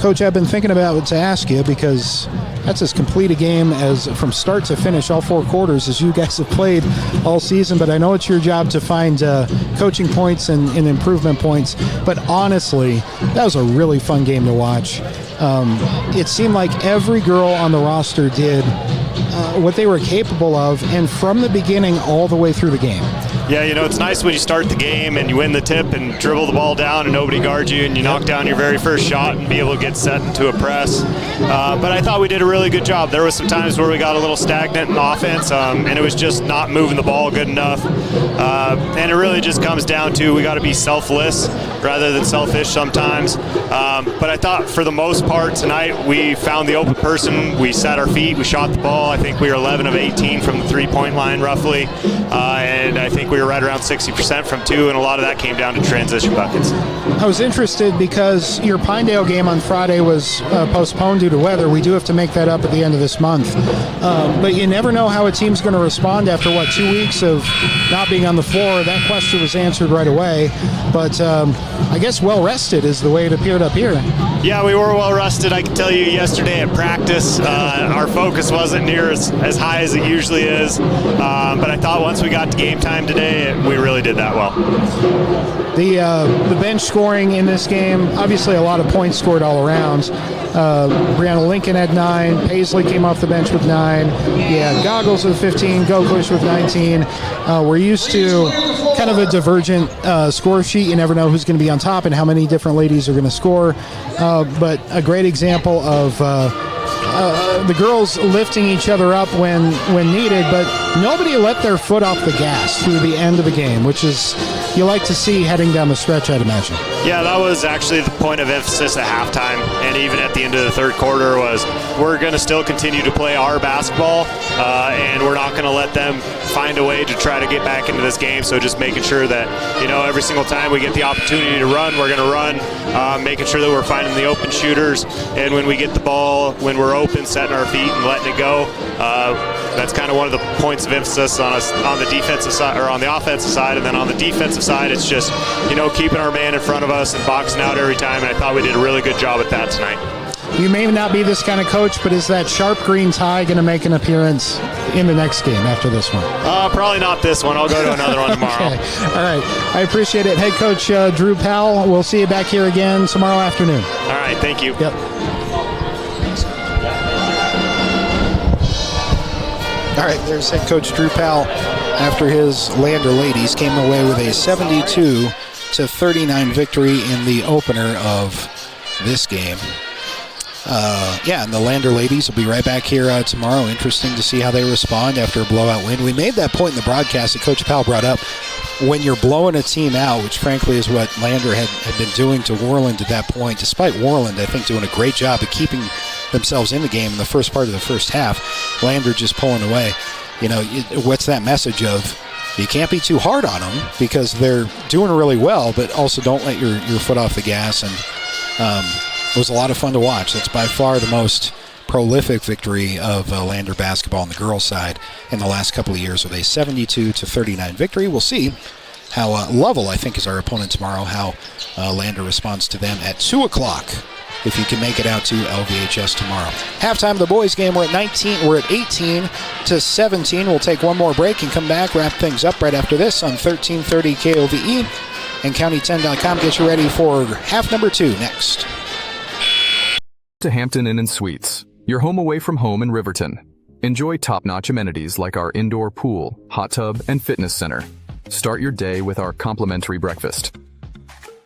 coach, I've been thinking about to ask you, because that's as complete a game as from start to finish, all 4 quarters, as you guys have played all season. But I know it's your job to find coaching points and improvement points. But honestly, that was a really fun game to watch. It seemed like every girl on the roster did what they were capable of, and from the beginning all the way through the game. Yeah, you know, it's nice when you start the game and you win the tip and dribble the ball down and nobody guards you and you knock down your very first shot and be able to get set into a press. But I thought we did a really good job. There was some times where we got a little stagnant in offense, and it was just not moving the ball good enough. And it really just comes down to we got to be selfless rather than selfish sometimes. But I thought for the most part tonight we found the open person, we set our feet, we shot the ball. I think we were 11 of 18 from the three-point line roughly, and I think we were right around 60% from 2, and a lot of that came down to transition buckets. I was interested because your Pinedale game on Friday was postponed due to weather. We do have to make that up at the end of this month. But you never know how a team's going to respond after, 2 weeks of not being on the floor. That question was answered right away. But I guess well-rested is the way it appeared up here. Yeah, we were well-rested. I can tell you yesterday at practice, our focus wasn't near as high as it usually is. But I thought once we got to game time today, today, we really did that well. The bench scoring in this game, obviously a lot of points scored all around. Brianna Lincoln had 9. Paisley came off the bench with 9. Yeah, Goggles with 15. Gokush with 19. We're used to kind of a divergent score sheet. You never know who's going to be on top and how many different ladies are going to score. But a great example of the girls lifting each other up when needed, but nobody let their foot off the gas through the end of the game, which is you like to see heading down the stretch, I'd imagine. Yeah, that was actually the point of emphasis at halftime, and even at the end of the third quarter was we're going to still continue to play our basketball, and we're not going to let them find a way to try to get back into this game. So just making sure that, every single time we get the opportunity to run, we're going to run, making sure that we're finding the open shooters, and when we get the ball, when we're open, setting our feet and letting it go. That's kind of one of the points of emphasis on us on the defensive side, or on the offensive side, and then on the defensive side, it's just, keeping our man in front of us and boxing out every time, and I thought we did a really good job at that tonight. You may not be this kind of coach, but is that sharp green tie going to make an appearance in the next game after this one? Probably not this one. I'll go to another one tomorrow. Okay. All right. I appreciate it. Head coach Drew Powell, we'll see you back here again tomorrow afternoon. All right. Thank you. Yep. All right, there's head coach Drew Powell after his Lander ladies came away with a 72-39 victory in the opener of this game. And the Lander ladies will be right back here tomorrow. Interesting to see how they respond after a blowout win. We made that point in the broadcast that Coach Powell brought up. When you're blowing a team out, which frankly is what Lander had been doing to Worland at that point, despite Worland, I think, doing a great job of keeping themselves in the game in the first part of the first half, Lander just pulling away. What's that message of? You can't be too hard on them because they're doing really well, but also don't let your foot off the gas. And it was a lot of fun to watch. That's by far the most prolific victory of Lander basketball on the girls' side in the last couple of years with a 72-39 victory. We'll see how Lovell, I think, is our opponent tomorrow, how Lander responds to them at 2 o'clock. If you can make it out to LVHS tomorrow. Halftime of the boys game, we're at 18-17. We'll take one more break and come back, wrap things up right after this on 1330 KOVE and County10.com. Get you ready for half number 2 next. To Hampton Inn & Suites, your home away from home in Riverton. Enjoy top-notch amenities like our indoor pool, hot tub, and fitness center. Start your day with our complimentary breakfast.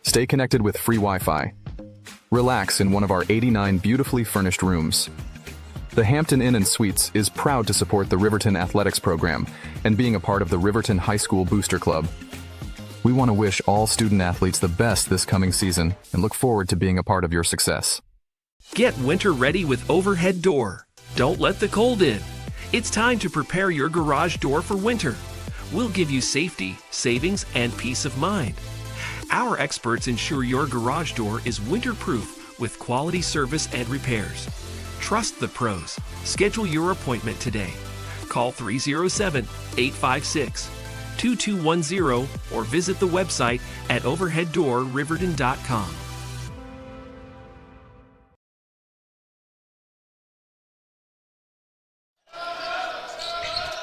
Stay connected with free Wi-Fi. Relax in one of our 89 beautifully furnished rooms. The Hampton Inn & Suites is proud to support the Riverton Athletics program and being a part of the Riverton High School Booster Club. We want to wish all student athletes the best this coming season and look forward to being a part of your success. Get winter ready with Overhead Door. Don't let the cold in. It's time to prepare your garage door for winter. We'll give you safety, savings, and peace of mind. Our experts ensure your garage door is winter-proof with quality service and repairs. Trust the pros. Schedule your appointment today. Call 307-856-2210 or visit the website at overheaddoorriverton.com.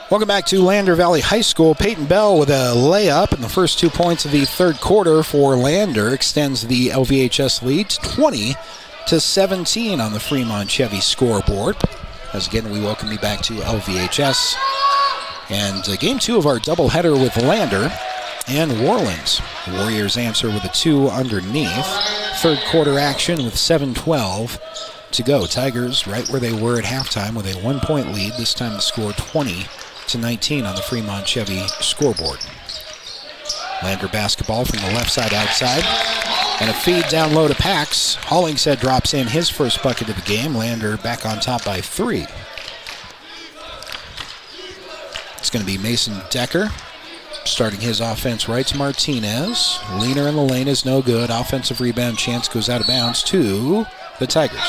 Welcome back to Lander Valley High School. Peyton Bell with a layup in the first 2 points of the third quarter for Lander extends the LVHS lead to 20-17 on the Fremont Chevy scoreboard. As again, we welcome you back to LVHS. And game 2 of our doubleheader with Lander and Worland. The Warriors answer with a 2 underneath. Third quarter action with 7:12 to go. Tigers right where they were at halftime with a 1-point lead. This time the score 20-19 on the Fremont Chevy scoreboard. Lander basketball from the left side outside. And a feed down low to Pax. Hollingshead drops in his first bucket of the game. Lander back on top by 3. It's going to be Mason Decker starting his offense right to Martinez. Leaner in the lane is no good. Offensive rebound chance goes out of bounds to the Tigers.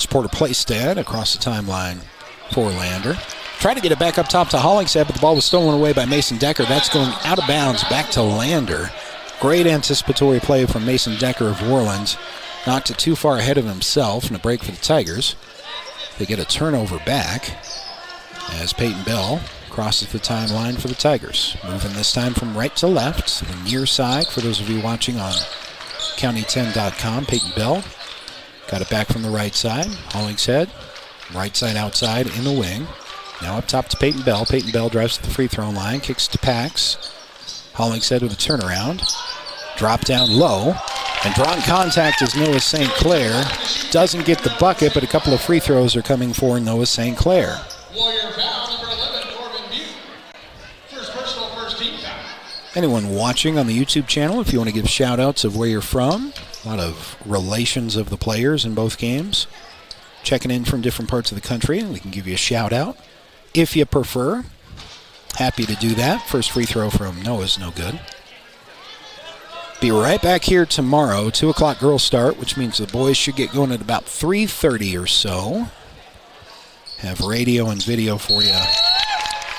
Porter Plaisted across the timeline for Lander. Tried to get it back up top to Hollingshead, but the ball was stolen away by Mason Decker. That's going out of bounds back to Lander. Great anticipatory play from Mason Decker of Worland. Knocked it too far ahead of himself, and a break for the Tigers. They get a turnover back as Peyton Bell crosses the timeline for the Tigers. Moving this time from right to left, the near side. For those of you watching on county10.com, Peyton Bell got it back from the right side. Hollingshead, right side outside in the wing. Now up top to Peyton Bell. Peyton Bell drives to the free throw line, kicks to Pax. Hollingshead with a turnaround. Drop down low. And drawing contact is Noah St. Clair. Doesn't get the bucket, but a couple of free throws are coming for Noah St. Clair. Warrior foul, number 11, Corbin Butte. First personal, first team foul. Anyone watching on the YouTube channel, if you want to give shout-outs of where you're from, a lot of relations of the players in both games. Checking in from different parts of the country, and we can give you a shout-out if you prefer. Happy to do that. First free throw from Noah's no good. Be right back here tomorrow, 2 o'clock girls start, which means the boys should get going at about 3:30 or so. Have radio and video for you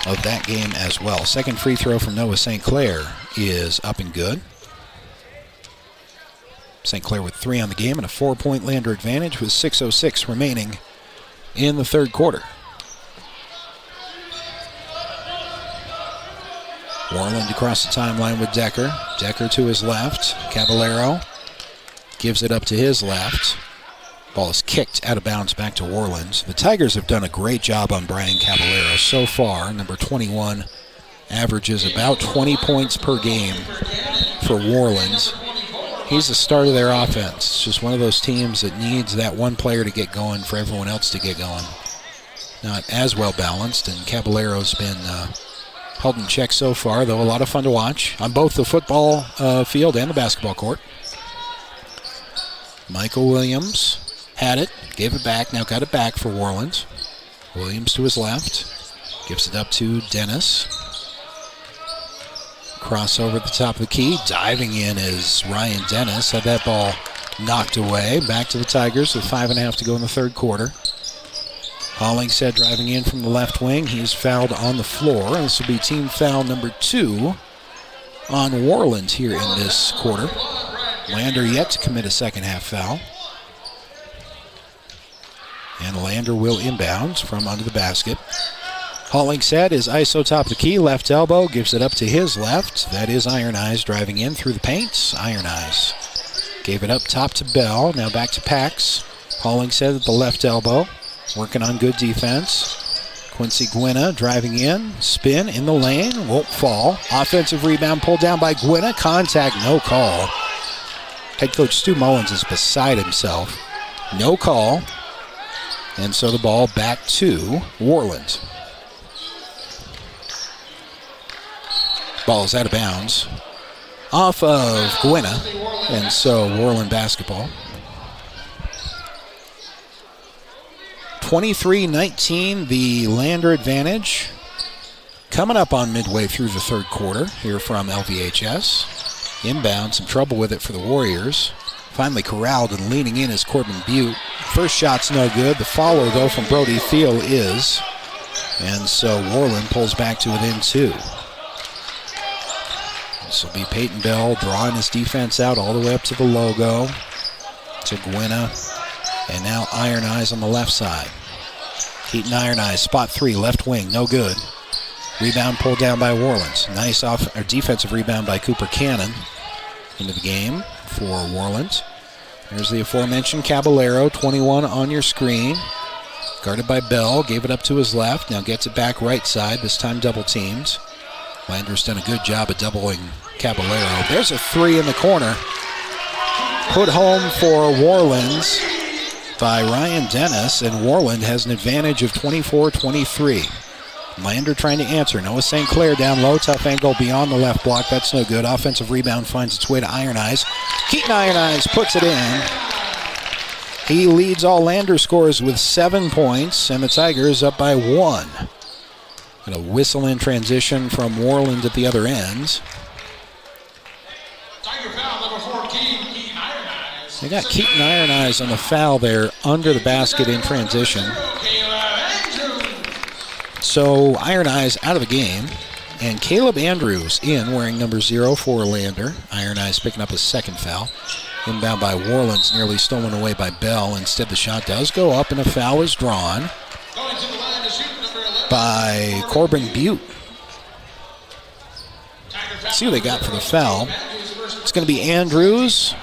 of that game as well. Second free throw from Noah St. Clair is up and good. St. Clair with 3 on the game and a 4-point Lander advantage with 6:06 remaining in the third quarter. Worland across the timeline with Decker. Decker to his left. Caballero gives it up to his left. Ball is kicked out of bounds back to Worland. The Tigers have done a great job on Brian Caballero so far. Number 21 averages about 20 points per game for Worland. He's the start of their offense. It's just one of those teams that needs that one player to get going for everyone else to get going. Not as well balanced, and Caballero's been held in check so far, though a lot of fun to watch on both the football field and the basketball court. Michael Williams had it, gave it back, now got it back for Worland. Williams to his left, gives it up to Dennis. Crossover at the top of the key, diving in is Ryan Dennis. Had that ball knocked away. Back to the Tigers with 5.5 to go in the third quarter. Hollingshead driving in from the left wing. He's fouled on the floor. This will be team foul number 2 on Worland here in this quarter. Lander yet to commit a second half foul. And Lander will inbound from under the basket. Hollingshead is ISO top of the key, left elbow, gives it up to his left. That is Iron Eyes driving in through the paint. Iron Eyes gave it up top to Bell, now back to Pax. Hollingshead at the left elbow, working on good defense. Quincy Gwynna driving in, spin in the lane, won't fall. Offensive rebound pulled down by Gwynna, contact, no call. Head coach Stu Mullins is beside himself. No call. And so the ball back to Worland. Ball is out of bounds off of Gwynna, and so Worland basketball. 23-19, the Lander advantage. Coming up on midway through the third quarter here from LVHS. Inbound, some trouble with it for the Warriors. Finally corralled and leaning in is Corbin Butte. First shot's no good. The follow, though, from Brody Thiel is. And so Worland pulls back to within 2. This will be Peyton Bell drawing his defense out all the way up to the logo. To Gwynna. And now Iron Eyes on the left side. Keaton Iron Eyes, spot 3, left wing, no good. Rebound pulled down by Worland. Nice defensive rebound by Cooper Cannon into the game for Worland. There's the aforementioned Caballero, 21 on your screen. Guarded by Bell, gave it up to his left. Now gets it back right side, this time double teamed. Lander's done a good job of doubling Caballero. There's a 3 in the corner. Put home for Worland by Ryan Dennis, and Worland has an advantage of 24-23. Lander trying to answer. Noah St. Clair down low, tough angle beyond the left block. That's no good. Offensive rebound finds its way to Iron Eyes. Keaton Iron Eyes puts it in. He leads all Lander scores with 7 points, and the Tigers up by 1. And a whistle in transition from Worland at the other end. Tiger foul, number 4, Keaton Iron Eyes. They got Keaton Iron Eyes on the foul there under the basket in transition. So Iron Eyes out of the game. And Caleb Andrews in, wearing number 0 for Lander. Iron Eyes picking up his second foul. Inbound by Worland's nearly stolen away by Bell. Instead, the shot does go up, and a foul is drawn by Corbin Butte. Let's see who they got for the foul. It's going to be Andrews,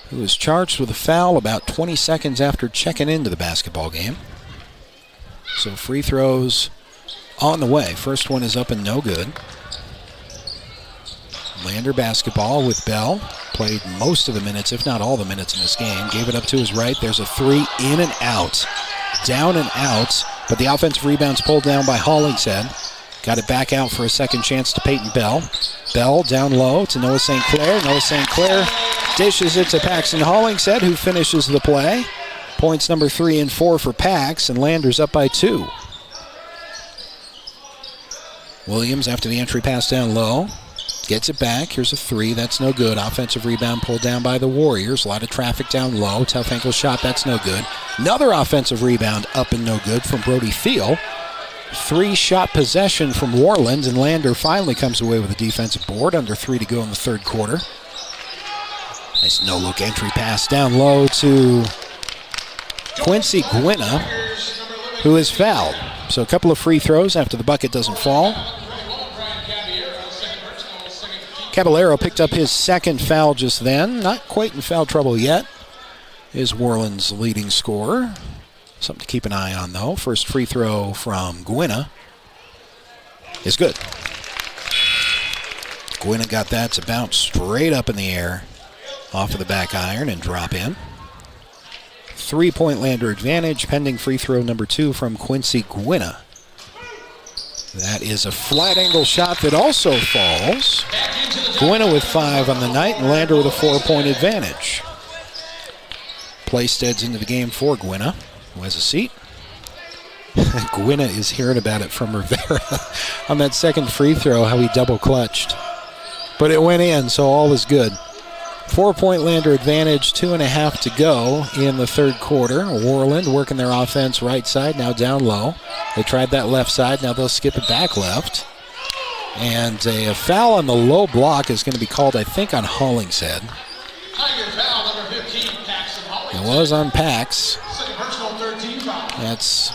who was charged with a foul about 20 seconds after checking into the basketball game. So free throws on the way. First one is up and no good. Lander basketball with Bell. Played most of the minutes, if not all the minutes in this game. Gave it up to his right. There's a three, in and out. Down and out, but the offensive rebound's pulled down by Hollingshead. Got it back out for a second chance to Peyton Bell. Bell down low to Noah St. Clair. Noah St. Clair dishes it to Paxton Hollingshead, who finishes the play. Points number 3 and 4 for Pax, and Lander's up by 2. Williams, after the entry pass down low, gets it back. Here's a 3. That's no good. Offensive rebound pulled down by the Warriors. A lot of traffic down low. Tough ankle shot. That's no good. Another offensive rebound up and no good from Brody Thiel. 3-shot possession from Worland, and Lander finally comes away with a defensive board. Under 3 to go in the third quarter. Nice no-look entry pass down low to Quincy Gwinna, who is fouled. So a couple of free throws after the bucket doesn't fall. Caballero picked up his second foul just then. Not quite in foul trouble yet. Is Worland's leading scorer. Something to keep an eye on, though. First free throw from Gwinna is good. Gwinna got that to bounce straight up in the air off of the back iron and drop in. 3-point Lander advantage, pending free throw number 2 from Quincy Gwinna. That is a flat angle shot that also falls. Gwinna with 5 on the night, and Lander with a 4-point advantage. Playstead's into the game for Gwinna, who has a seat. Gwinna is hearing about it from Rivera on that second free throw, how he double clutched. But it went in, so all is good. 4-point Lander advantage, 2.5 to go in the third quarter. Worland working their offense right side, now down low. They tried that left side, now they'll skip it back left. And a foul on the low block is going to be called, I think, on Hollingshead. It was on Pax. That's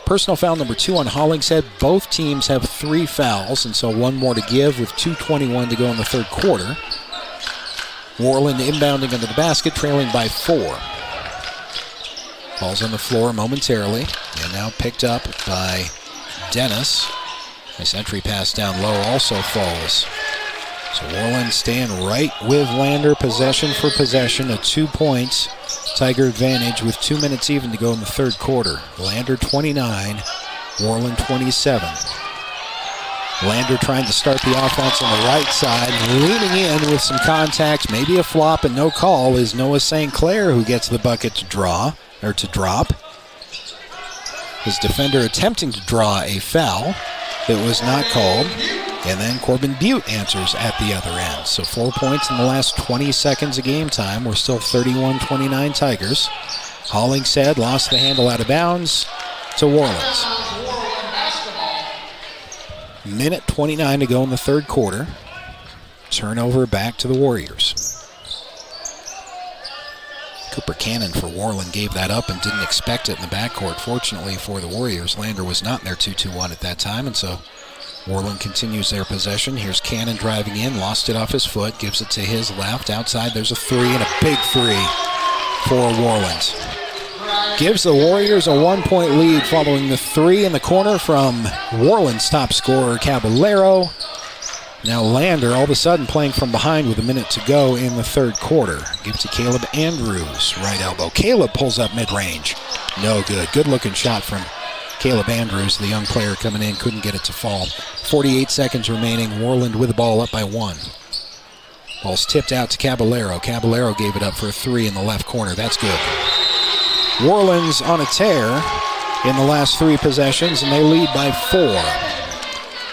personal foul number 2 on Hollingshead. Both teams have 3 fouls, and so one more to give with 2:21 to go in the third quarter. Worland inbounding under the basket, trailing by 4. Ball's on the floor momentarily, and now picked up by Dennis. Nice entry pass down low also falls. So Worland staying right with Lander, possession for possession, a 2-point Tiger advantage with 2 minutes even to go in the third quarter. Lander 29, Worland 27. Lander trying to start the offense on the right side, leaning in with some contact, maybe a flop and no call, is Noah St. Clair, who gets the bucket to drop. His defender attempting to draw a foul that was not called, and then Corbin Butte answers at the other end. So 4 points in the last 20 seconds of game time. We're still 31-29 Tigers. Hollingshead lost the handle out of bounds to Worland. Minute 29 to go in the third quarter. Turnover back to the Warriors. Cooper Cannon for Worland gave that up and didn't expect it in the backcourt. Fortunately for the Warriors, Lander was not in their 2-2-1 at that time, and so Worland continues their possession. Here's Cannon driving in, lost it off his foot, gives it to his left. Outside, there's a 3, and a big 3 for Worland. Gives the Warriors a 1-point lead following the 3 in the corner from Worland's top scorer, Caballero. Now Lander all of a sudden playing from behind with a minute to go in the third quarter. Gives to Caleb Andrews, right elbow. Caleb pulls up mid-range. No good. Good-looking shot from Caleb Andrews, the young player coming in, couldn't get it to fall. 48 seconds remaining. Worland with the ball up by 1. Ball's tipped out to Caballero. Caballero gave it up for a 3 in the left corner. That's good. Worland's on a tear in the last 3 possessions, and they lead by 4.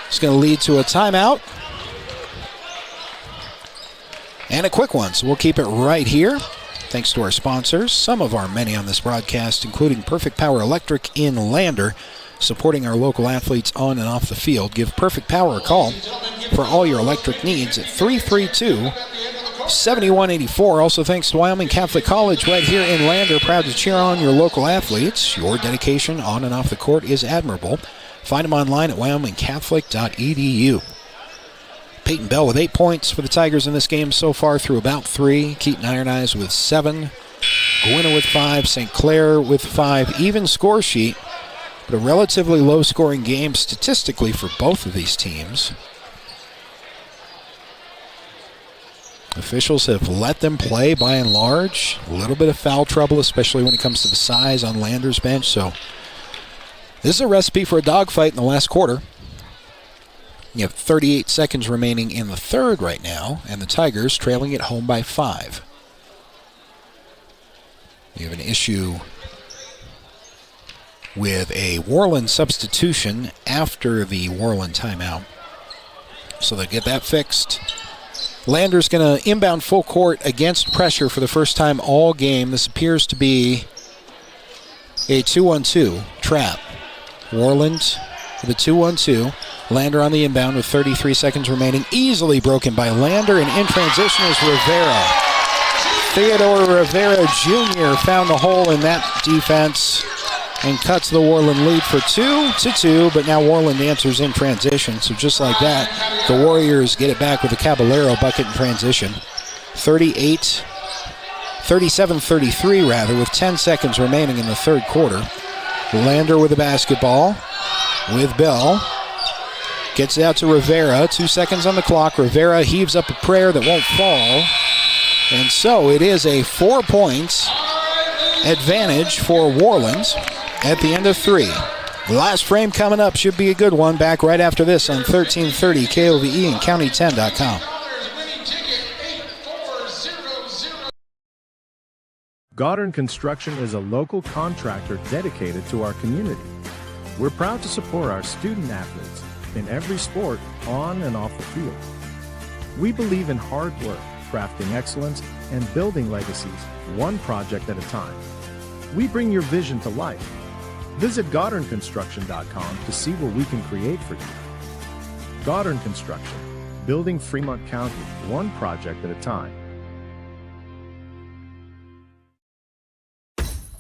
It's going to lead to a timeout. And a quick one, so we'll keep it right here. Thanks to our sponsors, some of our many on this broadcast, including Perfect Power Electric in Lander. supporting our local athletes on and off the field. Give Perfect Power a call for all your electric needs at 332-7184. Also thanks to Wyoming Catholic College right here in Lander, proud to cheer on your local athletes. Your dedication on and off the court is admirable. Find them online at wyomingcatholic.edu. Peyton Bell with 8 points for the Tigers in this game so far through about 3. Keaton Iron Eyes with 7. Gwynna with 5. St. Clair with 5. Even score sheet, but a relatively low-scoring game statistically for both of these teams. Officials have let them play by and large. A little bit of foul trouble, especially when it comes to the size on Lander's bench. So this is a recipe for a dogfight in the last quarter. You have 38 seconds remaining in the third right now, and the Tigers trailing at home by 5. You have an issue with a Worland substitution after the Worland timeout. So they'll get that fixed. Lander's going to inbound full court against pressure for the first time all game. This appears to be a 2-on-2 trap. Worland with a 2-on-2. Lander on the inbound with 33 seconds remaining. Easily broken by Lander, and in transition is Rivera. Theodore Rivera Jr. found the hole in that defense and cuts the Worland lead for 2-2, but now Worland answers in transition. So just like that, the Warriors get it back with a Caballero bucket in transition. 37-33 rather, with 10 seconds remaining in the third quarter. Lander with the basketball with Bell. Gets it out to Rivera. 2 seconds on the clock. Rivera heaves up a prayer that won't fall. And so it is a 4 points advantage for Worland at the end of 3. The last frame coming up should be a good one. Back right after this on 1330 KOVE and County10.com. Goddard Construction is a local contractor dedicated to our community. We're proud to support our student athletes in every sport, on and off the field. We believe in hard work, crafting excellence, and building legacies, one project at a time. We bring your vision to life. Visit GoddardConstruction.com to see what we can create for you. Goddard Construction, building Fremont County, one project at a time.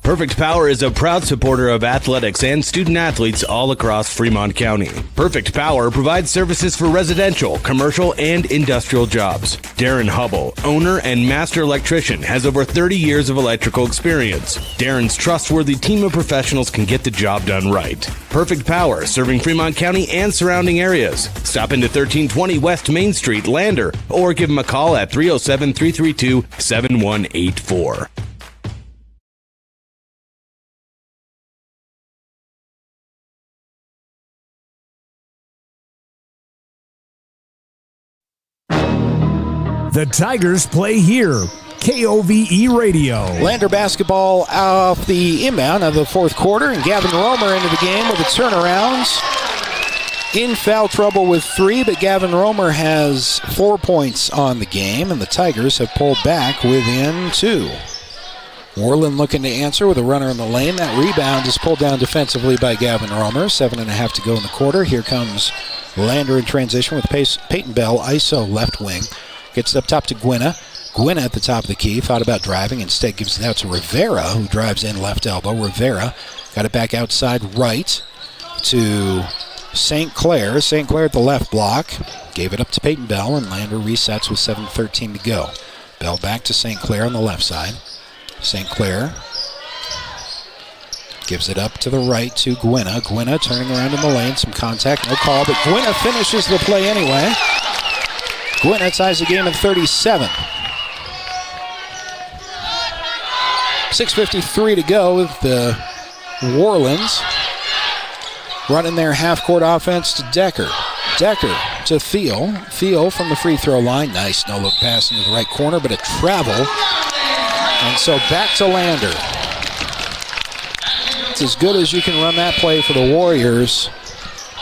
Perfect Power is a proud supporter of athletics and student athletes all across Fremont County. Perfect Power provides services for residential, commercial, and industrial jobs. Darren Hubble, owner and master electrician, has over 30 years of electrical experience. Darren's trustworthy team of professionals can get the job done right. Perfect Power, serving Fremont County and surrounding areas. Stop into 1320 West Main Street, Lander, or give them a call at 307-332-7184. The Tigers play here. KOVE Radio. Lander basketball off the inbound of the fourth quarter, and Gavin Romer into the game with the turnarounds. In foul trouble with 3, but Gavin Romer has 4 points on the game, and the Tigers have pulled back within 2. Worland looking to answer with a runner in the lane. That rebound is pulled down defensively by Gavin Romer. 7.5 to go in the quarter. Here comes Lander in transition with Peyton Bell, ISO left wing. Gets it up top to Gwynna. Gwynna at the top of the key, thought about driving, instead gives it out to Rivera, who drives in left elbow. Rivera got it back outside right to St. Clair. St. Clair at the left block. Gave it up to Peyton Bell, and Lander resets with 7:13 to go. Bell back to St. Clair on the left side. St. Clair gives it up to the right to Gwynna. Gwynna turning around in the lane, some contact, no call, but Gwynna finishes the play anyway. Gwynna ties the game at 37. 6:53 to go with the Worlands running their half-court offense to Decker. Decker to Thiel. Thiel from the free throw line. Nice no-look pass into the right corner, but a travel. And so back to Lander. It's as good as you can run that play for the Warriors.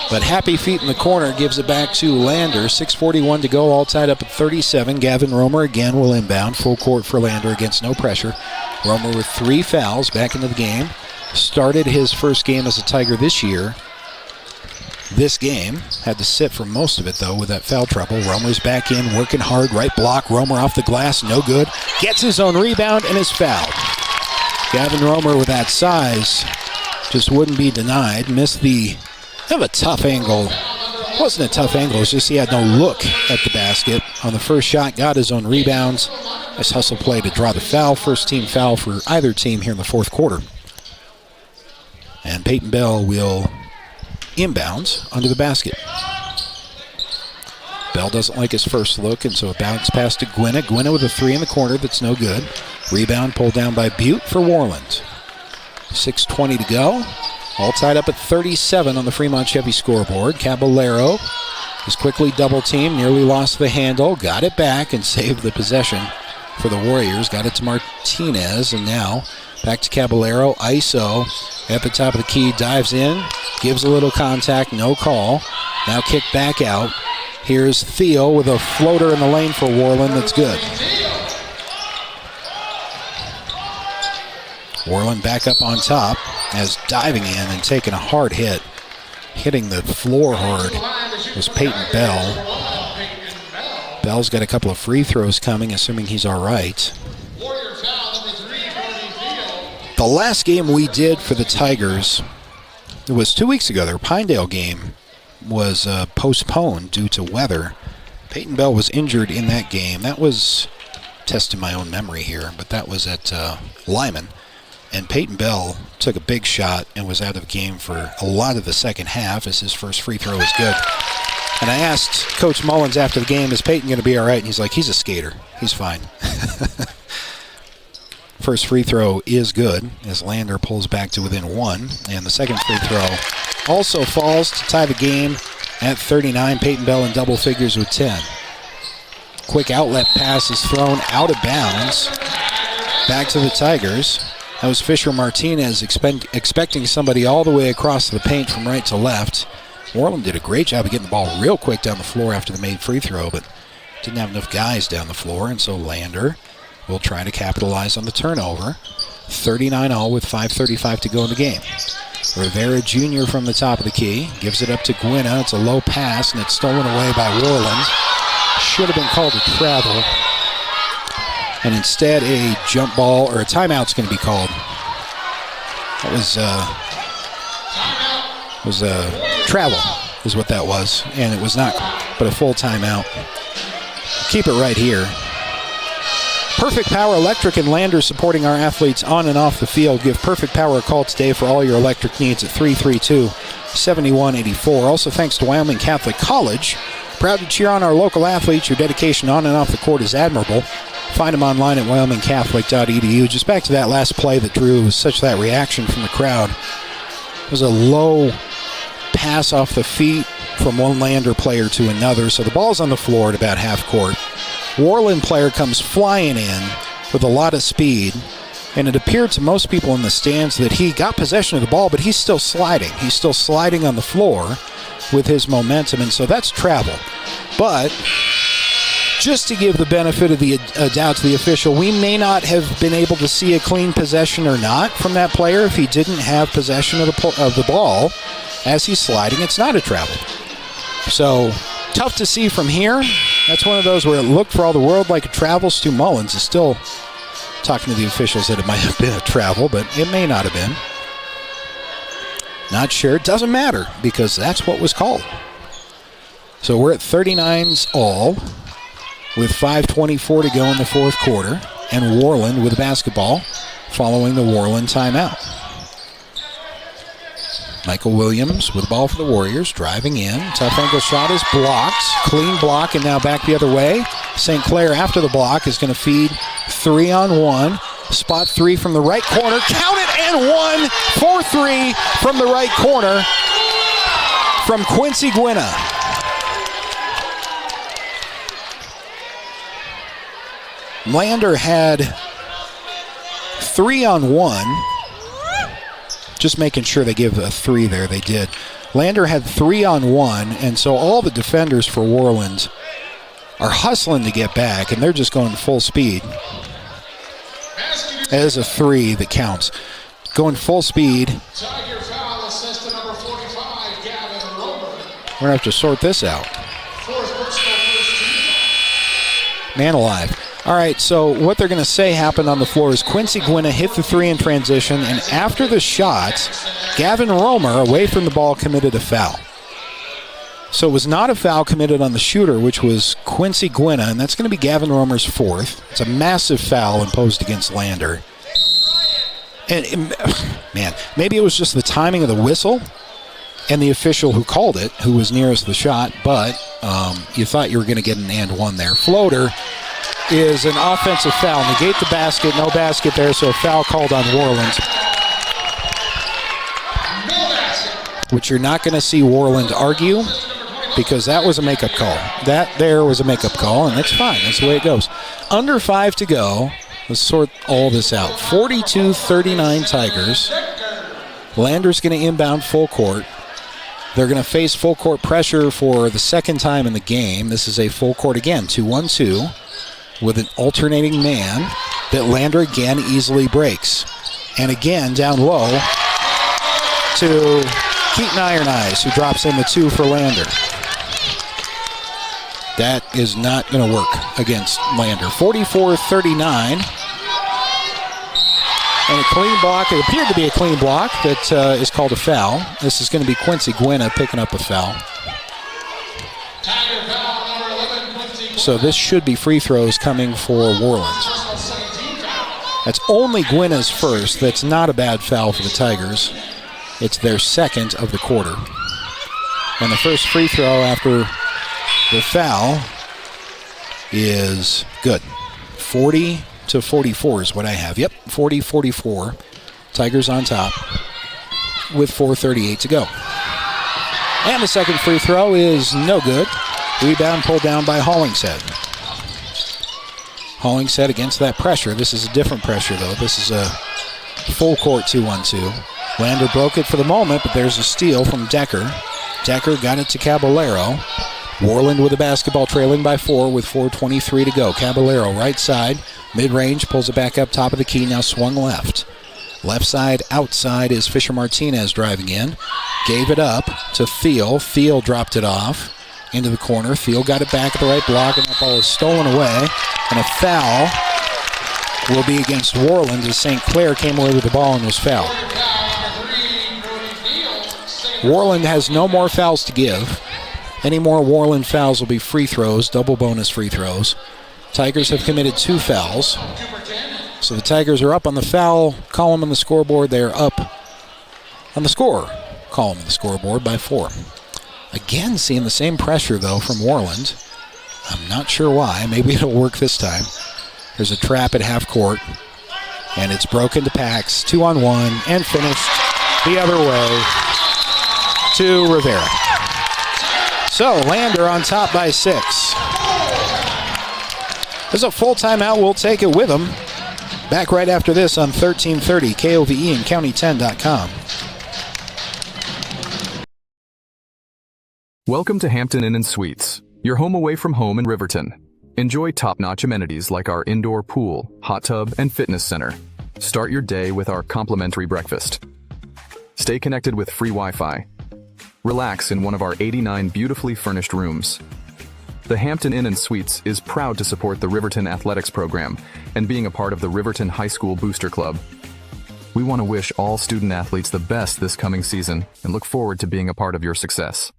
But Happy Feet in the corner gives it back to Lander. 6:41 to go, all tied up at 37. Gavin Romer again will inbound. Full court for Lander against no pressure. Romer with 3 fouls back into the game. Started his first game as a Tiger this year this game. Had to sit for most of it, though, with that foul trouble. Romer's back in, working hard. Right block. Romer off the glass. No good. Gets his own rebound and is fouled. Gavin Romer with that size just wouldn't be denied. Missed the kind of a tough angle. It wasn't a tough angle. It was just he had no look at the basket. On the first shot, got his own rebounds. Nice hustle play to draw the foul. First team foul for either team here in the fourth quarter. And Peyton Bell will inbounds under the basket. Bell doesn't like his first look, and so a bounce pass to Gwynna. Gwynna with a three in the corner that's no good. Rebound pulled down by Butte for Worland. 6:20 to go. All tied up at 37 on the Fremont Chevy scoreboard. Caballero is quickly double-teamed, nearly lost the handle, got it back, and saved the possession for the Warriors. Got it to Martinez, and now back to Caballero. ISO at the top of the key, dives in, gives a little contact, no call. Now kick back out. Here's Theo with a floater in the lane for Worland that's good. Worland back up on top as diving in and taking a hard hit. Hitting the floor hard was Peyton Bell. Bell's got a couple of free throws coming, assuming he's all right. The last game we did for the Tigers, it was 2 weeks ago. Their Pinedale game was postponed due to weather. Peyton Bell was injured in that game. That was, testing my own memory here, but that was at Lyman. And Peyton Bell took a big shot and was out of the game for a lot of the second half as his first free throw was good. And I asked Coach Mullins after the game, is Peyton going to be all right? And he's like, he's a skater. He's fine. First free throw is good as Lander pulls back to within one. And the second free throw also falls to tie the game at 39. Peyton Bell in double figures with 10. Quick outlet pass is thrown out of bounds. Back to the Tigers. That was Fisher Martinez expecting somebody all the way across the paint from right to left. Worland did a great job of getting the ball real quick down the floor after the made free throw, but didn't have enough guys down the floor, and so Lander will try to capitalize on the turnover. 39-all with 5:35 to go in the game. Rivera Jr. from the top of the key gives it up to Gwynna. It's a low pass, and it's stolen away by Worland. Should have been called a travel. And instead, a jump ball or a timeout's going to be called. That was a travel, is what that was, and it was not, but a full timeout. Keep it right here. Perfect Power Electric and Lander supporting our athletes on and off the field. Give Perfect Power a call today for all your electric needs at 332-7184. Also, thanks to Wyoming Catholic College. Proud to cheer on our local athletes. Your dedication on and off the court is admirable. Find them online at wyomingcatholic.edu. Just back to that last play that drew such that reaction from the crowd. It was a low pass off the feet from one Lander player to another. So the ball's on the floor at about half court. Worland player comes flying in with a lot of speed. And it appeared to most people in the stands that he got possession of the ball, but he's still sliding. He's still sliding on the floor with his momentum. And so that's travel. But just to give the benefit of the doubt to the official, we may not have been able to see a clean possession or not from that player if he didn't have possession of the ball as he's sliding. It's not a travel. So tough to see from here. That's one of those where it looked for all the world like a travel. Stu Mullins is still talking to the officials that it might have been a travel, but it may not have been. Not sure. It doesn't matter because that's what was called. So we're at 39's all with 5:24 to go in the fourth quarter, and Worland with the basketball following the Worland timeout. Michael Williams with the ball for the Warriors, driving in. Tough angle shot is blocked. Clean block, and now back the other way. St. Clair, after the block, is going to feed 3-on-1. Spot three from the right corner. Count it, and one for three from the right corner from Quincy Gwynna. Lander had 3-on-1. Just making sure they give a three there. They did. Lander had 3-on-1, and so all the defenders for Worland are hustling to get back, and they're just going full speed. That is a three that counts. Going full speed. We're going to have to sort this out. Man alive. All right, so what they're going to say happened on the floor is Quincy Gwynna hit the three in transition, and after the shot, Gavin Romer, away from the ball, committed a foul. So it was not a foul committed on the shooter, which was Quincy Gwynna, and that's going to be Gavin Romer's fourth. It's a massive foul imposed against Lander. And, man, maybe it was just the timing of the whistle and the official who called it, who was nearest the shot, but you thought you were going to get an and one there. Floater is an offensive foul. Negate the basket, no basket there, so a foul called on Worland. Which you're not going to see Worland argue, because that was a makeup call. That there was a makeup call, and that's fine. That's the way it goes. Under 5 to go. Let's sort all this out. 42-39 Tigers. Lander's going to inbound full court. They're going to face full court pressure for the second time in the game. This is a full court again, 2-1-2, with an alternating man that Lander again easily breaks. And again, down low to Keaton Iron Eyes, who drops in the 2 for Lander. That is not going to work against Lander. 44-39. And a clean block. It appeared to be a clean block that is called a foul. This is going to be Quincy Gwynna picking up a foul. So this should be free throws coming for Worland. That's only Gwynna's first. That's not a bad foul for the Tigers. It's their second of the quarter. And the first free throw after the foul is good. 40-44 is what I have. Yep, 40-44. Tigers on top with 4:38 to go. And the second free throw is no good. Rebound pulled down by Hollingshead. Hollingshead against that pressure. This is a different pressure, though. This is a full court 2-1-2. Lander broke it for the moment, but there's a steal from Decker. Decker got it to Caballero. Worland with the basketball, trailing by 4 with 4:23 to go. Caballero right side, mid-range, pulls it back up top of the key, now swung left. Left side outside is Fisher Martinez driving in. Gave it up to Thiel. Thiel dropped it off into the corner. Thiel got it back at the right block, and that ball is stolen away. And a foul will be against Worland as St. Clair came away with the ball and was fouled. Worland has no more fouls to give. Any more Worland fouls will be free throws, double bonus free throws. Tigers have committed 2 fouls. So the Tigers are up on the foul column on the scoreboard. They're up on the score column on the scoreboard by 4. Again, seeing the same pressure, though, from Worland. I'm not sure why. Maybe it'll work this time. There's a trap at half court, and it's broken to Pax. 2-on-1, and finished the other way to Rivera. So, Lander on top by 6. There's a full timeout. We'll take it with them. Back right after this on 1330 KOVE and County10.com. Welcome to Hampton Inn & Suites, your home away from home in Riverton. Enjoy top-notch amenities like our indoor pool, hot tub, and fitness center. Start your day with our complimentary breakfast. Stay connected with free Wi-Fi. Relax in one of our 89 beautifully furnished rooms. The Hampton Inn & Suites is proud to support the Riverton Athletics program and being a part of the Riverton High School Booster Club. We want to wish all student athletes the best this coming season and look forward to being a part of your success.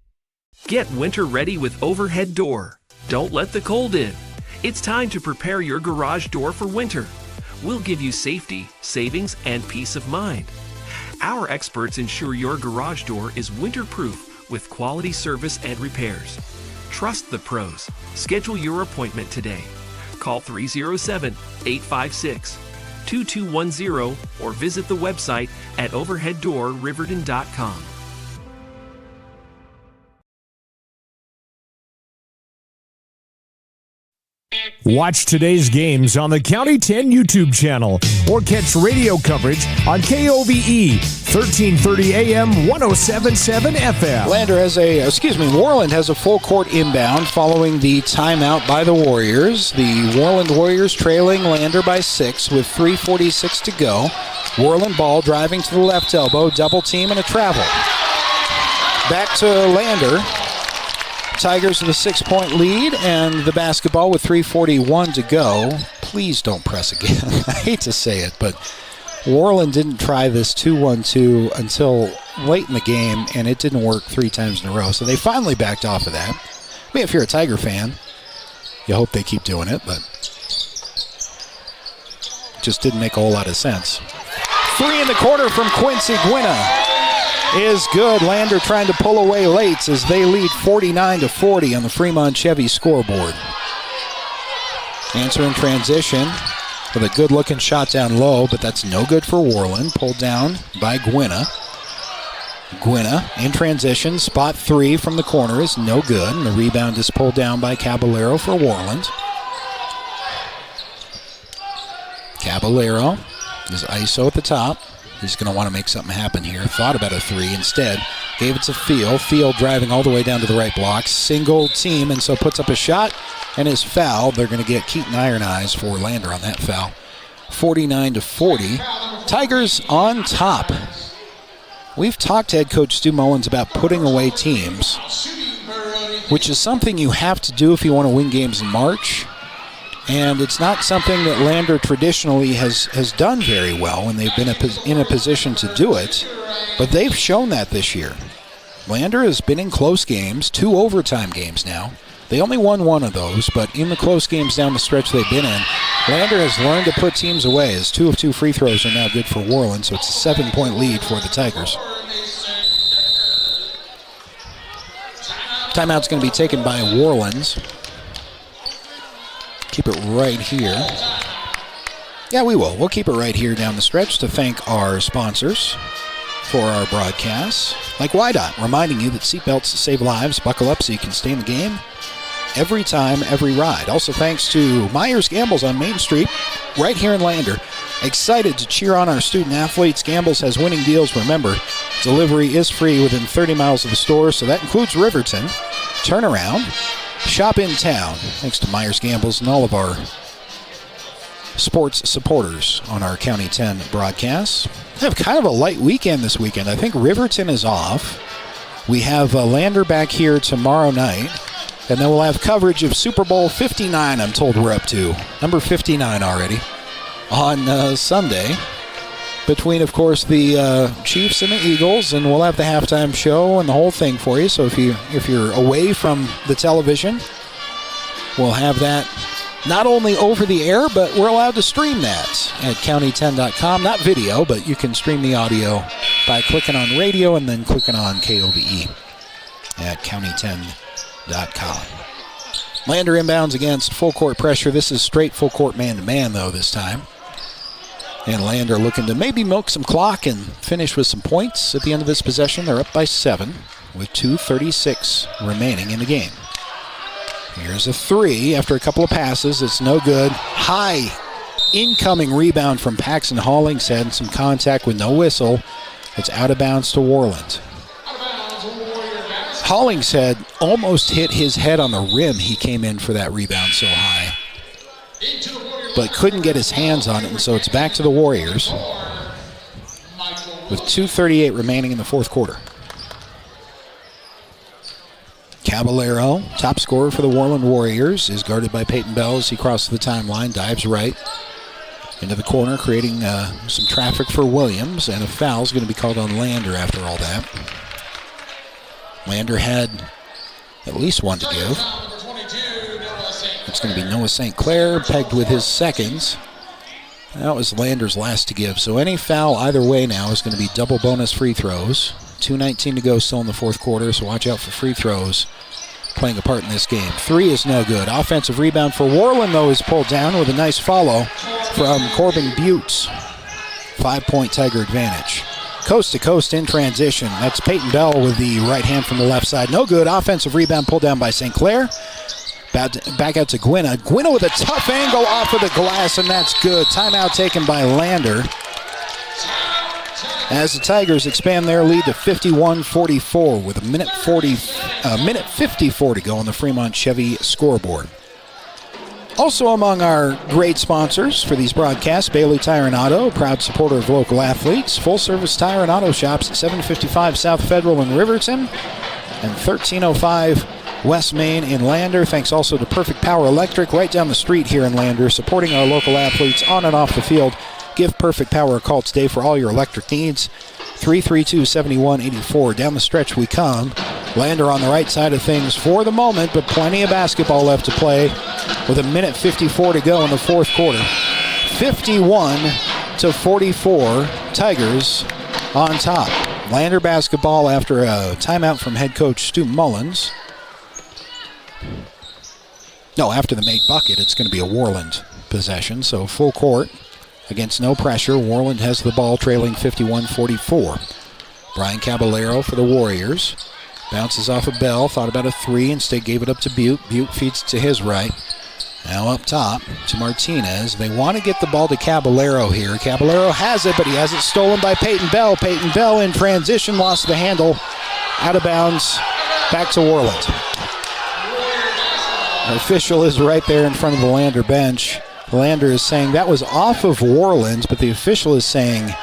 Get winter ready with Overhead Door. Don't let the cold in. It's time to prepare your garage door for winter. We'll give you safety, savings, and peace of mind. Our experts ensure your garage door is winter-proof with quality service and repairs. Trust the pros. Schedule your appointment today. Call 307-856-2210 or visit the website at overheaddoorriverton.com. Watch today's games on the County 10 YouTube channel or catch radio coverage on KOVE 1330 AM 1077 FM. Worland has a full court inbound following the timeout by the Warriors. The Worland Warriors trailing Lander by 6 with 3:46 to go. Worland ball driving to the left elbow, double team and a travel. Back to Lander. Tigers with a 6-point lead and the basketball with 3:41 to go. Please don't press again. I hate to say it, but Worland didn't try this 2-1-2 until late in the game, and it didn't work 3 times in a row. So they finally backed off of that. I mean, if you're a Tiger fan, you hope they keep doing it, but just didn't make a whole lot of sense. 3 in the corner from Quincy Gwinna is good. Lander trying to pull away late as they lead 49-40 on the Fremont Chevy scoreboard. Answer in transition with a good-looking shot down low, but that's no good for Worland. Pulled down by Gwinna. Gwinna in transition. Spot 3 from the corner is no good, and the rebound is pulled down by Caballero for Worland. Caballero is ISO at the top. He's going to want to make something happen here. Thought about a 3. Instead, gave it to Field. Field driving all the way down to the right block. Single team, and so puts up a shot and is fouled. They're going to get Keaton Iron Eyes for Lander on that foul. 49-40. Tigers on top. We've talked to head coach Stu Mullins about putting away teams, which is something you have to do if you want to win games in March. And it's not something that Lander traditionally has done very well when they've been in a position to do it. But they've shown that this year. Lander has been in close games, 2 overtime games now. They only won 1 of those, but in the close games down the stretch they've been in, Lander has learned to put teams away as 2 of 2 free throws are now good for Worland, so it's a 7-point lead for the Tigers. Timeout's going to be taken by Worland. Keep it right here. Yeah, we will. We'll keep it right here down the stretch to thank our sponsors for our broadcasts. Like YDOT, reminding you that seatbelts save lives. Buckle up so you can stay in the game every time, every ride. Also thanks to Myers Gambles on Main Street, right here in Lander. Excited to cheer on our student athletes. Gambles has winning deals. Remember, delivery is free within 30 miles of the store, so that includes Riverton. Turn around. Shop in town, thanks to Myers Gambles and all of our sports supporters on our County 10 broadcasts. We have kind of a light weekend this weekend. I think Riverton is off. We have Lander back here tomorrow night, and then we'll have coverage of Super Bowl 59, I'm told we're up to. Number 59 already, on Sunday. Between, of course, the Chiefs and the Eagles, and we'll have the halftime show and the whole thing for you. So if you're away from the television, we'll have that not only over the air, but we're allowed to stream that at county10.com. Not video, but you can stream the audio by clicking on radio and then clicking on KOBE at county10.com. Lander inbounds against full court pressure. This is straight full court man-to-man, though, this time. And Lander looking to maybe milk some clock and finish with some points at the end of this possession. They're up by 7 with 2:36 remaining in the game. Here's a 3 after a couple of passes. It's no good. High incoming rebound from Paxton Hollingshead and some contact with no whistle. It's out of bounds to Worland. Hollingshead almost hit his head on the rim. He came in for that rebound so high, but couldn't get his hands on it, and so it's back to the Warriors with 2:38 remaining in the fourth quarter. Caballero, top scorer for the Worland Warriors, is guarded by Peyton Bell as he crosses the timeline, dives right into the corner, creating some traffic for Williams, and a foul is going to be called on Lander after all that. Lander had at least 1 to give. It's going to be Noah St. Clair, pegged with his seconds. That was Lander's last to give. So any foul either way now is going to be double bonus free throws. 2:19 to go still in the fourth quarter, so watch out for free throws playing a part in this game. 3 is no good. Offensive rebound for Worland, though, is pulled down with a nice follow from Corbin Buttes. 5-point Tiger advantage. Coast to coast in transition. That's Peyton Bell with the right hand from the left side. No good. Offensive rebound pulled down by St. Clair. Back out to Gwinna. Gwinna with a tough angle off of the glass, and that's good. Timeout taken by Lander as the Tigers expand their lead to 51-44 with a minute 54 to go on the Fremont Chevy scoreboard. Also among our great sponsors for these broadcasts, Bailey Tire and Auto, a proud supporter of local athletes. Full-service tire and auto shops at 755 South Federal in Riverton and 1305 West Main in Lander. Thanks also to Perfect Power Electric right down the street here in Lander, supporting our local athletes on and off the field. Give Perfect Power a call today for all your electric needs. 332-7184. Down the stretch we come. Lander on the right side of things for the moment, but plenty of basketball left to play with 1:54 to go in the fourth quarter. 51-44, Tigers on top. Lander basketball after a timeout from head coach Stu Mullins. No, after the made bucket, it's going to be a Worland possession, so full court against no pressure. Worland has the ball trailing 51-44. Brian Caballero for the Warriors. Bounces off of Bell, thought about a three, instead gave it up to Butte. Butte feeds to his right. Now up top to Martinez. They want to get the ball to Caballero here. Caballero has it, but he has it stolen by Peyton Bell. Peyton Bell in transition, lost the handle. Out of bounds, back to Worland. Our official is right there in front of the Lander bench. Lander is saying that was off of Worland, but the official is saying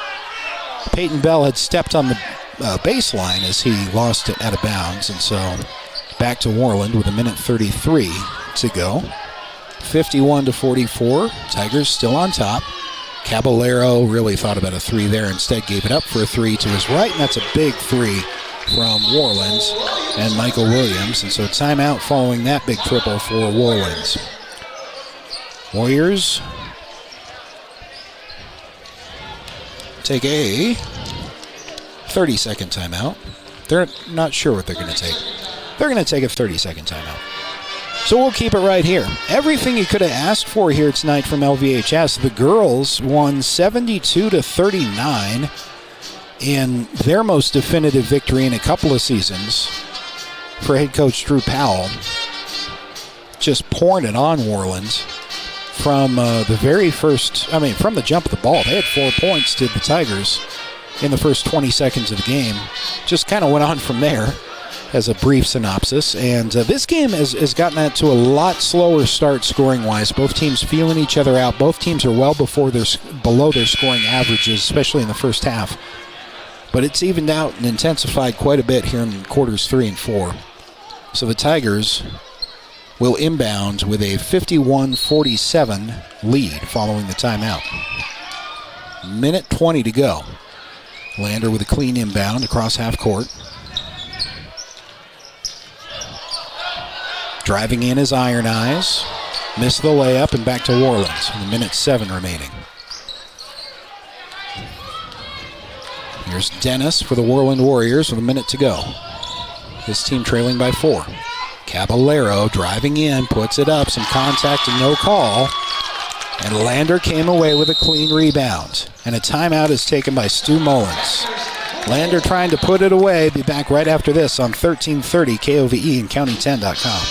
Peyton Bell had stepped on the baseline as he lost it out of bounds. And so back to Worland with 1:33 to go. 51-44. Tigers still on top. Caballero really thought about a three there. Instead gave it up for a three to his right, and that's a big three from Worland and Michael Williams. And so timeout following that big triple for Worland. Warriors take a 30-second timeout. They're not sure what they're going to take. They're going to take a 30-second timeout. So we'll keep it right here. Everything you could have asked for here tonight from LVHS. The girls won 72-39 in their most definitive victory in a couple of seasons for head coach Drew Powell. Just pouring it on Worland from the very first, from the jump of the ball. They had 4 points, did the Tigers, in the first 20 seconds of the game. Just kind of went on from there as a brief synopsis. And this game has gotten that to a lot slower start scoring-wise. Both teams feeling each other out. Both teams are well below their scoring averages, especially in the first half. But it's evened out and intensified quite a bit here in quarters 3 and 4. So the Tigers will inbound with a 51-47 lead following the timeout. 1:20 to go. Lander with a clean inbound across half court. Driving in is Iron Eyes. Missed the layup and back to Worland with 1:07 remaining. Here's Dennis for the Worland Warriors with 1 minute to go. His team trailing by 4. Caballero driving in, puts it up, some contact and no call. And Lander came away with a clean rebound. And a timeout is taken by Stu Mullins. Lander trying to put it away. Be back right after this on 1330 KOVE and County10.com.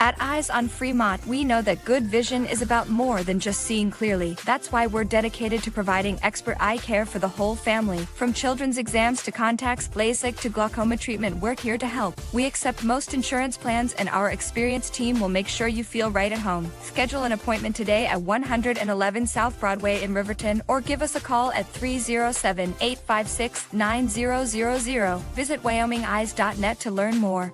At Eyes on Fremont, we know that good vision is about more than just seeing clearly. That's why we're dedicated to providing expert eye care for the whole family. From children's exams to contacts, LASIK to glaucoma treatment, we're here to help. We accept most insurance plans, and our experienced team will make sure you feel right at home. Schedule an appointment today at 111 South Broadway in Riverton, or give us a call at 307-856-9000. Visit WyomingEyes.net to learn more.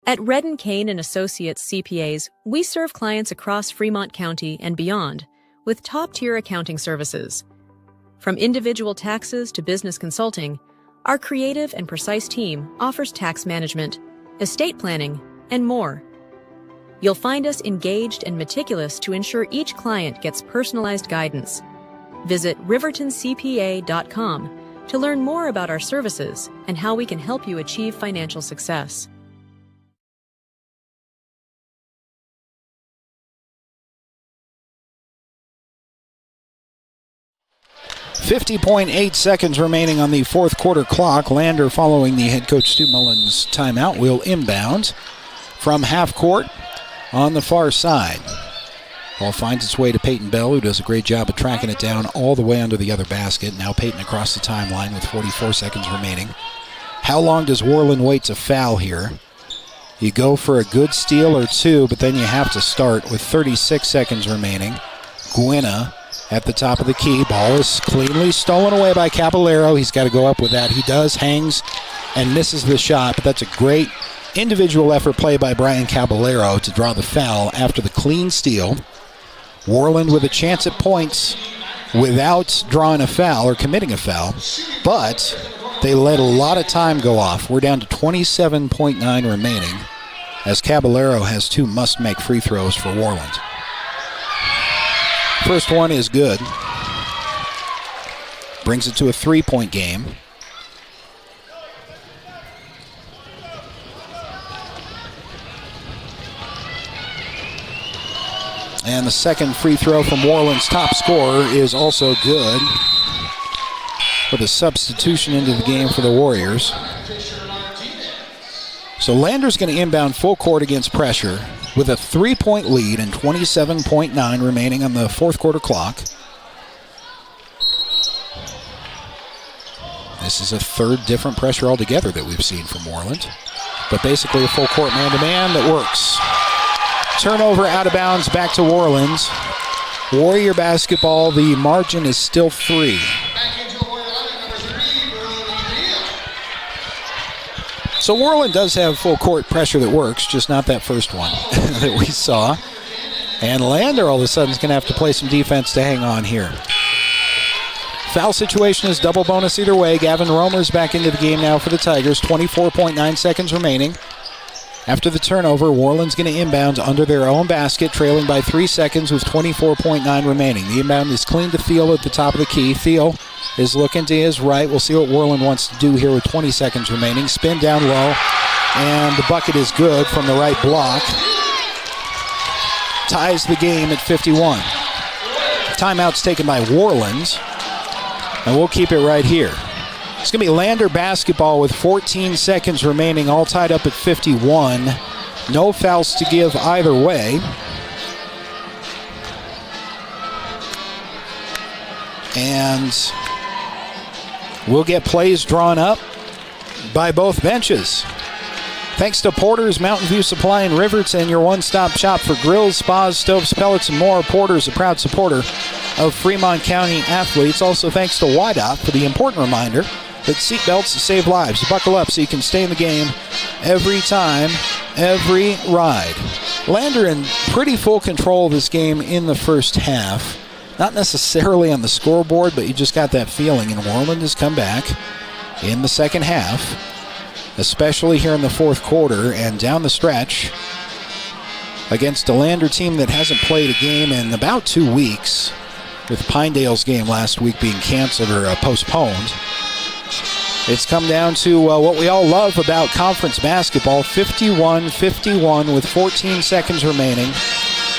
At Redden Kane & Associates CPAs, we serve clients across Fremont County and beyond with top-tier accounting services. From individual taxes to business consulting, our creative and precise team offers tax management, estate planning, and more. You'll find us engaged and meticulous to ensure each client gets personalized guidance. Visit rivertoncpa.com to learn more about our services and how we can help you achieve financial success. 50.8 seconds remaining on the fourth quarter clock. Lander, following the head coach Stu Mullins timeout, will inbound from half court on the far side. Ball finds its way to Peyton Bell, who does a great job of tracking it down all the way under the other basket. Now Peyton across the timeline with 44 seconds remaining. How long does Worland wait to foul here? You go for a good steal or two, but then you have to start with 36 seconds remaining. Gwynna at the top of the key. Ball is cleanly stolen away by Caballero. He's got to go up with that. He does, hangs, and misses the shot, but that's a great individual effort play by Brian Caballero to draw the foul after the clean steal. Worland with a chance at points without drawing a foul or committing a foul, but they let a lot of time go off. We're down to 27.9 remaining as Caballero has 2 must-make free throws for Worland. First one is good. Brings it to a 3-point game. And the second free throw from Worland's top scorer is also good, with a substitution into the game for the Warriors. So Lander's going to inbound full court against pressure with a 3-point lead and 27.9 remaining on the fourth quarter clock. This is a third different pressure altogether that we've seen from Worland, but basically a full court man-to-man that works. Turnover out of bounds back to Worland. Warrior basketball, the margin is still 3. So Worland does have full court pressure that works, just not that first one that we saw. And Lander all of a sudden is going to have to play some defense to hang on here. Foul situation is double bonus either way. Gavin Romer's back into the game now for the Tigers. 24.9 seconds remaining. After the turnover, Worland's going to inbound under their own basket, trailing by 3 seconds with 24.9 remaining. The inbound is clean to Thiel at the top of the key. Thiel is looking to his right. We'll see what Worland wants to do here with 20 seconds remaining. Spin down low, and the bucket is good from the right block. Ties the game at 51. Timeout's taken by Worland, and we'll keep it right here. It's going to be Lander basketball with 14 seconds remaining, all tied up at 51. No fouls to give either way. And we'll get plays drawn up by both benches. Thanks to Porter's Mountain View Supply in Riverton, your one-stop shop for grills, spas, stoves, pellets, and more. Porter's a proud supporter of Fremont County athletes. Also thanks to YDOT for the important reminder that seatbelts save lives. Buckle up so you can stay in the game every time, every ride. Lander in pretty full control of this game in the first half. Not necessarily on the scoreboard, but you just got that feeling. And Worland has come back in the second half, especially here in the fourth quarter and down the stretch against a Lander team that hasn't played a game in about 2 weeks, with Pinedale's game last week being canceled or postponed. It's come down to what we all love about conference basketball, 51-51 with 14 seconds remaining.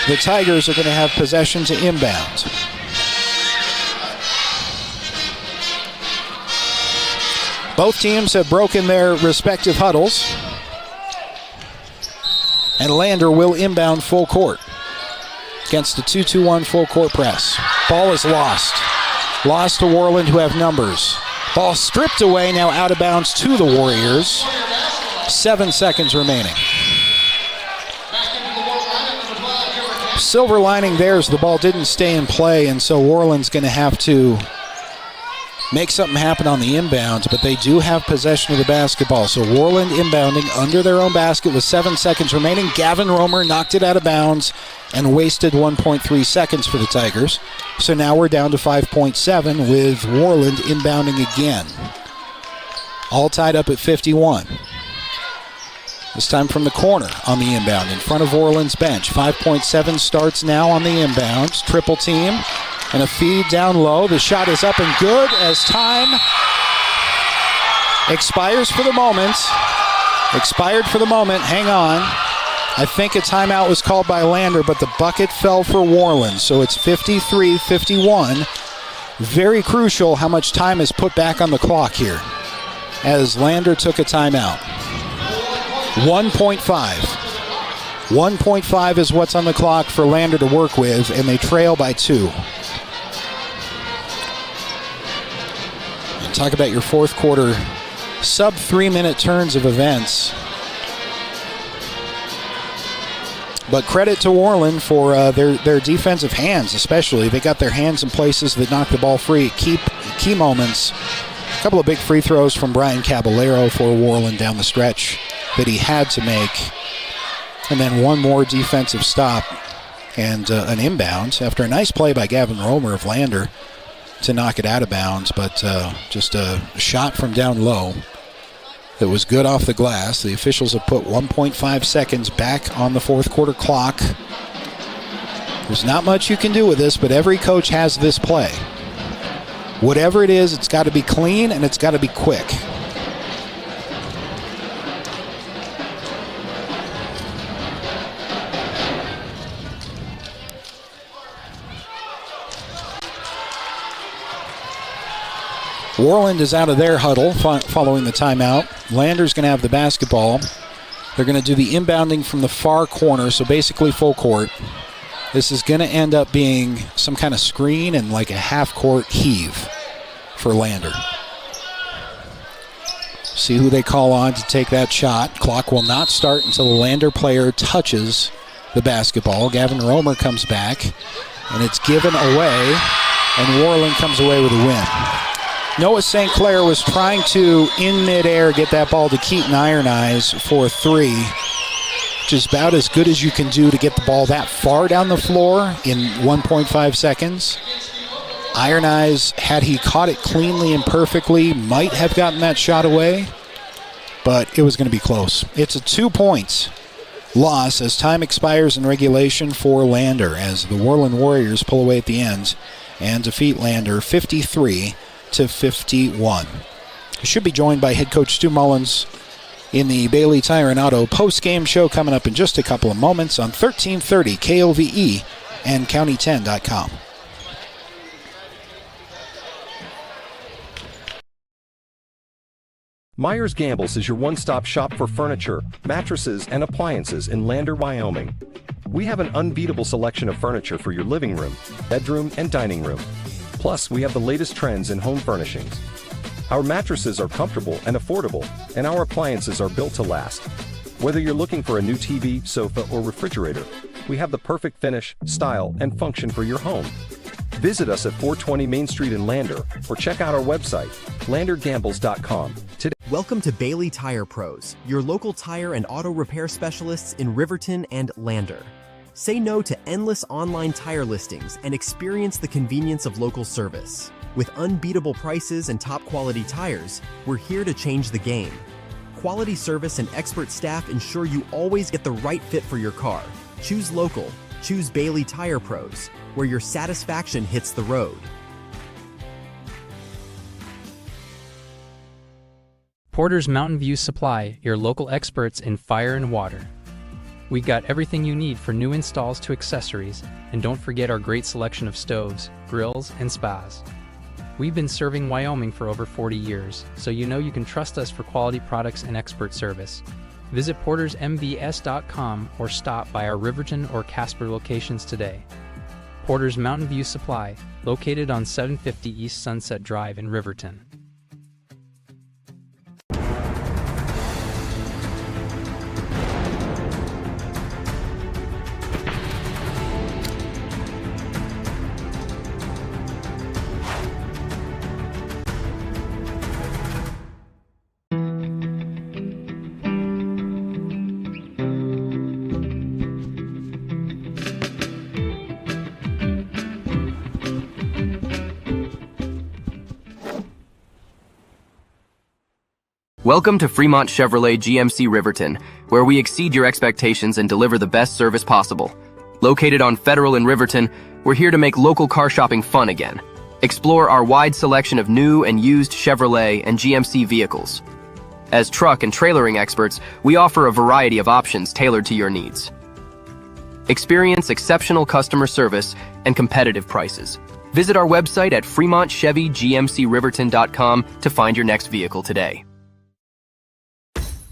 The Tigers are going to have possession to inbound. Both teams have broken their respective huddles, and Lander will inbound full court against the 2-2-1 full court press. Ball is lost. Lost to Worland, who have numbers. Ball stripped away, now out of bounds to the Warriors. 7 seconds remaining. Silver lining there is the ball didn't stay in play, and so Worland's going to have to make something happen on the inbounds, but they do have possession of the basketball. So Worland inbounding under their own basket with 7 seconds remaining. Gavin Romer knocked it out of bounds and wasted 1.3 seconds for the Tigers. So now we're down to 5.7 with Worland inbounding again. All tied up at 51. This time from the corner on the inbound in front of Worland's bench. 5.7 starts now on the inbounds. Triple team and a feed down low. The shot is up and good as time expires for the moment. Expired for the moment. Hang on. I think a timeout was called by Lander, but the bucket fell for Worland. So it's 53-51. Very crucial how much time is put back on the clock here as Lander took a timeout. 1.5. 1.5 is what's on the clock for Lander to work with, and they trail by 2. And talk about your fourth quarter sub 3-minute turns of events. But credit to Worland for their defensive hands, especially. They got their hands in places that knock the ball free at key moments. A couple of big free throws from Brian Caballero for Worland down the stretch that he had to make. And then one more defensive stop and an inbound after a nice play by Gavin Romer of Lander to knock it out of bounds, but just a shot from down low that was good off the glass. The officials have put 1.5 seconds back on the fourth quarter clock. There's not much you can do with this, but every coach has this play. Whatever it is, it's got to be clean and it's got to be quick. Worland is out of their huddle following the timeout. Lander's going to have the basketball. They're going to do the inbounding from the far corner, so basically full court. This is going to end up being some kind of screen and like a half-court heave for Lander. See who they call on to take that shot. Clock will not start until the Lander player touches the basketball. Gavin Romer comes back, and it's given away, and Worland comes away with a win. Noah St. Clair was trying to, in midair, get that ball to Keaton Iron Eyes for three, which is about as good as you can do to get the ball that far down the floor in 1.5 seconds. Iron Eyes, had he caught it cleanly and perfectly, might have gotten that shot away, but it was going to be close. It's a 2-point loss as time expires in regulation for Lander, as the Worland Warriors pull away at the end and defeat Lander 53-51. Should be joined by head coach Stu Mullins in the Bailey Tire and Auto post-game show coming up in just a couple of moments on 1330 KOVE and county10.com. Myers Gambles is your one-stop shop for furniture, mattresses, and appliances in Lander, Wyoming. We have an unbeatable selection of furniture for your living room, bedroom, and dining room. Plus, we have the latest trends in home furnishings. Our mattresses are comfortable and affordable, and our appliances are built to last. Whether you're looking for a new TV, sofa, or refrigerator, we have the perfect finish, style, and function for your home. Visit us at 420 Main Street in Lander, or check out our website, landergambles.com. Today. Welcome to Bailey Tire Pros, your local tire and auto repair specialists in Riverton and Lander. Say no to endless online tire listings and experience the convenience of local service. With unbeatable prices and top quality tires, we're here to change the game. Quality service and expert staff ensure you always get the right fit for your car. Choose local. Choose Bailey Tire Pros, where your satisfaction hits the road. Porter's Mountain View Supply, your local experts in fire and water. We got everything you need for new installs to accessories, and don't forget our great selection of stoves, grills, and spas. We've been serving Wyoming for over 40 years, so you know you can trust us for quality products and expert service. Visit portersmvs.com or stop by our Riverton or Casper locations today. Porter's Mountain View Supply, located on 750 East Sunset Drive in Riverton. Welcome to Fremont Chevrolet GMC Riverton, where we exceed your expectations and deliver the best service possible. Located on Federal in Riverton, we're here to make local car shopping fun again. Explore our wide selection of new and used Chevrolet and GMC vehicles. As truck and trailering experts, we offer a variety of options tailored to your needs. Experience exceptional customer service and competitive prices. Visit our website at FremontChevyGMCRiverton.com to find your next vehicle today.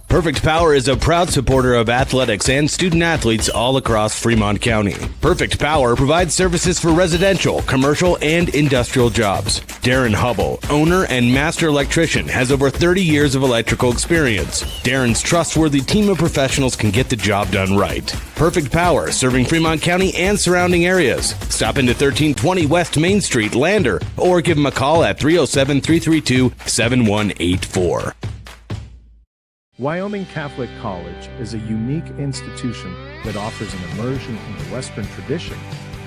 Perfect Power is a proud supporter of athletics and student athletes all across Fremont County. Perfect Power provides services for residential, commercial, and industrial jobs. Darren Hubble, owner and master electrician, has over 30 years of electrical experience. Darren's trustworthy team of professionals can get the job done right. Perfect Power, serving Fremont County and surrounding areas. Stop into 1320 West Main Street, Lander, or give them a call at 307-332-7184. Wyoming Catholic College is a unique institution that offers an immersion in the Western tradition,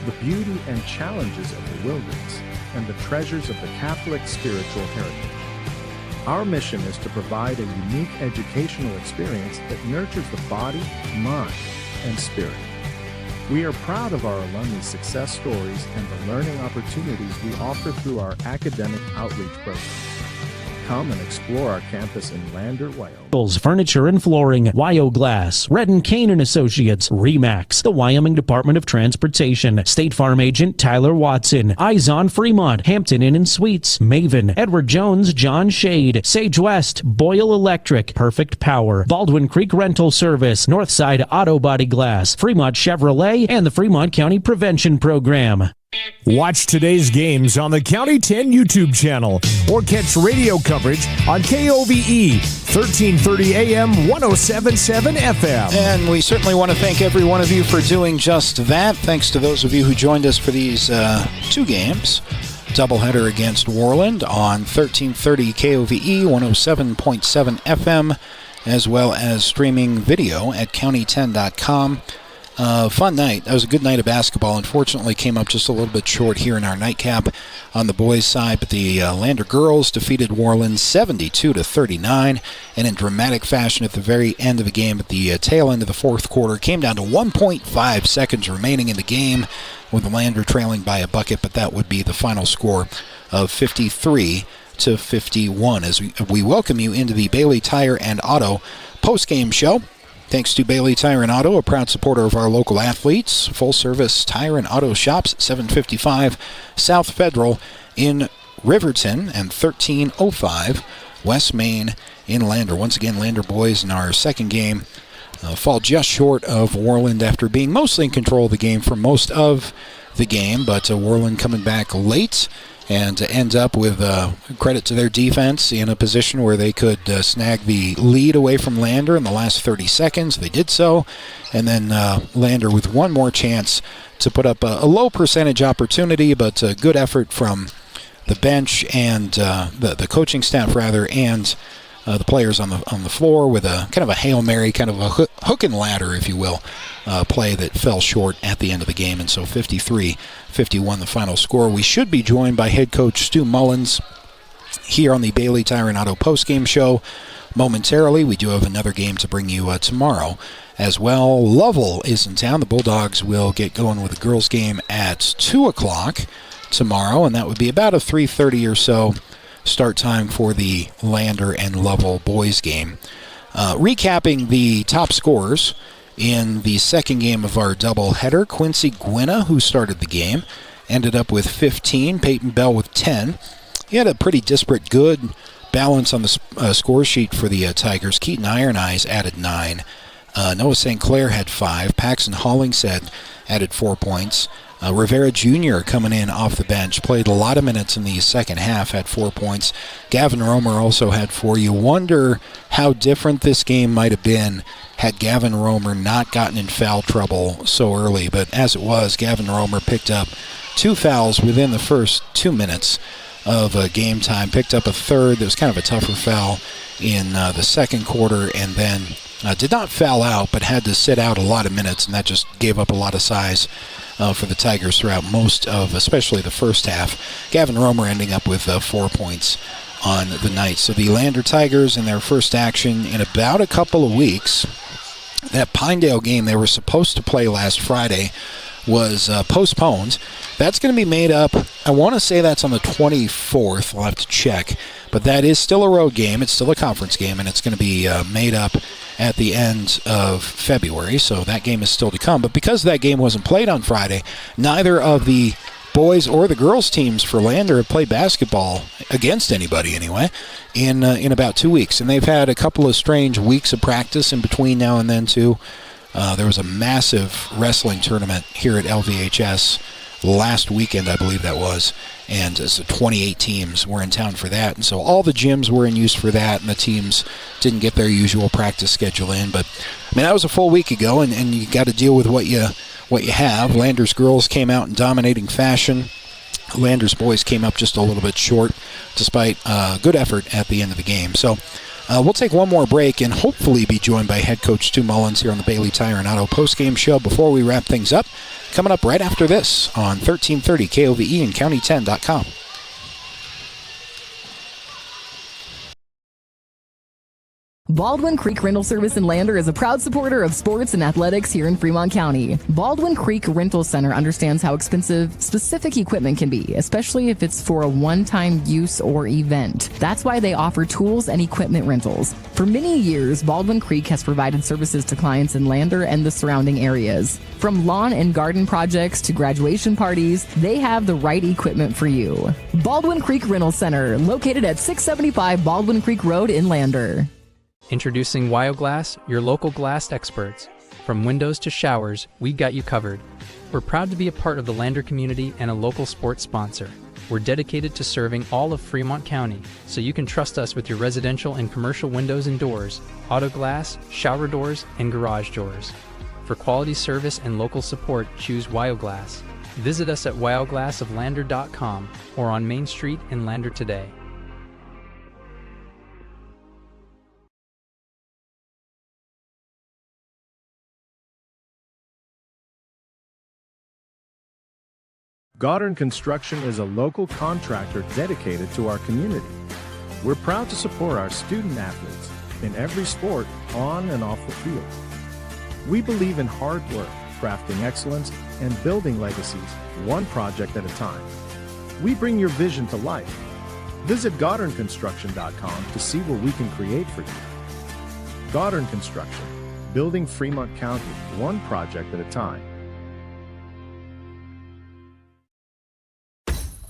the beauty and challenges of the wilderness, and the treasures of the Catholic spiritual heritage. Our mission is to provide a unique educational experience that nurtures the body, mind, and spirit. We are proud of our alumni success stories and the learning opportunities we offer through our academic outreach programs. Come and explore our campus in Lander, Wyoming. Furniture and Flooring, Wyo Glass, Red & Kane & Associates, Remax, the Wyoming Department of Transportation, State Farm Agent Tyler Watson, Eyes on Fremont, Hampton Inn & Suites, Maven, Edward Jones, John Shade, Sage West, Boyle Electric, Perfect Power, Baldwin Creek Rental Service, Northside Auto Body Glass, Fremont Chevrolet, and the Fremont County Prevention Program. Watch today's games on the County 10 YouTube channel or catch radio coverage on KOVE 1330 AM 1077 FM. And we certainly want to thank every one of you for doing just that. Thanks to those of you who joined us for these two games. Doubleheader against Worland on 1330 KOVE 107.7 FM, as well as streaming video at county10.com. Fun night. That was a good night of basketball. Unfortunately, came up just a little bit short here in our nightcap on the boys' side, but the Lander girls defeated Worland 72-39, and in dramatic fashion at the very end of the game, at the tail end of the fourth quarter, came down to 1.5 seconds remaining in the game, with the Lander trailing by a bucket, but that would be the final score of 53-51. As we welcome you into the Bailey Tire and Auto postgame show. Thanks to Bailey Tire and Auto, a proud supporter of our local athletes. Full-service tire and auto shops, 755 South Federal in Riverton and 1305 West Main in Lander. Once again, Lander boys in our second game fall just short of Worland after being mostly in control of the game for most of the game, but Worland coming back late and to end up with credit to their defense in a position where they could snag the lead away from Lander in the last 30 seconds. They did so, and then Lander with one more chance to put up a low percentage opportunity, but a good effort from the bench and the coaching staff rather, and the players on the floor with a kind of a Hail Mary, kind of a hook and ladder, if you will, play that fell short at the end of the game. And so 53-51 the final score. We should be joined by head coach Stu Mullins here on the Bailey Tire and Auto postgame show momentarily. We do have another game to bring you tomorrow as well. Lovell is in town. The Bulldogs will get going with the girls game at 2 o'clock tomorrow, and that would be about a 3:30 or so start time for the Lander and Lovell boys game. Recapping the top scorers in the second game of our doubleheader, Quincy Gwynna, who started the game, ended up with 15. Peyton Bell with 10. He had a pretty disparate good balance on the score sheet for the Tigers. Keaton Iron Eyes added 9. Noah St. Clair had 5. Paxton Hollingshead added 4 points. Rivera Jr. coming in off the bench, played a lot of minutes in the second half, had 4 points. Gavin Romer also had 4. You wonder how different this game might have been had Gavin Romer not gotten in foul trouble so early. But as it was, Gavin Romer picked up 2 fouls within the first 2 minutes of game time, picked up a third that was kind of a tougher foul in the second quarter, and then did not foul out, but had to sit out a lot of minutes, and that just gave up a lot of size for the Tigers throughout most of, especially the first half. Gavin Romer ending up with 4 points on the night. So the Lander Tigers in their first action in about a couple of weeks. That Pinedale game they were supposed to play last Friday was postponed. That's going to be made up, I want to say that's on the 24th. I'll have to check. But that is still a road game. It's still a conference game, and it's going to be made up at the end of February. So that game is still to come. But because that game wasn't played on Friday, neither of the boys or the girls teams for Lander have played basketball against anybody anyway in about 2 weeks, and they've had a couple of strange weeks of practice in between now and then too. There was a massive wrestling tournament here at LVHS last weekend, I believe that was, and so 28 teams were in town for that, and so all the gyms were in use for that, and the teams didn't get their usual practice schedule in. But I mean, that was a full week ago, and you got to deal with what you have. Landers girls came out in dominating fashion. Landers boys came up just a little bit short, despite good effort at the end of the game. So we'll take one more break and hopefully be joined by head coach Stu Mullins here on the Bailey Tire and Auto postgame show before we wrap things up. Coming up right after this on 1330 KOVE and County10.com. Baldwin Creek Rental Service in Lander is a proud supporter of sports and athletics here in Fremont County. Baldwin Creek Rental Center understands how expensive specific equipment can be, especially if it's for a one-time use or event. That's why they offer tools and equipment rentals. For many years, Baldwin Creek has provided services to clients in Lander and the surrounding areas. From lawn and garden projects to graduation parties, they have the right equipment for you. Baldwin Creek Rental Center, located at 675 Baldwin Creek Road in Lander. Introducing WyoGlass, your local glass experts. From windows to showers, we got you covered. We're proud to be a part of the Lander community and a local sports sponsor. We're dedicated to serving all of Fremont County, so you can trust us with your residential and commercial windows and doors, auto glass, shower doors, and garage doors. For quality service and local support, choose WyoGlass. Visit us at wyoglassoflander.com or on Main Street in Lander today. Goddard Construction is a local contractor dedicated to our community. We're proud to support our student athletes in every sport, on and off the field. We believe in hard work, crafting excellence, and building legacies, one project at a time. We bring your vision to life. Visit GoddardConstruction.com to see what we can create for you. Goddard Construction, building Fremont County, one project at a time.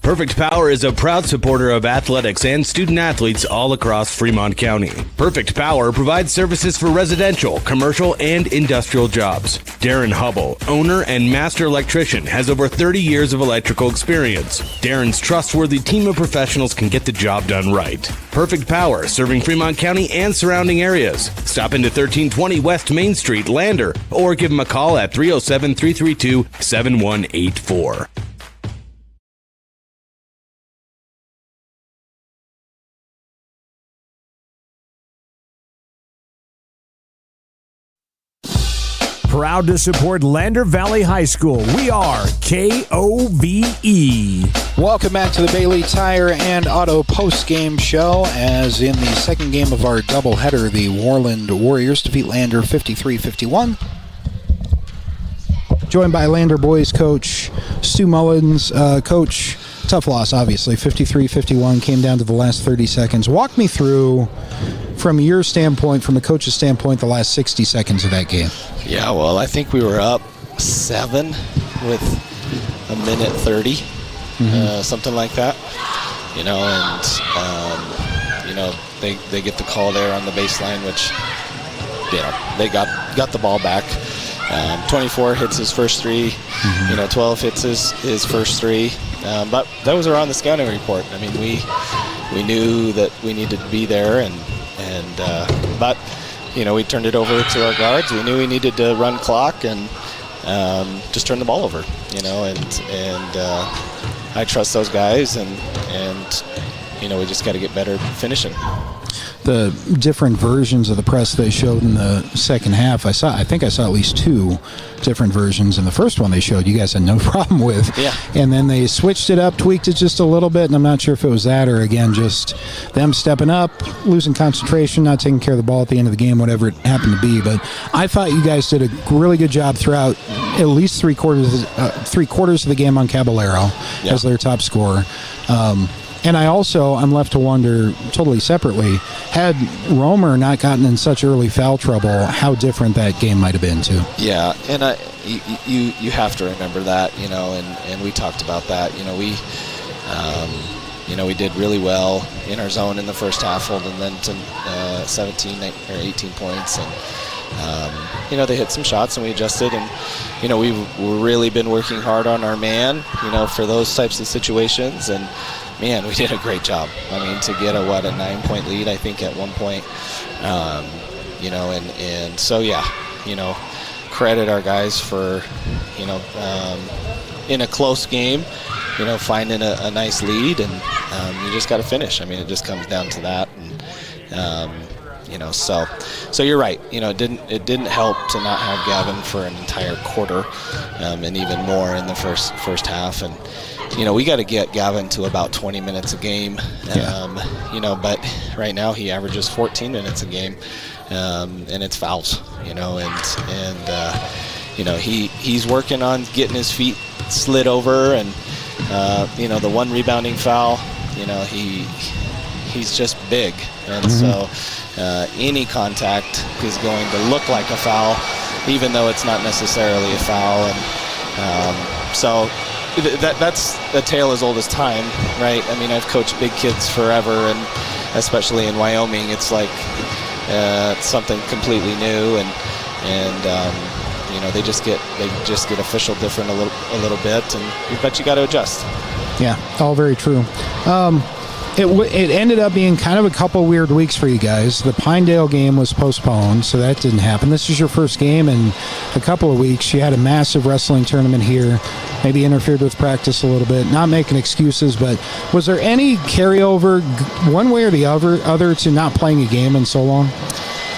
Perfect Power is a proud supporter of athletics and student athletes all across Fremont County. Perfect Power provides services for residential, commercial, and industrial jobs. Darren Hubble, owner and master electrician, has over 30 years of electrical experience. Darren's trustworthy team of professionals can get the job done right. Perfect Power, serving Fremont County and surrounding areas. Stop into 1320 West Main Street, Lander, or give them a call at 307-332-7184. Proud to support Lander Valley High School. We are KOVE. Welcome back to the Bailey Tire and Auto post-game show. As in the second game of our doubleheader, the Worland Warriors defeat Lander 53-51. Joined by Lander boys coach Stu Mullins. Coach, tough loss, obviously. 53-51, came down to the last 30 seconds. Walk me through, from your standpoint, from a coach's standpoint, the last 60 seconds of that game. Yeah, well, I think we were up 7 with a minute 30, something like that. You know, and you know, they get the call there on the baseline, which, you know, they got the ball back. 24 hits his first 3. You know, 12 hits his first 3. But those are on the scouting report. I mean, we knew that we needed to be there, and but you know, we turned it over to our guards. We knew we needed to run clock and just turn the ball over. You know, and I trust those guys, and you know, we just got to get better at finishing. The different versions of the press they showed in the second half, I think I saw at least 2 different versions. And the first one they showed, you guys had no problem with. Yeah. And then they switched it up, tweaked it just a little bit, and I'm not sure if it was that or, again, just them stepping up, losing concentration, not taking care of the ball at the end of the game, whatever it happened to be. But I thought you guys did a really good job throughout at least three quarters of the game on Caballero as their top scorer. And I'm left to wonder, totally separately, had Romer not gotten in such early foul trouble, how different that game might have been too. Yeah, and you have to remember that, and we talked about that. We did really well in our zone in the first half, holding them to 17 or 18 points, and they hit some shots and we adjusted, and we've really been working hard on our man, for those types of situations, and man, we did a great job. I mean, to get a 9-point lead, I think, at one point, and so credit our guys for in a close game, finding a nice lead, and you just got to finish. I mean, it just comes down to that, and so you're right. It didn't help to not have Gavin for an entire quarter, and even more in the first half, and we got to get Gavin to about 20 minutes a game, but right now he averages 14 minutes a game, and it's fouls, he's working on getting his feet slid over, and the one rebounding foul, he's just big, and so any contact is going to look like a foul, even though it's not necessarily a foul, and so that's a tale as old as time, right? I mean, I've coached big kids forever, and especially in Wyoming, it's like it's something completely new, and they just get official different a little bit, but you got to adjust. Yeah, all very true. It ended up being kind of a couple weird weeks for you guys. The Pinedale game was postponed, so that didn't happen. This is your first game in a couple of weeks. You had a massive wrestling tournament here, maybe interfered with practice a little bit. Not making excuses, but was there any carryover one way or the other to not playing a game in so long?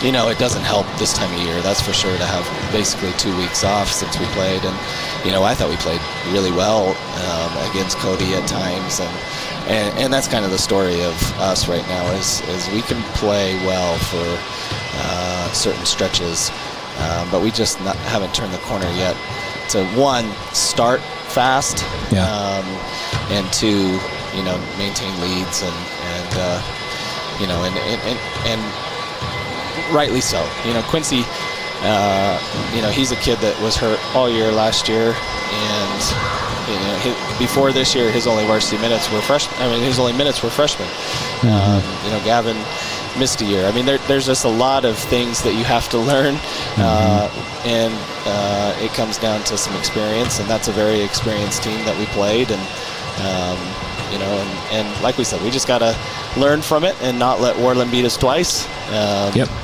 It doesn't help this time of year, that's for sure, to have basically 2 weeks off since we played. And, I thought we played really well against Cody at times. And that's kind of the story of us right now is we can play well for certain stretches, but we just haven't turned the corner yet to, one, start fast, and two, maintain leads, and rightly so. Quincy, he's a kid that was hurt all year last year, and before this year, his only varsity minutes were his only minutes were freshmen. Gavin missed a year. I mean, there's just a lot of things that you have to learn, and it comes down to some experience, and that's a very experienced team that we played, and like we said, we just got to learn from it and not let Worland beat us twice.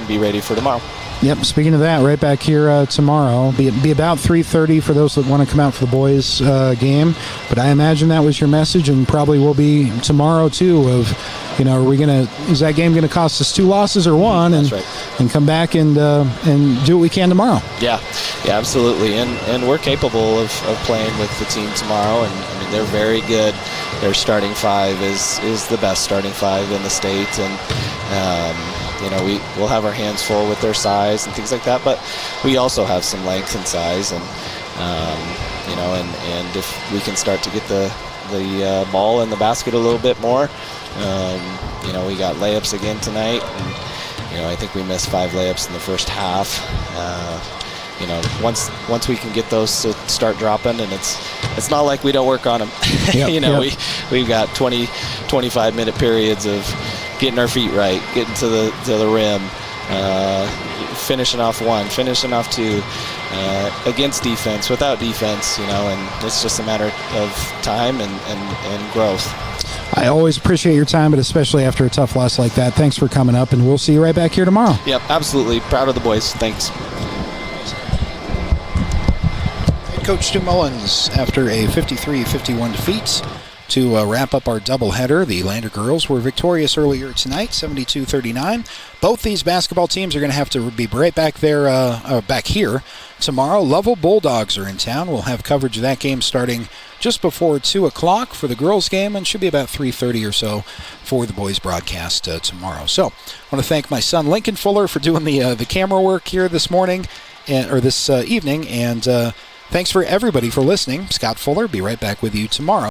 Be ready for tomorrow. Yep, speaking of that, right back here tomorrow. Be about 3:30 for those that want to come out for the boys' game. But I imagine that was your message, and probably will be tomorrow too, of, is that game going to cost us 2 losses or 1? And, right. And come back and do what we can tomorrow. Yeah, absolutely. And we're capable of playing with the team tomorrow, and I mean, they're very good. Their starting 5 is the best starting 5 in the state, and we'll have our hands full with their size and things like that, but we also have some length and size, and and if we can start to get the ball in the basket a little bit more, we got layups again tonight, and I think we missed 5 layups in the first half. Once we can get those to start dropping, and it's not like we don't work on them. We've got 20-25 minute periods of getting our feet right, getting to the rim, finishing off 1, finishing off 2, against defense, without defense, and it's just a matter of time and growth. I always appreciate your time, but especially after a tough loss like that. Thanks for coming up, and we'll see you right back here tomorrow. Yep, absolutely. Proud of the boys. Thanks. Coach Stu Mullins, after a 53-51 defeat to wrap up our doubleheader. The Lander girls were victorious earlier tonight, 72-39. Both these basketball teams are going to have to be right back there, back here tomorrow. Lovell Bulldogs are in town. We'll have coverage of that game starting just before 2 o'clock for the girls' game, and should be about 3:30 or so for the boys' broadcast tomorrow. So I want to thank my son Lincoln Fuller for doing the camera work here this morning, or this evening, and thanks for everybody for listening. Scott Fuller, be right back with you tomorrow.